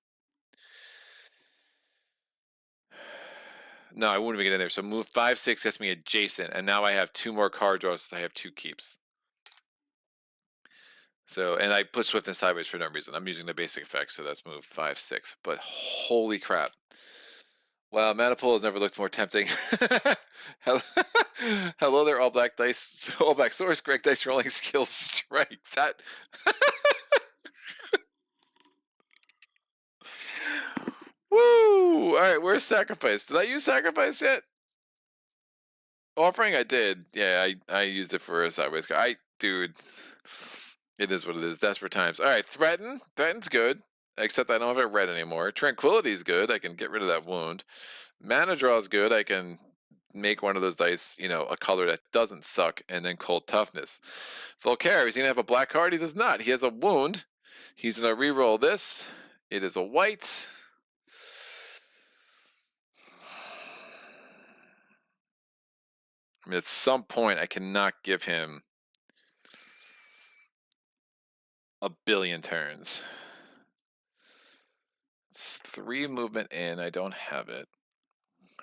No, I wouldn't even get in there. So move 5, 6 gets me adjacent, and now I have 2 more card draws, so I have 2 keeps. So, and I put swiftness sideways for no reason. I'm using the basic effect, so that's move 5, 6. But holy crap. Wow, Maniple has never looked more tempting. Hello there, all black dice, all black source, correct dice rolling skill strike. That. Woo! Alright, where's sacrifice? Did I use sacrifice yet? Offering, I did. Yeah, I used it for a sideways card. Dude. It is what it is. Desperate times. Alright, threaten. Threaten's good. Except I don't have it red anymore. Tranquility's good. I can get rid of that wound. Mana draw's good. I can make one of those dice, you know, a color that doesn't suck, and then cold toughness. Volkare, is he gonna have a black card? He does not. He has a wound. He's gonna re-roll this. It is a white. I mean, at some point, I cannot give him a billion turns. It's 3 movement in. I don't have it.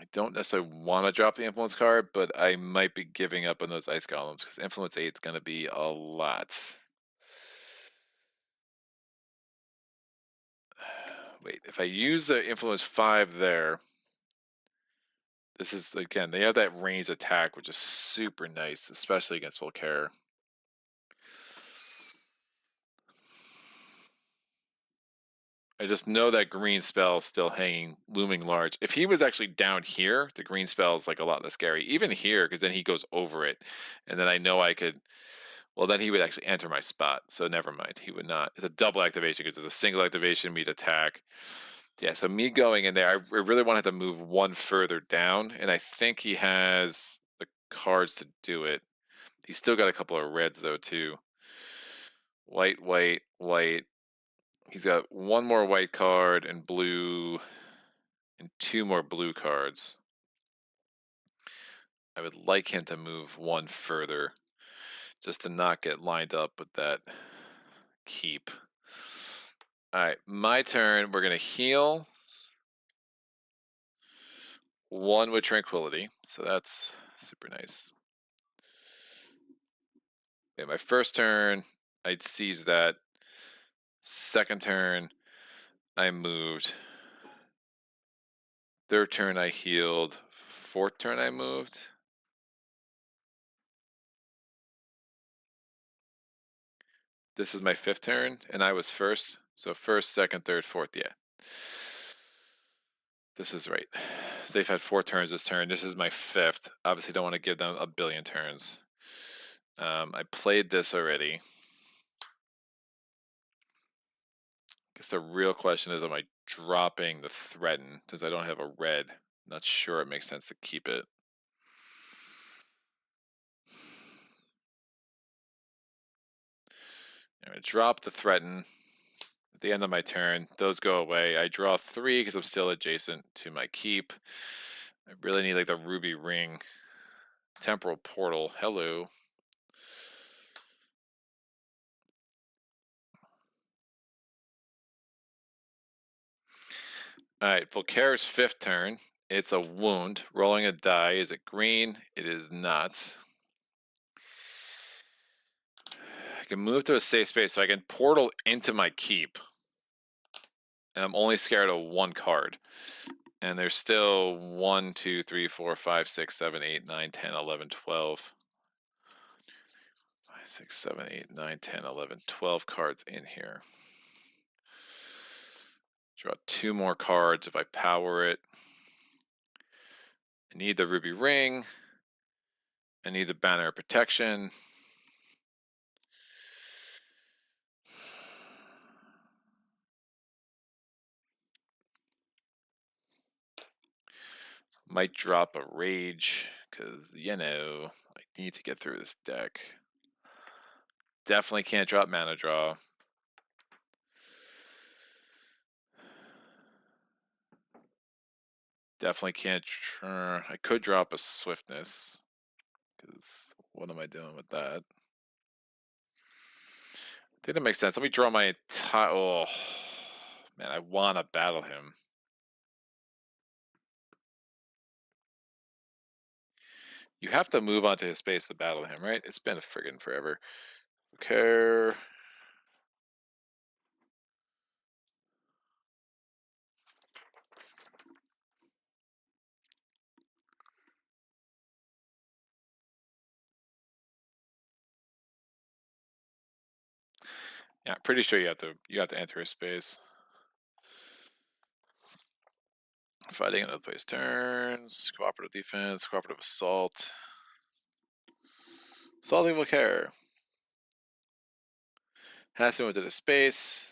I don't necessarily want to drop the influence card, but I might be giving up on those ice golems because influence 8 is going to be a lot. Wait, if I use the influence 5 there, this is, again, they have that ranged attack, which is super nice, especially against Volkare. I just know that green spell is still hanging, looming large. If he was actually down here, the green spell is like a lot less scary. Even here, because then he goes over it, and then I know I could. Well, then he would actually enter my spot. So never mind, he would not. It's a double activation because it's a single activation, meet attack. Yeah, so me going in there, I really wanted to move one further down, and I think he has the cards to do it. He's still got a couple of reds though too. White, white, white. He's got one more white card and blue, and 2 more blue cards. I would like him to move one further, just to not get lined up with that keep. All right, my turn. We're gonna heal 1 with tranquility, so that's super nice. Okay, my first turn, I'd seize that. Second turn, I moved. Third turn, I healed. Fourth turn, I moved. This is my 5th turn, and I was first. So first, second, third, fourth, yeah. This is right. They've had 4 turns this turn. This is my 5th. Obviously, don't want to give them a billion turns. I played this already. Guess the real question is, am I dropping the threaten since I don't have a red? Not sure it makes sense to keep it. I'm gonna drop the threaten at the end of my turn. Those go away. I draw 3 because I'm still adjacent to my keep. I really need like the ruby ring. Temporal portal. Hello. All right, Volkare's 5th turn. It's a wound. Rolling a die. Is it green? It is not. I can move to a safe space so I can portal into my keep. And I'm only scared of 1 card. And there's still 1, 2, 3, 4, 5, 6, 7, 8, 9, 10, 11, 12. 5, 6, 7, 8, 9, 10, 11, 12 cards in here. Draw 2 more cards if I power it. I need the ruby ring. I need the banner of protection. Might drop a rage because, you know, I need to get through this deck. Definitely can't drop mana draw. Definitely can't. I could drop a swiftness because what am I doing with that? I think that makes sense. Let me draw my entire. Oh, man, I want to battle him. You have to move onto his space to battle him, right? It's been friggin' forever. Okay. Yeah, pretty sure you have to enter his space. Fighting another player's turns. Cooperative defense. Cooperative assault. Assaulting Volkare. Has to go into the space.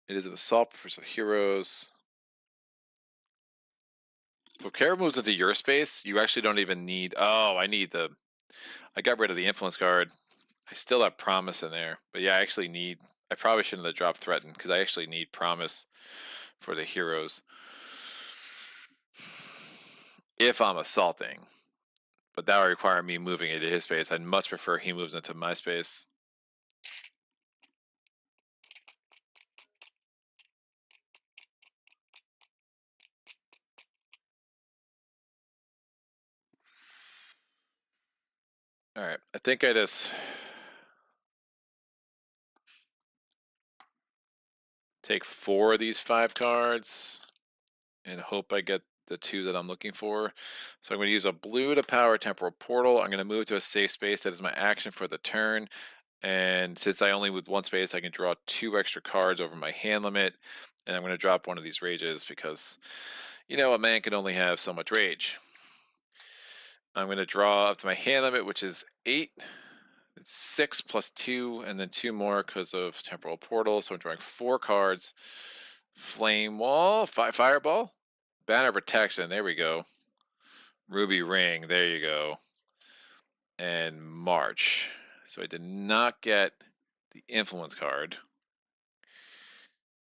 It is an assault for the heroes. Volkare moves into your space. You actually don't even need. Oh, I need the. I got rid of the influence card. I still have promise in there, but yeah, I actually need. I probably shouldn't have dropped threaten because I actually need promise for the heroes if I'm assaulting. But that would require me moving into his space. I'd much prefer he moves into my space. All right, I think I just. take 4 of these 5 cards and hope I get the 2 that I'm looking for. So I'm going to use a blue to power Temporal Portal. I'm going to move to a safe space. That is my action for the turn. And since I only with 1 space, I can draw 2 extra cards over my hand limit. And I'm going to drop one of these rages because, you know, a man can only have so much rage. I'm going to draw up to my hand limit, which is 8. It's 6 plus 2, and then 2 more because of Temporal Portal. So I'm drawing 4 cards. Flame Wall, Fireball, Banner Protection, there we go. Ruby Ring, there you go. And March. So I did not get the Influence card.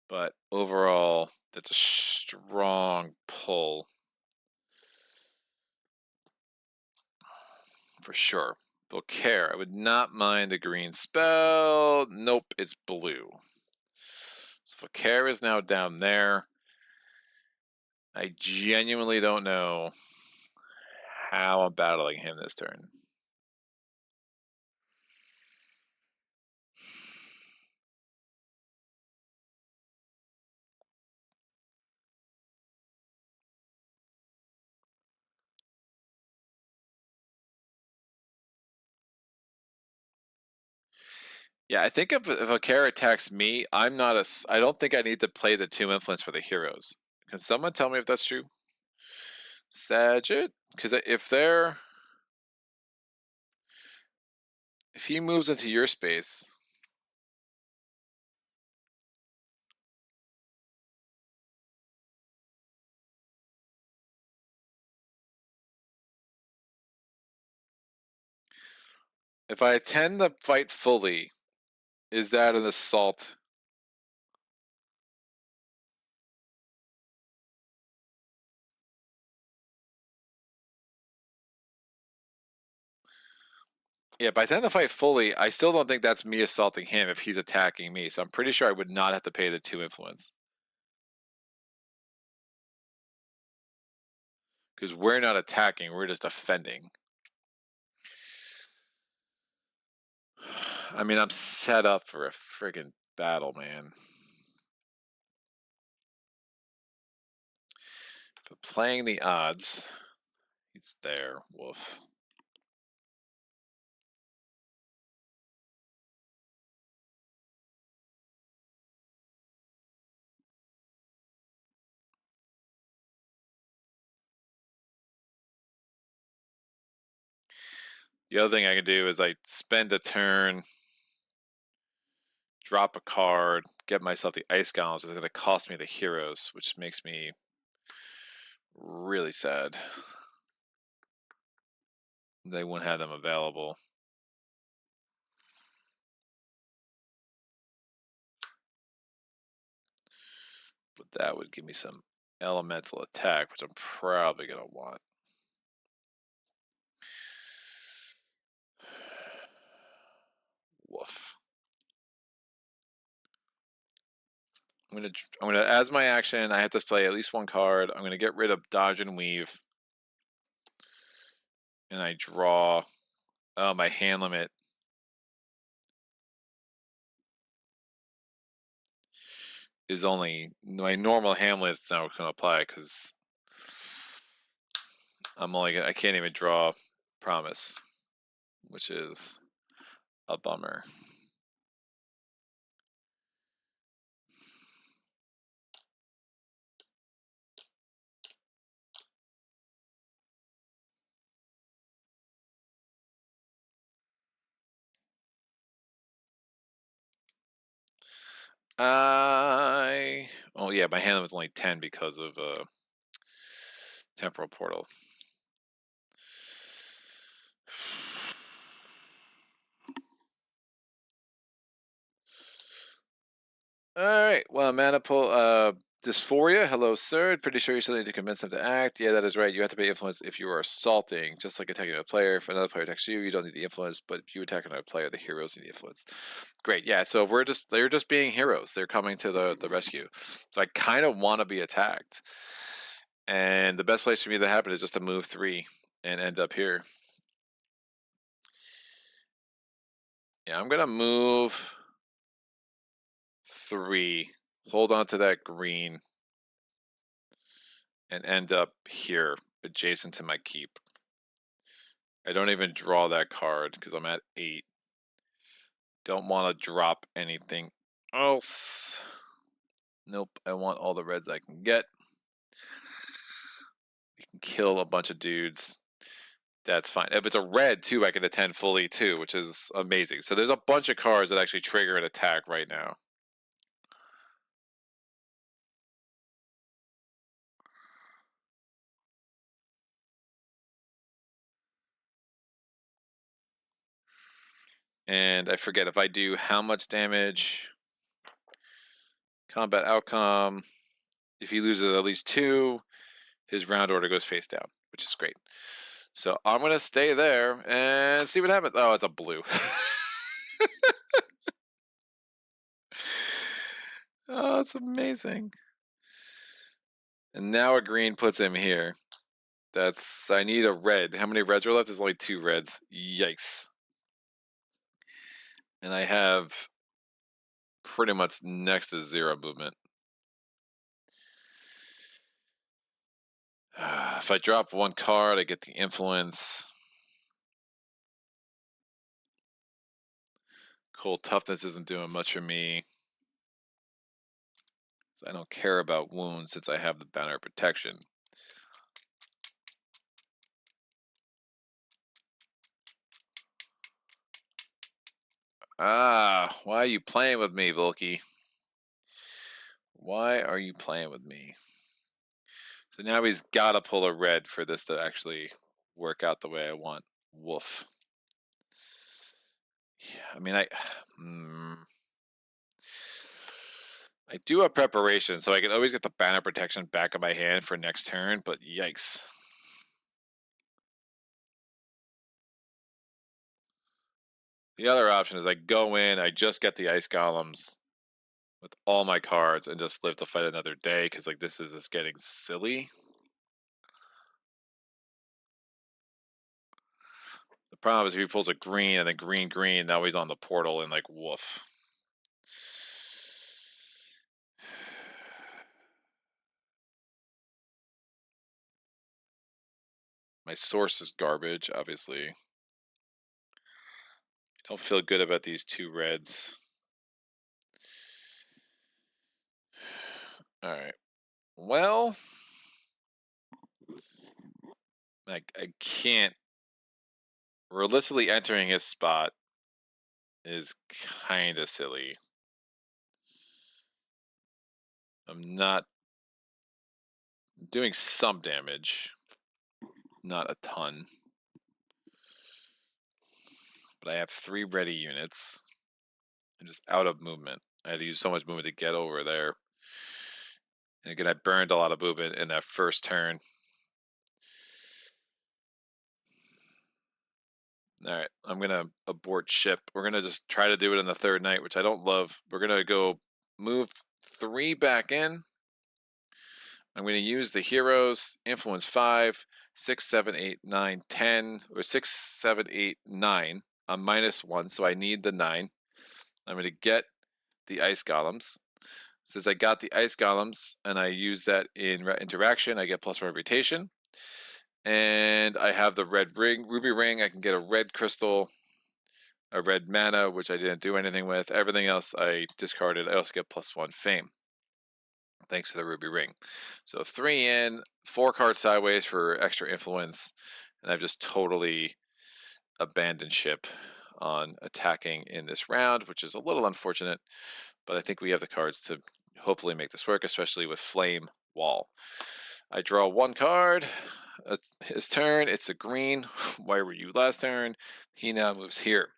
But overall, that's a strong pull. For sure. Volkare, I would not mind the green spell. Nope, it's blue. So Volkare is now down there. I genuinely don't know how I'm battling him this turn. Yeah, I think if a character attacks me, I don't think I need to play the 2 influence for the heroes. Can someone tell me if that's true? Sagitt? Because if he moves into your space, if I attend the fight fully, is that an assault? Yeah, if I attend the fight fully, I still don't think that's me assaulting him if he's attacking me. So I'm pretty sure I would not have to pay the 2 influence. Because we're not attacking, we're just defending. I mean, I'm set up for a friggin' battle, man. But playing the odds, he's there, woof. The other thing I can do is I spend a turn, drop a card, get myself the Ice Golems, it's going to cost me the heroes, which makes me really sad. They won't have them available. But that would give me some elemental attack, which I'm probably going to want. Woof. I'm gonna as my action, I have to play at least 1 card. I'm gonna get rid of Dodge and Weave. And I draw my hand limit. Is only my normal hand limit's now gonna apply because I can't even draw Promise, which is a bummer. Oh yeah, my hand limit's only 10 because of Temporal Portal. All right. Well, Manipul, Dysphoria. Hello, sir. Pretty sure you still need to convince them to act. Yeah, that is right. You have to pay influence if you are assaulting, just like attacking a player. If another player attacks you, you don't need the influence. But if you attack another player, the heroes need the influence. Great. Yeah. So they're just being heroes. They're coming to the rescue. So I kind of want to be attacked, and the best place for me to happen is just to move 3 and end up here. Yeah, I'm gonna move 3 hold on to that green, and end up here, adjacent to my keep. I don't even draw that card because I'm at 8. Don't want to drop anything else. Nope, I want all the reds I can get. You can kill a bunch of dudes. That's fine. If it's a red, too, I can attend fully, too, which is amazing. So there's a bunch of cards that actually trigger an attack right now. And I forget if I do how much damage. Combat outcome. If he loses at least 2, his round order goes face down, which is great. So I'm going to stay there and see what happens. Oh, it's a blue. Oh, it's amazing. And now a green puts him here. I need a red. How many reds are left? There's only 2 reds. Yikes. And I have pretty much next to 0 movement. If I drop 1 card, I get the influence. Cold toughness isn't doing much for me. I don't care about wounds since I have the banner of protection. Ah, why are you playing with me, Volky? Why are you playing with me? So now he's got to pull a red for this to actually work out the way I want. Woof. Yeah, I mean, I do have preparation, so I can always get the banner protection back in my hand for next turn, but yikes. The other option is I go in, I just get the ice golems with all my cards and just live to fight another day, because like this is just getting silly. The problem is if he pulls a green and then green, now he's on the portal and like woof. My source is garbage, obviously. I don't feel good about these 2 reds. Alright. Well, I can't. Realistically entering his spot is kind of silly. I'm not doing some damage, not a ton. But I have 3 ready units. I'm just out of movement. I had to use so much movement to get over there. And again, I burned a lot of movement in that first turn. Alright, I'm going to abort ship. We're going to just try to do it in the 3rd night, which I don't love. We're going to go move 3 back in. I'm going to use the heroes, influence 5, 6, 7, 8, 9, 10, or 6, 7, 8, 9. I'm -1, so I need the 9. I'm going to get the ice golems. Since I got the ice golems and I use that in interaction, I get +1 reputation. And I have the red ring, ruby ring. I can get a red crystal, a red mana, which I didn't do anything with. Everything else I discarded. I also get +1 fame, thanks to the ruby ring. So 3 in, 4 cards sideways for extra influence, and I've just totally abandoned ship on attacking in this round, which is a little unfortunate, but I think we have the cards to hopefully make this work, especially with Flame Wall. I draw 1 card. His turn, it's a green. Why were you last turn? He now moves here.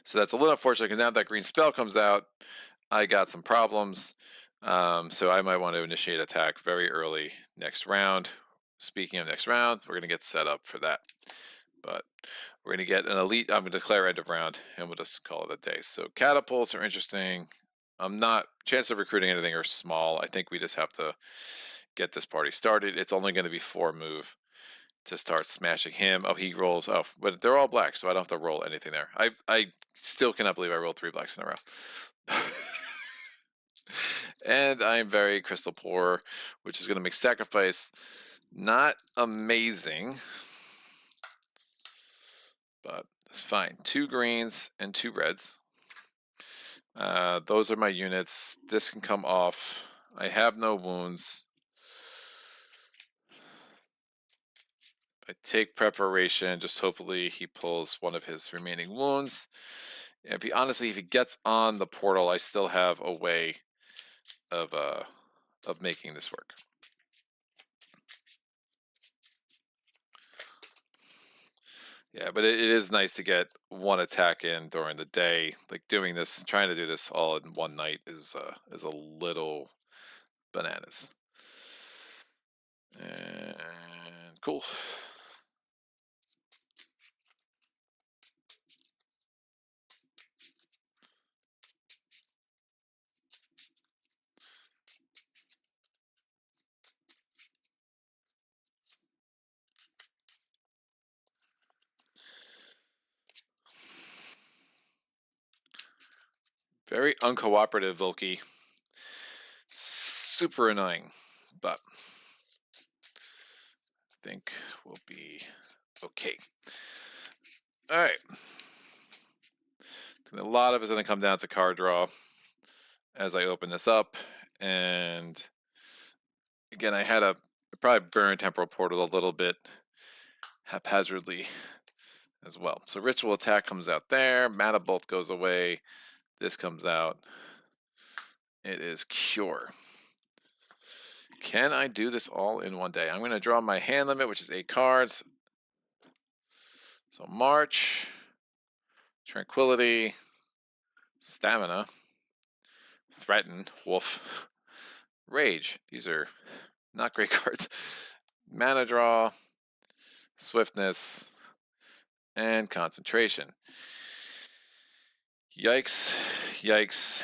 So that's a little unfortunate because now that green spell comes out, I got some problems. So I might want to initiate attack very early next round. Speaking of next round, we're going to get set up for that. But we're going to get an elite. I'm going to declare end of round, and we'll just call it a day. So catapults are interesting. I'm not. Chance of recruiting anything are small. I think we just have to get this party started. It's only going to be 4 move to start smashing him. Oh, he rolls. Oh, but they're all black, so I don't have to roll anything there. I still cannot believe I rolled 3 blacks in a row. And I'm very crystal poor, which is going to make sacrifice not amazing, but it's fine. 2 greens and 2 reds. Those are my units. This can come off. I have no wounds. I take preparation, just hopefully he pulls one of his remaining wounds. If he gets on the portal, I still have a way of making this work. Yeah, but it is nice to get one attack in during the day. Like trying to do this all in one night is a little bananas. And cool. Very uncooperative, Volky. Super annoying, but I think we'll be okay. All right. A lot of it's going to come down to card draw as I open this up. And again, I had probably burn Temporal Portal a little bit haphazardly as well. So Ritual Attack comes out there. Mana Bolt goes away. This comes out. It is Cure. Can I do this all in one day? I'm going to draw my hand limit, which is 8 cards. So March, Tranquility, Stamina, Threaten, Wolf, Rage. These are not great cards. Mana Draw, Swiftness, and Concentration. Yikes, yikes,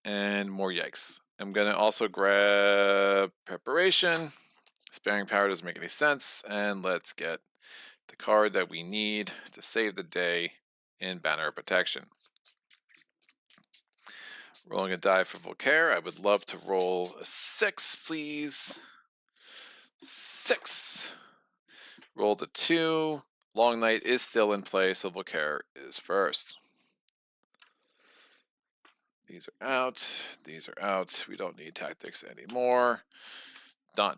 and more yikes. I'm going to also grab Preparation. Sparing Power doesn't make any sense. And let's get the card that we need to save the day in Banner of Protection. Rolling a die for Volkare. I would love to roll a 6, please. 6. Rolled a 2. Long Night is still in play, so Volkare is first. These are out. These are out. We don't need tactics anymore. Done.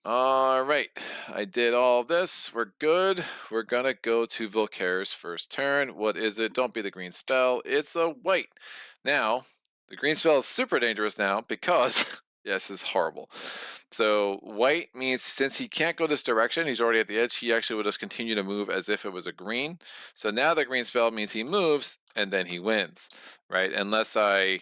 All right. I did all this. We're good. We're going to go to Volkare's first turn. What is it? Don't be the green spell. It's a white. Now, the green spell is super dangerous now because, yes, it's horrible. So white means since he can't go this direction, he's already at the edge, he actually will just continue to move as if it was a green. So now the green spell means he moves and then he wins, right? Unless I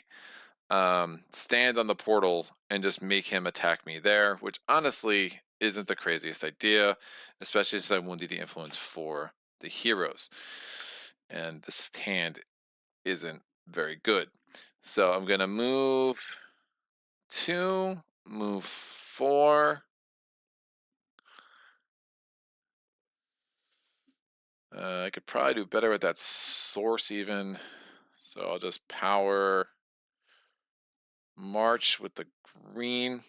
stand on the portal and just make him attack me there, which honestly isn't the craziest idea, especially since I wounded the influence for the heroes. And this hand isn't very good. So I'm going to move 2, move 4. I could probably do better with that source even. So I'll just power March with the green.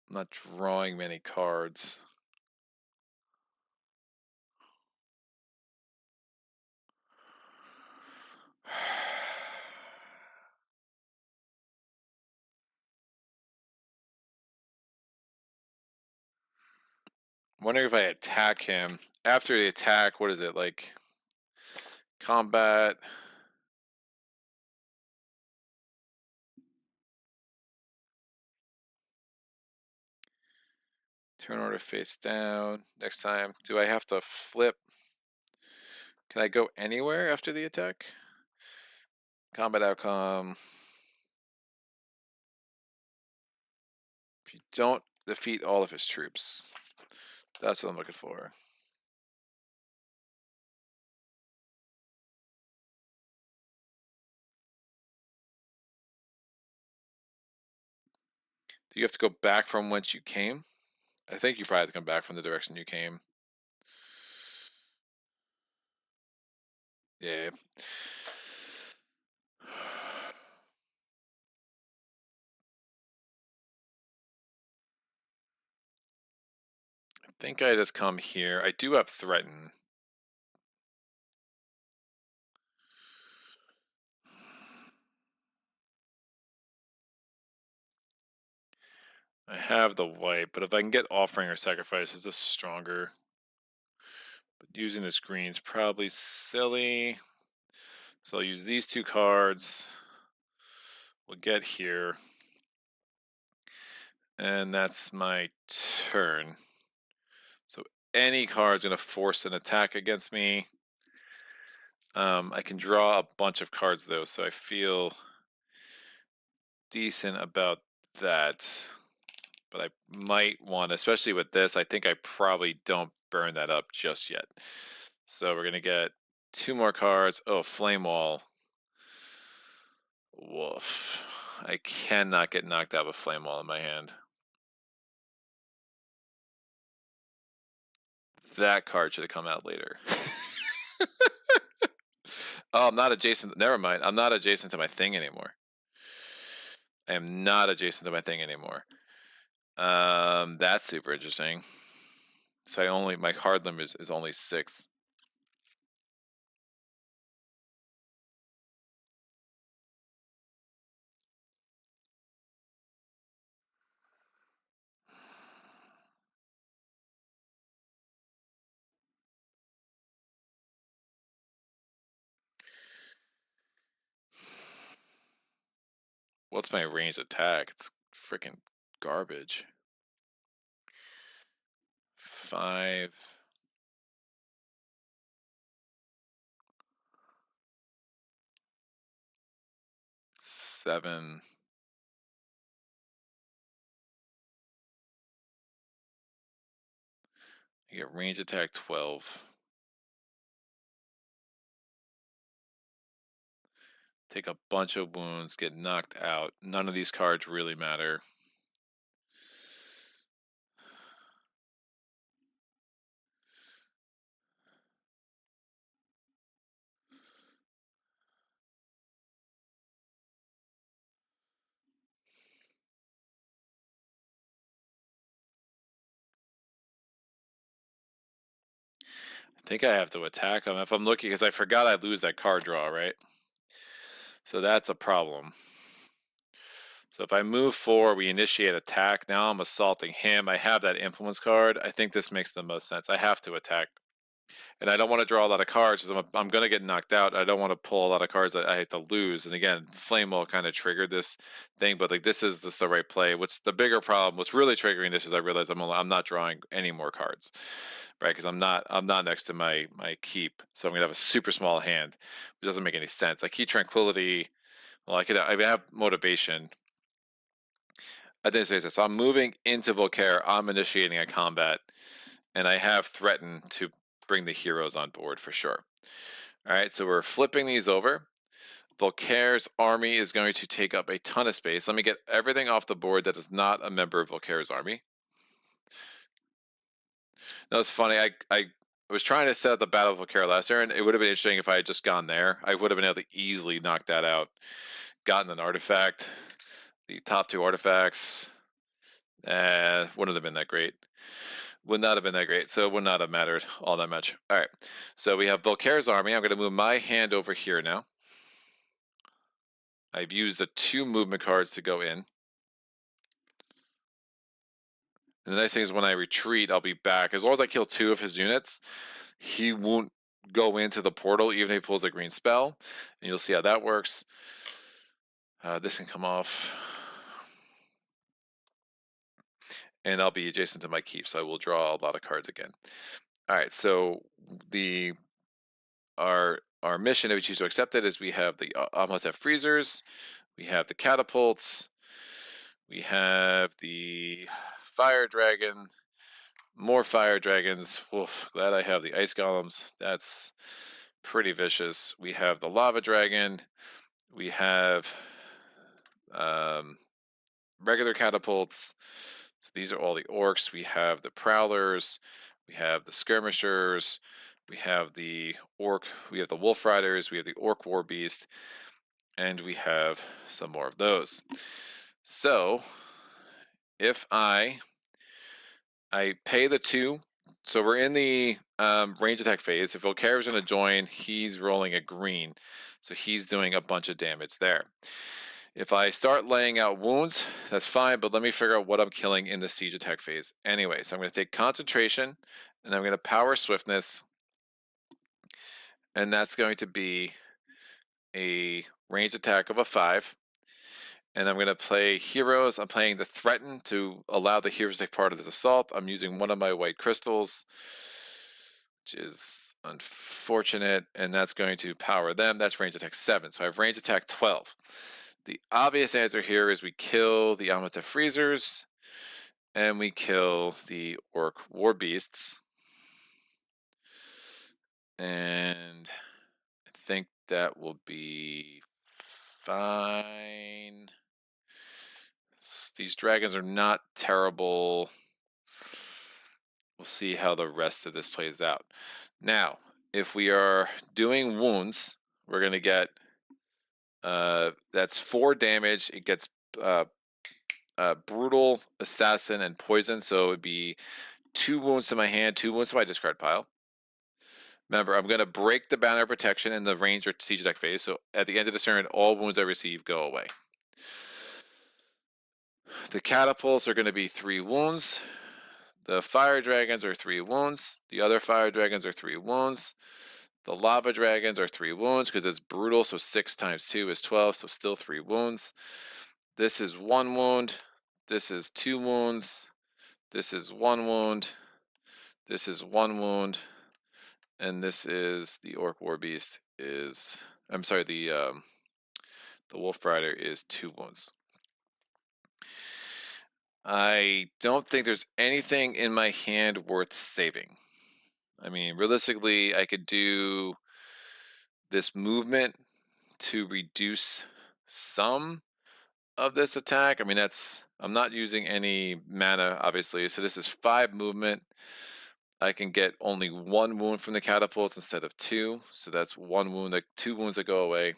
I'm not drawing many cards. I'm wondering if I attack him. After the attack, what is it, like combat? Turn order face down. Next time, do I have to flip? Can I go anywhere after the attack? Combat outcome. If you don't defeat all of his troops. That's what I'm looking for. Do you have to go back from whence you came? I think you probably have to come back from the direction you came. Yeah. I think I just come here. I do have threaten. I have the white, but if I can get offering or sacrifice, it's just stronger. But using this green's probably silly. So I'll use these two cards. We'll get here. And that's my turn. So any card's going to force an attack against me. I can draw a bunch of cards, though, so I feel decent about that. But I might want, especially with this, I think I probably don't burn that up just yet. So we're going to get 2 more cards. Oh, Flame Wall. Woof. I cannot get knocked out with Flame Wall in my hand. That card should have come out later. Oh, I'm not adjacent. Never mind. I'm not adjacent to my thing anymore. I am not adjacent to my thing anymore. That's super interesting. So my card limit is only 6. What's my ranged attack? It's freaking garbage. 5. 7. You get range attack 12. Take a bunch of wounds, get knocked out. None of these cards really matter. I think I have to attack him if I'm looking, because I forgot I lose that card draw, right? So that's a problem. So if I move forward, we initiate attack. Now I'm assaulting him. I have that influence card. I think this makes the most sense. I have to attack. And I don't want to draw a lot of cards because I'm going to get knocked out. I don't want to pull a lot of cards that I have to lose. And again, Flame Wall kind of triggered this thing, but like this is the right play. What's the bigger problem? What's really triggering this is I realize I'm not drawing any more cards, right? Because I'm not next to my keep, so I'm gonna have a super small hand. It doesn't make any sense. I keep Tranquility. Well, I have Motivation. I think it's so I'm moving into Volkare. I'm initiating a combat, and I have Threaten to bring the heroes on board for sure. All right, so we're flipping these over. Volkare's army is going to take up a ton of space. Let me get everything off the board that is not a member of Volkare's army. No, it's funny. I was trying to set up the Battle of Volkare last turn. It would have been interesting if I had just gone there. I would have been able to easily knock that out. Gotten an artifact. The top 2 artifacts. Wouldn't have been that great. Would not have been that great, so it would not have mattered all that much. All right, so we have Volkare's army. I'm going to move my hand over here now. I've used the 2 movement cards to go in. And the nice thing is when I retreat, I'll be back. As long as I kill 2 of his units, he won't go into the portal even if he pulls a green spell. And you'll see how that works. This can come off. And I'll be adjacent to my keep, so I will draw a lot of cards again. All right, so our mission, if we choose to accept it, is we have the Amhotep freezers, we have the catapults, we have the fire dragon, more fire dragons. Oof, glad I have the ice golems. That's pretty vicious. We have the lava dragon. We have regular catapults. So these are all the orcs. We have the prowlers. We have the skirmishers. We have the orc, we have the wolf riders, we have the orc war beast, and we have some more of those. So if I pay the 2, so we're in the range attack phase. If Volkare is going to join, he's rolling a green, so he's doing a bunch of damage there. If I start laying out wounds, that's fine, but let me figure out what I'm killing in the siege attack phase. Anyway, so I'm going to take concentration, and I'm going to power swiftness, and that's going to be a range attack of a 5. And I'm going to play heroes. I'm playing the threaten to allow the heroes to take part of this assault. I'm using one of my white crystals, which is unfortunate, and that's going to power them. That's range attack 7. So I have range attack 12. The obvious answer here is we kill the Amata Freezers, and we kill the Orc War Beasts. And I think that will be fine. These dragons are not terrible. We'll see how the rest of this plays out. Now, if we are doing wounds, we're going to get, that's 4 damage. It gets brutal, assassin, and poison. So it would be 2 wounds to my hand, 2 wounds to my discard pile. Remember, I'm going to break the banner of protection in the range or siege attack phase. So at the end of the turn, all wounds I receive go away. The catapults are going to be 3 wounds. The fire dragons are 3 wounds. The other fire dragons are 3 wounds. The lava dragons are 3 wounds because it's brutal. So 6 times 2 is 12. So still 3 wounds. This is 1 wound. This is 2 wounds. This is 1 wound. This is 1 wound. And this is the Orc War Beast is, I'm sorry, the Wolf Rider is 2 wounds. I don't think there's anything in my hand worth saving. I mean, realistically, I could do this movement to reduce some of this attack. I mean, I'm not using any mana, obviously. So this is 5 movement. I can get only 1 wound from the catapults instead of 2. So that's 1 wound, like 2 wounds that go away.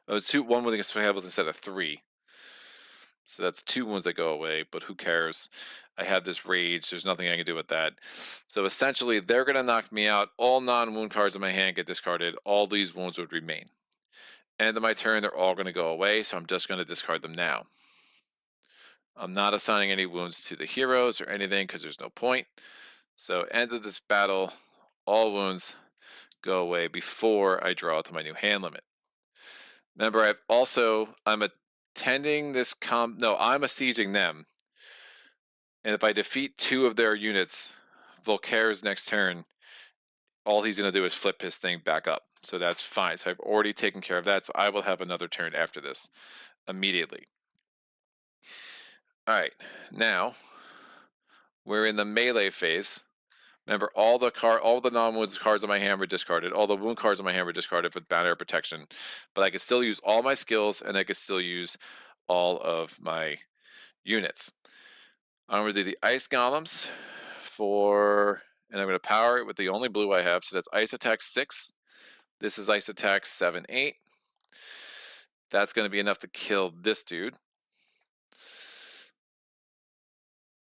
Oh, it's 1 wound against catapults instead of 3. So that's 2 wounds that go away, but who cares? I have this rage. There's nothing I can do with that. So essentially, they're going to knock me out. All non-wound cards in my hand get discarded. All these wounds would remain. End of my turn, they're all going to go away, so I'm just going to discard them now. I'm not assigning any wounds to the heroes or anything because there's no point. So end of this battle, all wounds go away before I draw to my new hand limit. Remember, I'm attending this I'm besieging them. And if I defeat 2 of their units, Volkare's next turn, all he's going to do is flip his thing back up. So that's fine. So I've already taken care of that. So I will have another turn after this immediately. All right. Now, we're in the melee phase. Remember, all the non-wound cards on my hand were discarded. All the wound cards on my hand were discarded with banner protection. But I could still use all my skills, and I could still use all of my units. I'm going to do the ice golems and I'm going to power it with the only blue I have. So that's ice attack 6. This is ice attack 7, 8. That's going to be enough to kill this dude.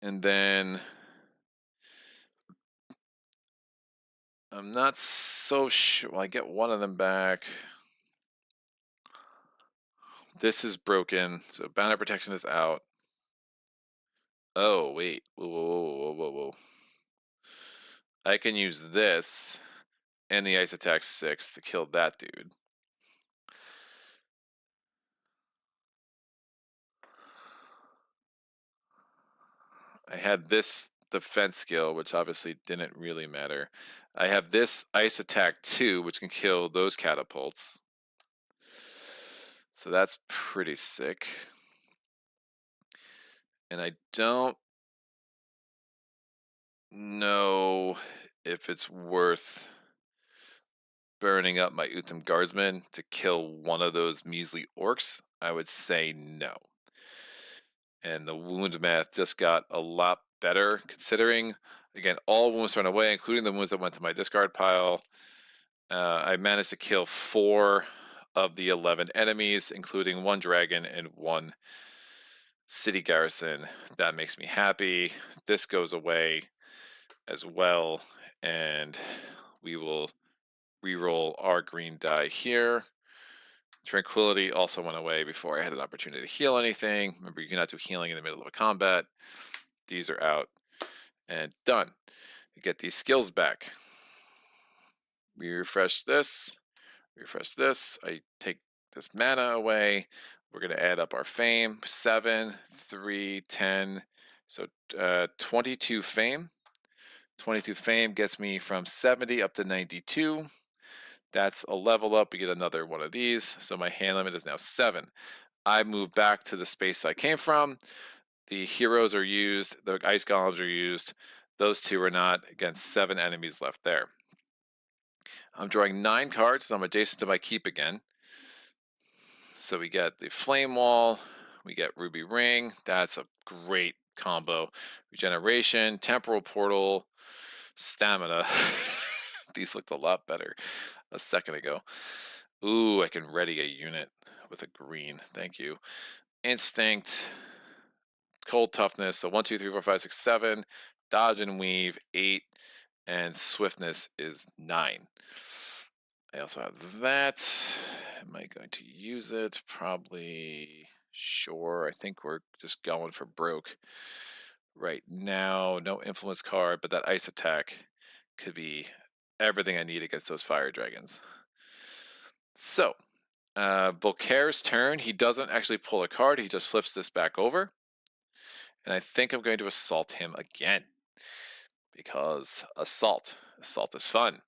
And then I'm not so sure. Well, I get one of them back. This is broken, so banner protection is out. Oh, wait. Whoa. I can use this and the ice attack 6 to kill that dude. I had this defense skill, which obviously didn't really matter. I have this ice attack 2, which can kill those catapults. So that's pretty sick. And I don't know if it's worth burning up my Utham Guardsmen to kill one of those measly orcs. I would say no. And the wound math just got a lot better, considering Again, all wounds run away, including the wounds that went to my discard pile. I managed to kill 4 of the 11 enemies, including 1 dragon and 1 city garrison. That makes me happy. This goes away as well, and we will reroll our green die here. Tranquility also went away before I had an opportunity to heal anything. Remember, you cannot do healing in the middle of a combat. These are out and done. You get these skills back. We refresh this. I take this mana away. We're going to add up our fame. 7, 3, 10. So 22 fame. 22 fame gets me from 70 up to 92. That's a level up. We get another one of these. So my hand limit is now 7. I move back to the space I came from. The heroes are used. The ice golems are used. Those 2 are not. Again, 7 enemies left there. I'm drawing 9 cards, so I'm adjacent to my keep again. So we get the Flame Wall, we get Ruby Ring. That's a great combo. Regeneration, Temporal Portal, Stamina. These looked a lot better a second ago. Ooh, I can ready a unit with a green. Thank you. Instinct, Cold Toughness. So 1, 2, 3, 4, 5, 6, 7. Dodge and Weave, 8. And Swiftness is 9. I also have that. Am I going to use it? Probably. Sure. I think we're just going for broke right now. No influence card, but that ice attack could be everything I need against those fire dragons. So, Volkare's turn. He doesn't actually pull a card. He just flips this back over. And I think I'm going to assault him again. Because assault is fun.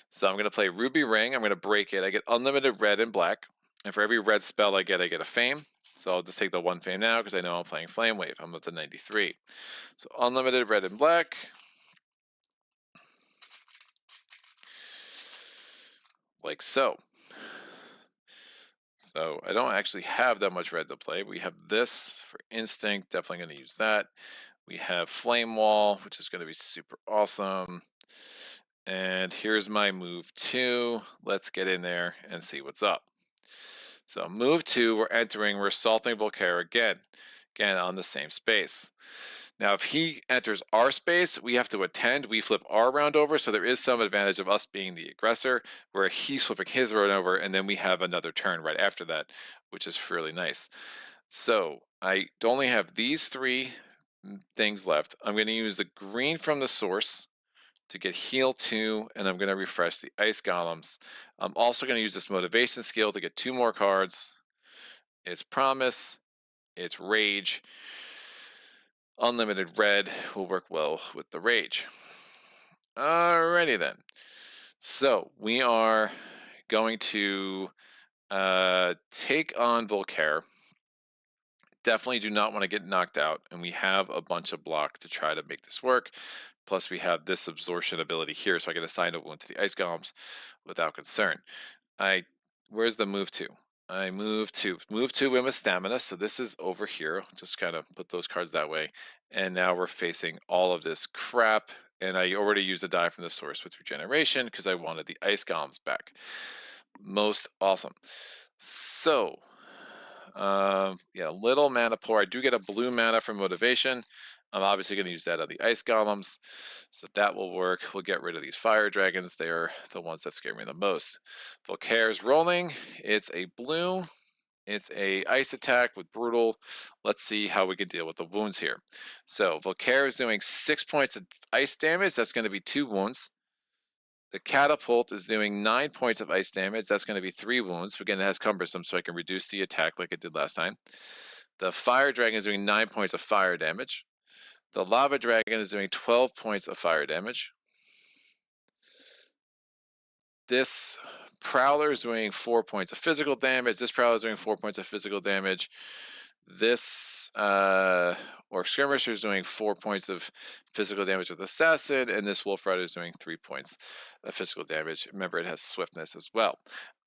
So I'm going to play Ruby Ring. I'm going to break it. I get unlimited red and black. And for every red spell I get a fame. So I'll just take the 1 fame now because I know I'm playing Flame Wave. I'm up to 93. So unlimited red and black. Like so. So I don't actually have that much red to play. We have this for Instinct. Definitely going to use that. We have Flame Wall, which is going to be super awesome. And here's my move 2. Let's get in there and see what's up. So move 2, we're assaulting Volkare again on the same space. Now, if he enters our space, we have to attend. We flip our round over, so there is some advantage of us being the aggressor, where he's flipping his round over, and then we have another turn right after that, which is really nice. So I only have these 3 things left. I'm going to use the green from the source to get heal 2, and I'm going to refresh the ice golems. I'm also going to use this motivation skill to get 2 more cards. It's promise, it's rage. Unlimited red will work well with the rage. Alrighty then. So we are going to take on Volkare. Definitely do not want to get knocked out, and we have a bunch of block to try to make this work. Plus we have this absorption ability here, so I can assign a wound to the ice golems without concern. Where's the move to? I move to win with stamina, so this is over here. Just kind of put those cards that way. And now we're facing all of this crap, and I already used a die from the source with regeneration because I wanted the ice golems back. Most awesome. So, yeah, little mana poor. I do get a blue mana for motivation. I'm obviously going to use that on the ice golems, so that will work. We'll get rid of these fire dragons. They're the ones that scare me the most. Volkare's rolling. It's a blue. It's a ice attack with brutal. Let's see how we can deal with the wounds here. So Volkare is doing 6 points of ice damage. That's going to be 2 wounds. The catapult is doing 9 points of ice damage. That's going to be 3 wounds. Again, it has cumbersome, so I can reduce the attack like it did last time. The fire dragon is doing 9 points of fire damage. The lava dragon is doing 12 points of fire damage. This prowler is doing 4 points of physical damage. This prowler is doing 4 points of physical damage. This orc skirmisher is doing 4 points of physical damage with assassin, and this wolf rider is doing 3 points of physical damage. Remember, it has swiftness as well.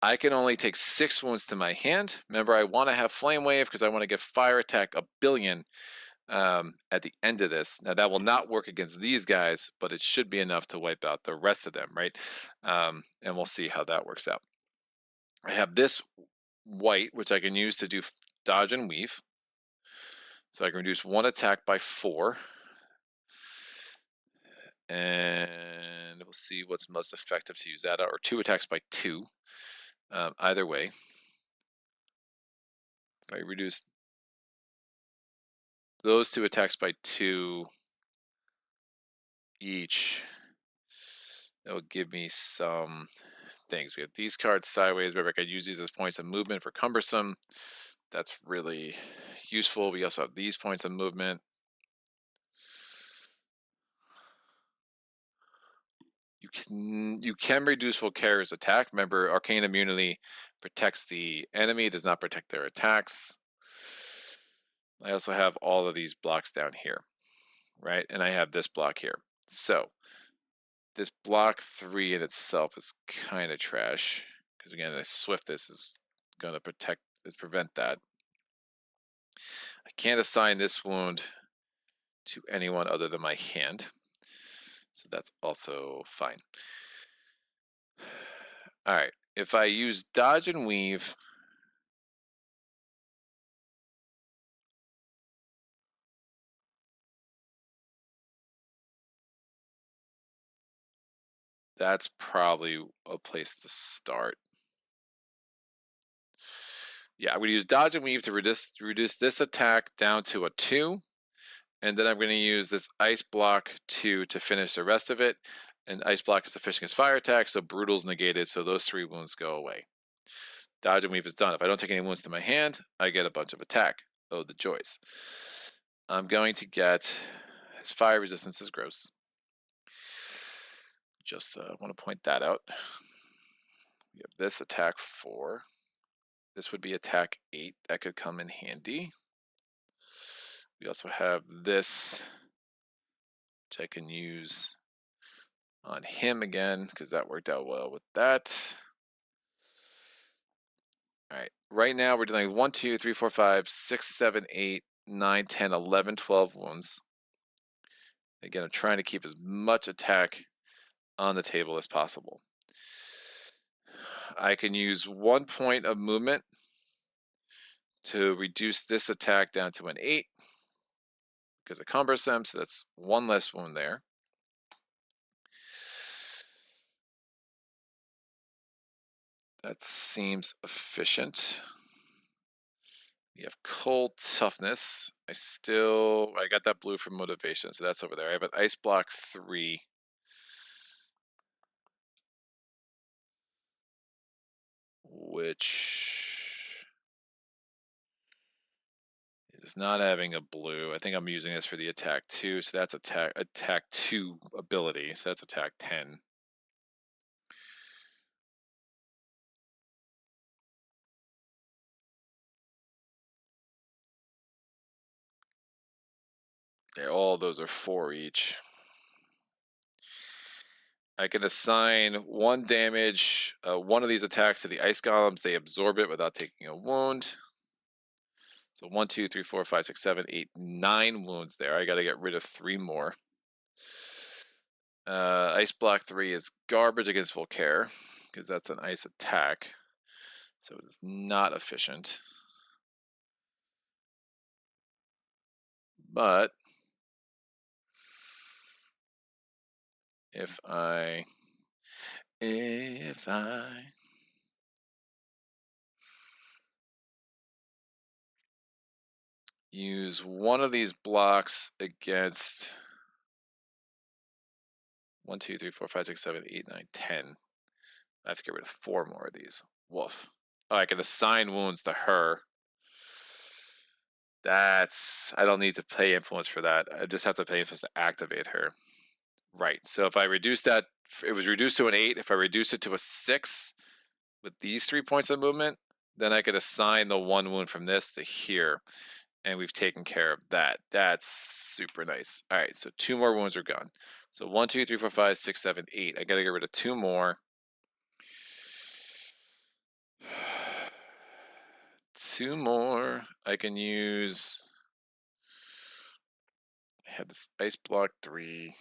I can only take 6 wounds to my hand. Remember, I want to have flame wave because I want to get fire attack a billion at the end of this. Now that will not work against these guys, but it should be enough to wipe out the rest of them, right? And we'll see how that works out. I have this white, which I can use to do dodge and weave. So I can reduce one attack by 4. And we'll see what's most effective to use that, or 2 attacks by 2. Either way, if I reduce those 2 attacks by 2 each, that will give me some things. We have these cards sideways, but I could use these as points of movement for cumbersome. That's really useful. We also have these points of movement. You can reduce Volkare's attack. Remember, arcane immunity protects the enemy, does not protect their attacks. I also have all of these blocks down here, right? And I have this block here. So this block 3 in itself is kind of trash, because again, the swiftness is going to prevent that. I can't assign this wound to anyone other than my hand, so that's also fine. All right, if I use dodge and weave, that's probably a place to start. Yeah, I'm going to use dodge and weave to reduce this attack down to a 2. And then I'm going to use this ice block 2 to finish the rest of it. And ice block is efficient against fire attack, so brutal's negated, so those 3 wounds go away. Dodge and weave is done. If I don't take any wounds to my hand, I get a bunch of attack. Oh, the joys. I'm going to get his fire resistance is gross. Just want to point that out. We have this attack 4. This would be attack 8. That could come in handy. We also have this, which I can use on him again, because that worked out well with that. All right, right now we're doing 1, 2, 3, 4, 5, 6, 7, 8, 9, 10, 11, 12 wounds. Again, I'm trying to keep as much attack on the table as possible. I can use 1 point of movement to reduce this attack down to an 8 because of cumbersome, so that's 1 less wound there. That seems efficient. We have cold toughness. I got that blue for motivation, so that's over there. I have an ice block 3. Which is not having a blue. I think I'm using this for the attack 2, so that's attack 2 ability, so that's attack 10. Yeah, all those are 4 each. I can assign 1 damage, 1 of these attacks to the ice golems. They absorb it without taking a wound. So 1, 2, 3, 4, 5, 6, 7, 8, 9 wounds there. I got to get rid of 3 more. Ice block 3 is garbage against Volkare, because that's an ice attack. So it is not efficient. But if I use 1 of these blocks against 1, 2, 3, 4, 5, 6, 7, 8, 9, 10. I have to get rid of 4 more of these. Woof. Oh, I can assign wounds to her. I don't need to pay influence for that. I just have to pay influence to activate her. Right. So if I reduce that, it was reduced to an 8. If I reduce it to a 6 with these 3 points of movement, then I could assign the 1 wound from this to here. And we've taken care of that. That's super nice. All right, so 2 more wounds are gone. So 1, 2, 3, 4, 5, 6, 7, 8. I gotta get rid of 2 more. 2 more. I can use had this ice block 3.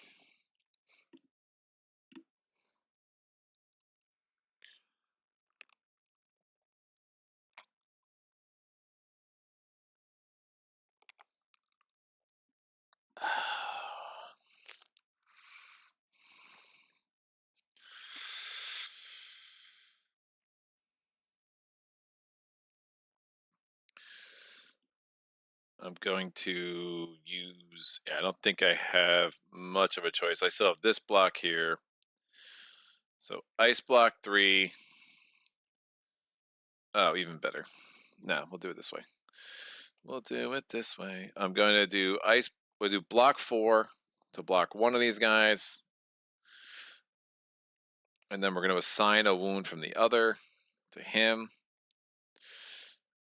I'm going to use, I don't think I have much of a choice. I still have this block here. So ice block 3. Oh, even better. No, we'll do it this way. We'll do it this way. I'm going to do we'll do block 4 to block one of these guys. And then we're going to assign a wound from the other to him.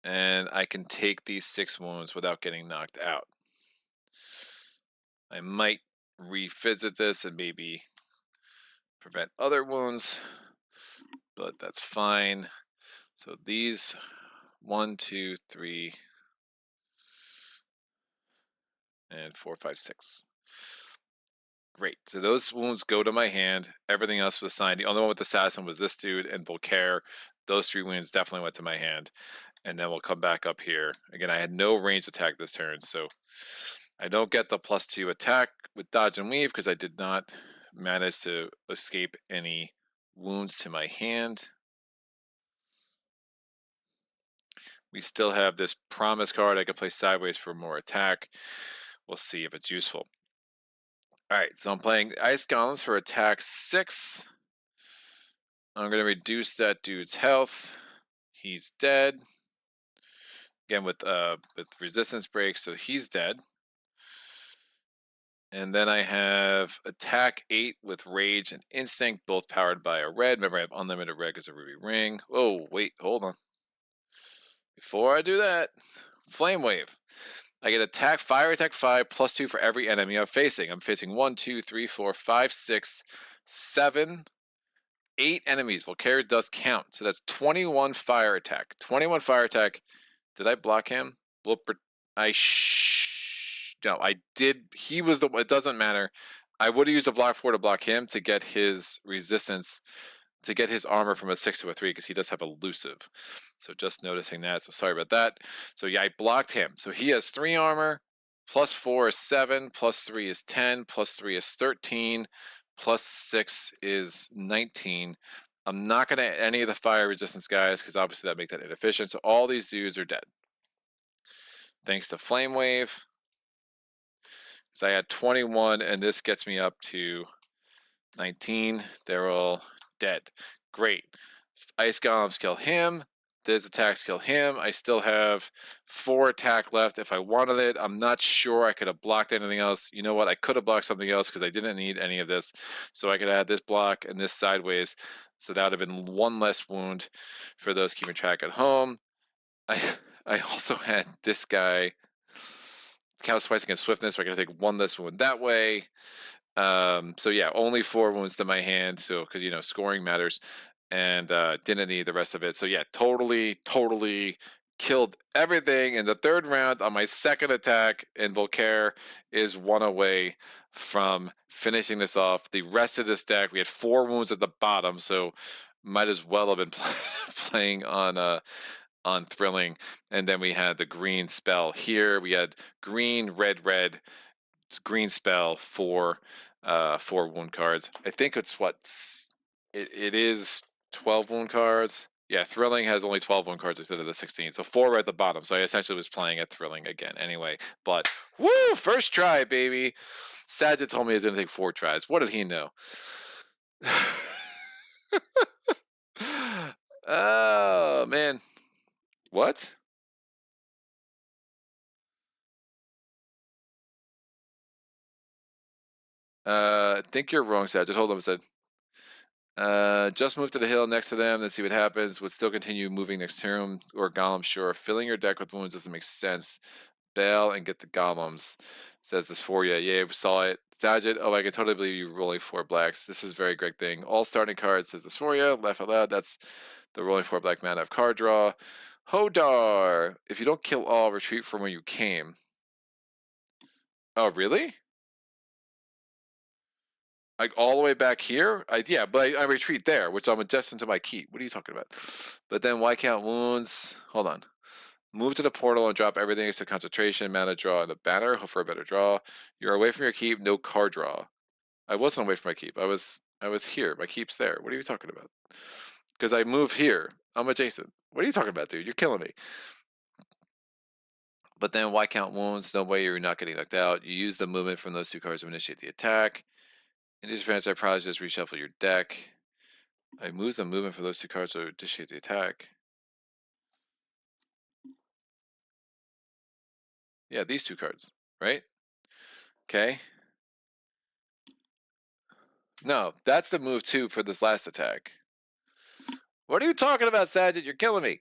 And I can take these 6 wounds without getting knocked out. I might revisit this and maybe prevent other wounds, but that's fine. So these 1, 2, 3, and 4, 5, 6. Great. So those wounds go to my hand. Everything else was assigned. The only one with assassin was this dude and Volkare. Those 3 wounds definitely went to my hand. And then we'll come back up here. Again, I had no range attack this turn, so I don't get the +2 attack with dodge and weave because I did not manage to escape any wounds to my hand. We still have this promise card I can play sideways for more attack. We'll see if it's useful. All right, so I'm playing Ice Golems for attack 6. I'm going to reduce that dude's health. He's dead. Again, with resistance break, so he's dead. And then I have attack 8 with rage and instinct, both powered by a red. Remember, I have unlimited red as a ruby ring. Oh, wait, hold on. Before I do that, flame wave. I get attack, fire attack 5, +2 for every enemy I'm facing. I'm facing 1, 2, 3, 4, 5, 6, 7, 8 enemies. Volkares does count. So that's 21 fire attack. 21 fire attack. Did I block him? No, I did. He was the, it doesn't matter. I would have used a block 4 to block him to get his resistance, to get his armor from a 6 to a 3 because he does have elusive. So just noticing that. So sorry about that. So yeah, I blocked him. So he has 3 armor. +4 is 7. +3 is 10. +3 is 13. +6 is 19. I'm not going to any of the fire resistance guys because obviously that make that inefficient. So all these dudes are dead. Thanks to Flame Wave. So I had 21 and this gets me up to 19. They're all dead. Great. Ice Golems kill him. These attacks kill him. I still have 4 attack left if I wanted it. I'm not sure I could have blocked anything else. You know what? I could have blocked something else because I didn't need any of this. So I could add this block and this sideways. So that would have been 1 less wound for those keeping track at home. I also had this guy, Cow Spice against Swiftness, so I gotta take 1 less wound that way. So yeah, only 4 wounds to my hand, so because you know scoring matters, and didn't need the rest of it. So yeah, totally killed everything in the 3rd round on my 2nd attack, and Volkare is 1 away from finishing this off. The rest of this deck, we had 4 wounds at the bottom, so might as well have been playing on Thrilling. And then we had the green spell here. We had green, red, green spell for 4 wound cards. I think it's it is 12 wound cards. Yeah, Thrilling has only 12 wound cards instead of the 16. So 4 are at the bottom. So I essentially was playing at Thrilling again anyway. But woo, first try, baby. Sajid told me it's gonna take 4 tries. What did he know? Oh man. What? I think you're wrong, Sajid. Hold on a second. Just move to the hill next to them and see what happens. Would still continue moving next turn or Golem, sure. Filling your deck with wounds doesn't make sense. Bail and get the golems. Says this for you. Yeah, we saw it. Sajid, oh, I can totally believe you rolling 4 blacks. This is very great thing. All starting cards says this for you. Laugh out loud. That's the rolling 4 black mana of card draw. Hodar. If you don't kill all, retreat from where you came. Oh, really? Like all the way back here? Yeah, but I retreat there, which I'm adjusting to my keep. What are you talking about? But then why count wounds? Hold on. Move to the portal and drop everything except concentration, mana draw, and the banner. Hope for a better draw. You're away from your keep, no card draw. I wasn't away from my keep. I was here. My keep's there. What are you talking about? Because I move here. I'm adjacent. What are you talking about, dude? You're killing me. But then why count wounds? No way you're not getting knocked out. You use the movement from those two cards to initiate the attack. In this advance, I probably just reshuffle your deck. I move the movement for those two cards to initiate the attack. Yeah, these two cards, right? Okay. No, that's the move too for this last attack. What are you talking about, Sagitt? You're killing me.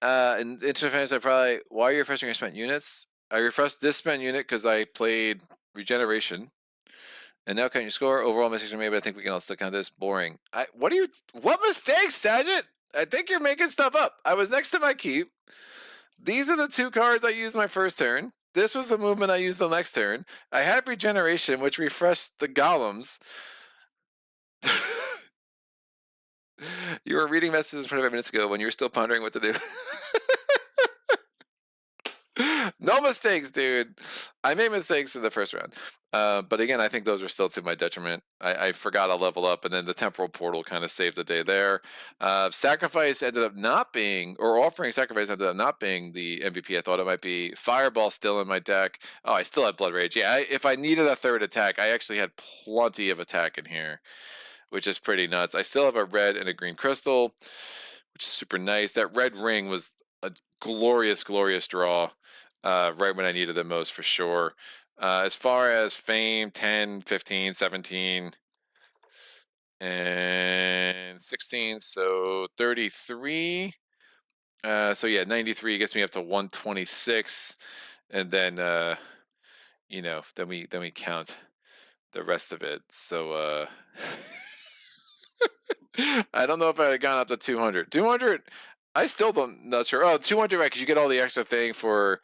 In defense, I probably. Why are you refreshing your spent units? I refreshed this spent unit because I played regeneration. And now count your score. Overall mistakes are made, but I think we can all still count this. Boring. What mistakes, Sagitt? I think you're making stuff up. I was next to my keep. These are the two cards I used my first turn. This was the movement I used the next turn. I had regeneration, which refreshed the golems. You were reading messages 25 minutes ago when you were still pondering what to do. No mistakes, dude. I made mistakes in the first round. But again, I think those are still to my detriment. I forgot to level up, and then the temporal portal kind of saved the day there. Sacrifice ended up not being, or offering sacrifice ended up not being the MVP I thought it might be. Fireball still in my deck. Oh, I still had Blood Rage. Yeah, if I needed a third attack, I actually had plenty of attack in here, which is pretty nuts. I still have a red and a green crystal, which is super nice. That red ring was a glorious, glorious draw. Right when I needed it most, for sure. As far as fame, 10, 15, 17, and 16, so 33. So yeah, 93 gets me up to 126, and then then we count the rest of it. So I don't know if I had gone up to 200. 200, I still don't, not sure. Oh, 200, right? Because you get all the extra thing for.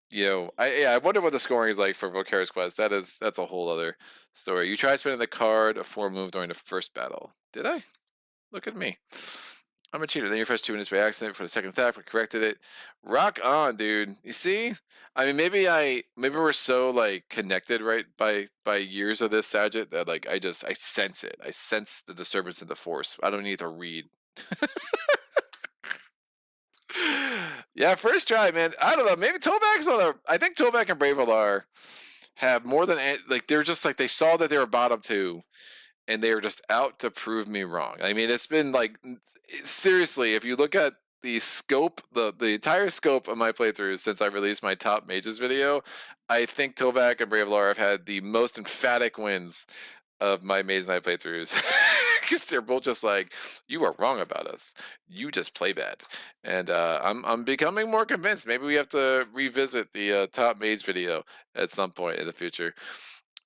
I wonder what the scoring is like for Volkares quest. That's a whole other story. You tried spending the card a 4 move during the first battle. Did I? Look at me. I'm a cheater. Then you refreshed 2 minutes by accident for the second attack. We corrected it. Rock on, dude. You see? I mean, maybe we're so like connected, right, by years of this, Sagitt, that like I sense it. I sense the disturbance in the force. I don't need to read. Yeah, first try, man. I don't know. Maybe Tovak's on a. I think Tovak and Bravelar have more than like they're just like they saw that they were bottom 2, and they were just out to prove me wrong. I mean, it's been like seriously, if you look at the scope, the entire scope of my playthroughs since I released my top mages video, I think Tovak and Bravelar have had the most emphatic wins of my Mage Knight playthroughs. Because they're both just like, you are wrong about us. You just play bad. And I'm becoming more convinced. Maybe we have to revisit the top mage video at some point in the future.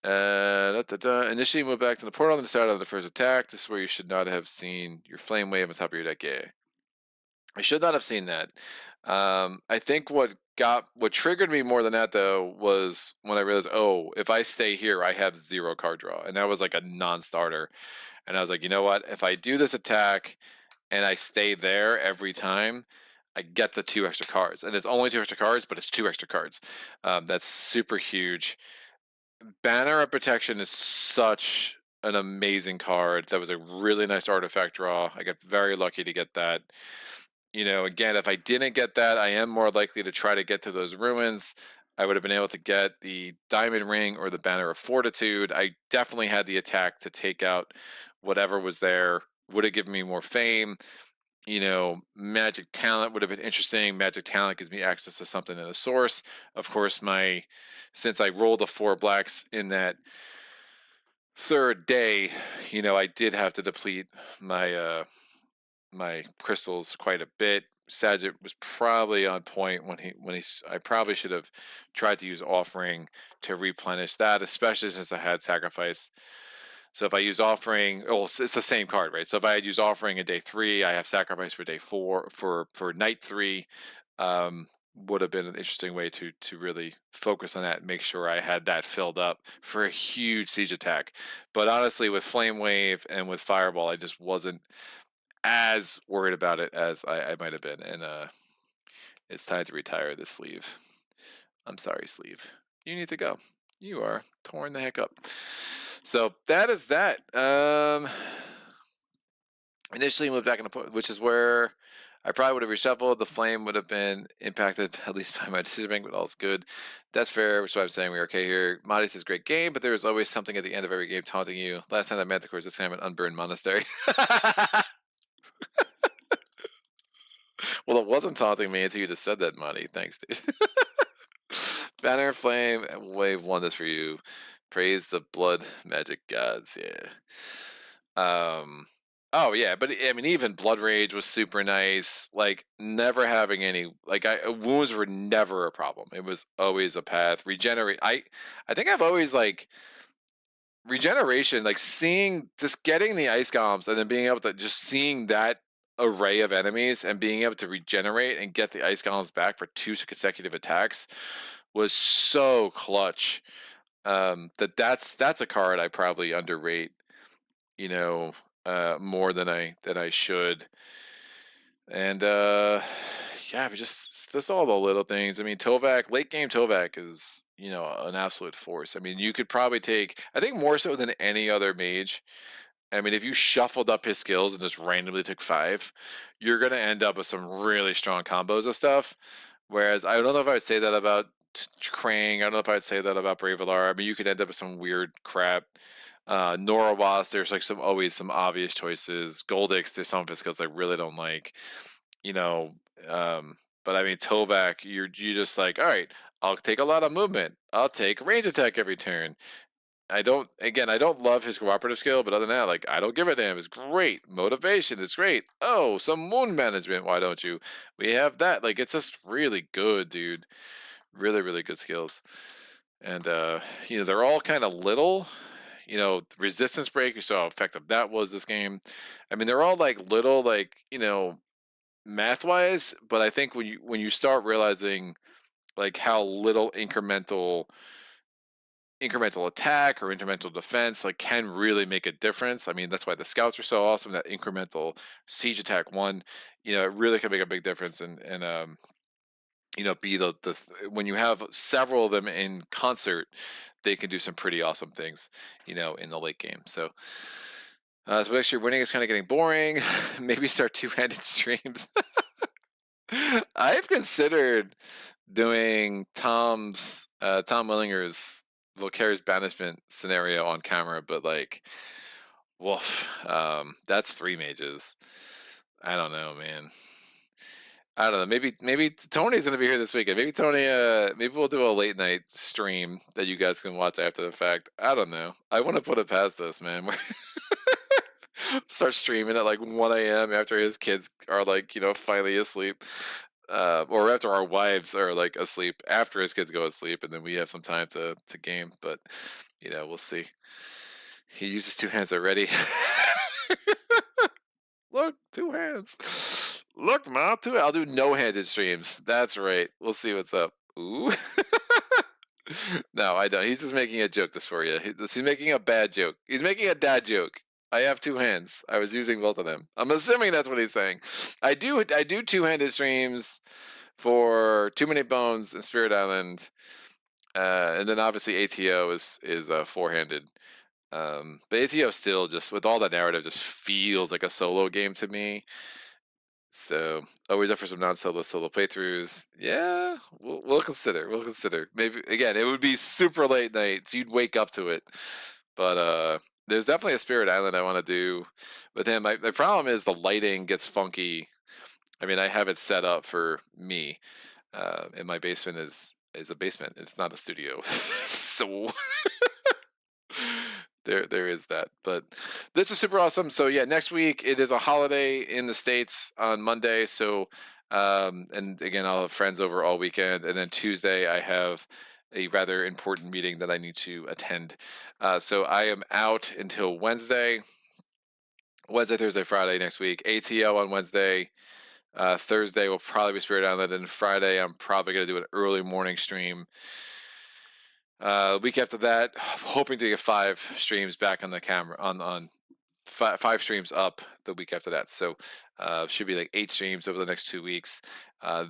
Initially move back to the portal and start on the first attack. This is where you should not have seen your flame wave on top of your deck. Yeah. I should not have seen that. I think what triggered me more than that though was when I realized, oh, if I stay here, I have 0 card draw, and that was like a non-starter. And I was like, you know what? If I do this attack and I stay there every time, I get the 2 extra cards, and it's only 2 extra cards, but it's 2 extra cards. That's super huge. Banner of Protection is such an amazing card. That was a really nice artifact draw. I got very lucky to get that. Again, if I didn't get that, I am more likely to try to get to those ruins. I would have been able to get the Diamond Ring or the Banner of Fortitude. I definitely had the attack to take out whatever was there. Would have given me more fame. Magic Talent would have been interesting. Magic Talent gives me access to something in the source. Of course, since I rolled the 4 blacks in that third day, I did have to deplete my my crystals quite a bit. Sagitt was probably on point I probably should have tried to use offering to replenish that, especially since I had sacrifice. So if I use offering, it's the same card, right? So if I had used offering in day 3, I have sacrifice for day 4 for night 3. would have been an interesting way to really focus on that and make sure I had that filled up for a huge siege attack. But honestly, with Flame Wave and with Fireball, I just wasn't as worried about it as I might have been. And it's time to retire this sleeve. I'm sorry, sleeve. You need to go. You are torn the heck up. So that is that. Initially moved back into, which is where I probably would have reshuffled. The flame would have been impacted at least by my decision making, but all's good. That's fair, which is why I'm saying we're okay here. Madi says great game, but there is always something at the end of every game taunting you. Last time I met the course, this time an unburned monastery. Well, it wasn't taunting me until you just said that, Madi. Thanks, dude. Banner Flame Wave won this for you. Praise the blood magic gods. Yeah. Oh yeah, but I mean, even Blood Rage was super nice. Like never having any wounds were never a problem. It was always a path. Regenerate. I think I've always like regeneration, like seeing just getting the ice golems and then being able to just seeing that array of enemies and being able to regenerate and get the ice golems back for 2 consecutive attacks was so clutch. That's a card I probably underrate, you know, more than I should. And yeah, but just all the little things. I mean, Tovak, late game Tovak is, an absolute force. I mean, you could probably take, I think more so than any other mage. I mean, if you shuffled up his skills and just randomly took 5, you're gonna end up with some really strong combos of stuff. Whereas I don't know if I would say that about Krang. I don't know if I'd say that about Bravelar. I mean, you could end up with some weird crap. Norawas, there's like always some obvious choices. Goldix, there's some of his skills I really don't like. You know, but I mean Tovak, you just like, all right, I'll take a lot of movement. I'll take range attack every turn. I don't love his cooperative skill, but other than that, like I don't give a damn. It's great. Motivation is great. Oh, some wound management. Why don't you? We have that. Like it's just really good, dude. Really, really good skills. And they're all kind of little. Resistance break, you saw how effective that was this game. I mean, they're all like little, like, math wise, but I think when you start realizing like how little incremental attack or incremental defense like can really make a difference. I mean, that's why the scouts are so awesome. That incremental siege attack one, it really can make a big difference. And be the when you have several of them in concert, they can do some pretty awesome things, in the late game. So next year winning is kind of getting boring. Maybe start 2-handed streams. I've considered doing Tom Willinger's Volkares banishment scenario on camera, but like, woof, that's 3 mages. I don't know, man. I don't know. Maybe Tony's gonna be here this weekend. Maybe Tony. Maybe we'll do a late night stream that you guys can watch after the fact. I don't know. I want to put it past this, man. Start streaming at like 1 a.m. after his kids are like, finally asleep. Or after our wives are like asleep, after his kids go to sleep, and then we have some time to game. But we'll see. He uses 2 hands already. Look, 2 hands. Look, Ma, 2. I'll do no-handed streams. That's right. We'll see what's up. Ooh. No, I don't. He's just making a joke this for you. He's making a bad joke. He's making a dad joke. I have 2 hands. I was using both of them. I'm assuming that's what he's saying. I do 2-handed streams for Too Many Bones and Spirit Island, and then obviously ATO is 4-handed. But ATO still just with all that narrative just feels like a solo game to me. So always up for some non-solo solo playthroughs. Yeah, we'll consider. We'll consider. Maybe again, it would be super late night, so you'd wake up to it. But there's definitely a Spirit Island I want to do with him. My problem is the lighting gets funky. I mean, I have it set up for me, and my basement is a basement. It's not a studio, so there is that. But this is super awesome. So yeah, next week it is a holiday in the States on Monday. So and again, I'll have friends over all weekend, and then Tuesday I have a rather important meeting that I need to attend. So I am out until Wednesday, Thursday, Friday next week. ATO on Wednesday. Thursday will probably be Spirit Island, and Friday I'm probably going to do an early morning stream. Week after that, hoping to get 5 streams back on the camera, on 5 streams up the week after that. So should be like 8 streams over the next 2 weeks.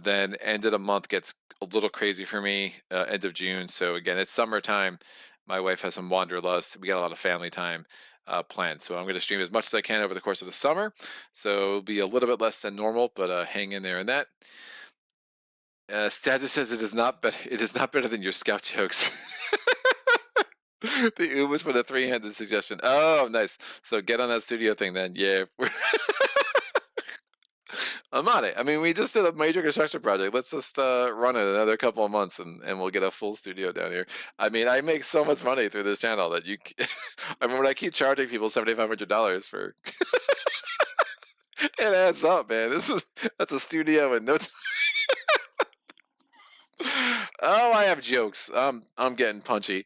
Then end of the month gets a little crazy for me, end of June. So again, it's summertime. My wife has some wanderlust. We got a lot of family time planned. So I'm going to stream as much as I can over the course of the summer. So it'll be a little bit less than normal, but hang in there in that. Status says it is not better than your scout jokes. The Ubers for the 3-handed suggestion. Oh, nice. So get on that studio thing then. Yeah. I'm on it. I mean, we just did a major construction project. Let's just run it another couple of months and we'll get a full studio down here. I mean, I make so much money through this channel that you... I mean, when I keep charging people $7,500 for... It adds up, man. That's a studio and no... Oh, I have jokes. I'm getting punchy.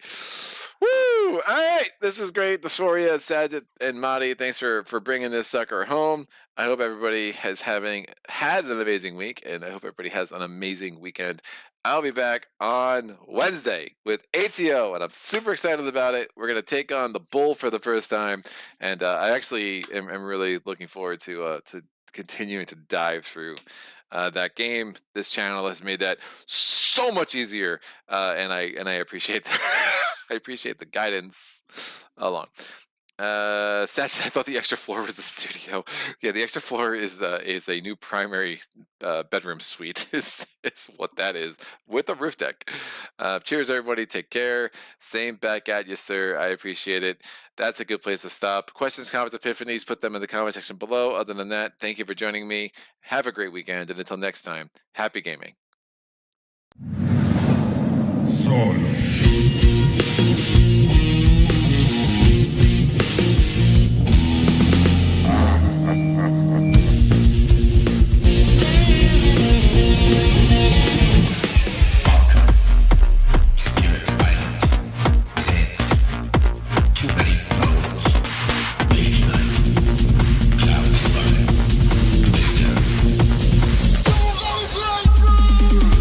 Woo! All right, this is great. The Soria, Sajid, and Madi, thanks for bringing this sucker home. I hope everybody had an amazing week, and I hope everybody has an amazing weekend. I'll be back on Wednesday with ATO, and I'm super excited about it. We're going to take on the Bull for the first time, and I actually am really looking forward to continuing to dive through that game. This channel has made that so much easier, and I appreciate that. I appreciate the guidance along. Satch, I thought the extra floor was the studio. Yeah, the extra floor is a new primary bedroom suite. is what that is, with a roof deck. Cheers, everybody. Take care. Same back at you, sir. I appreciate it. That's a good place to stop. Questions, comments, epiphanies, put them in the comment section below. Other than that, thank you for joining me. Have a great weekend, and until next time, happy gaming. Son.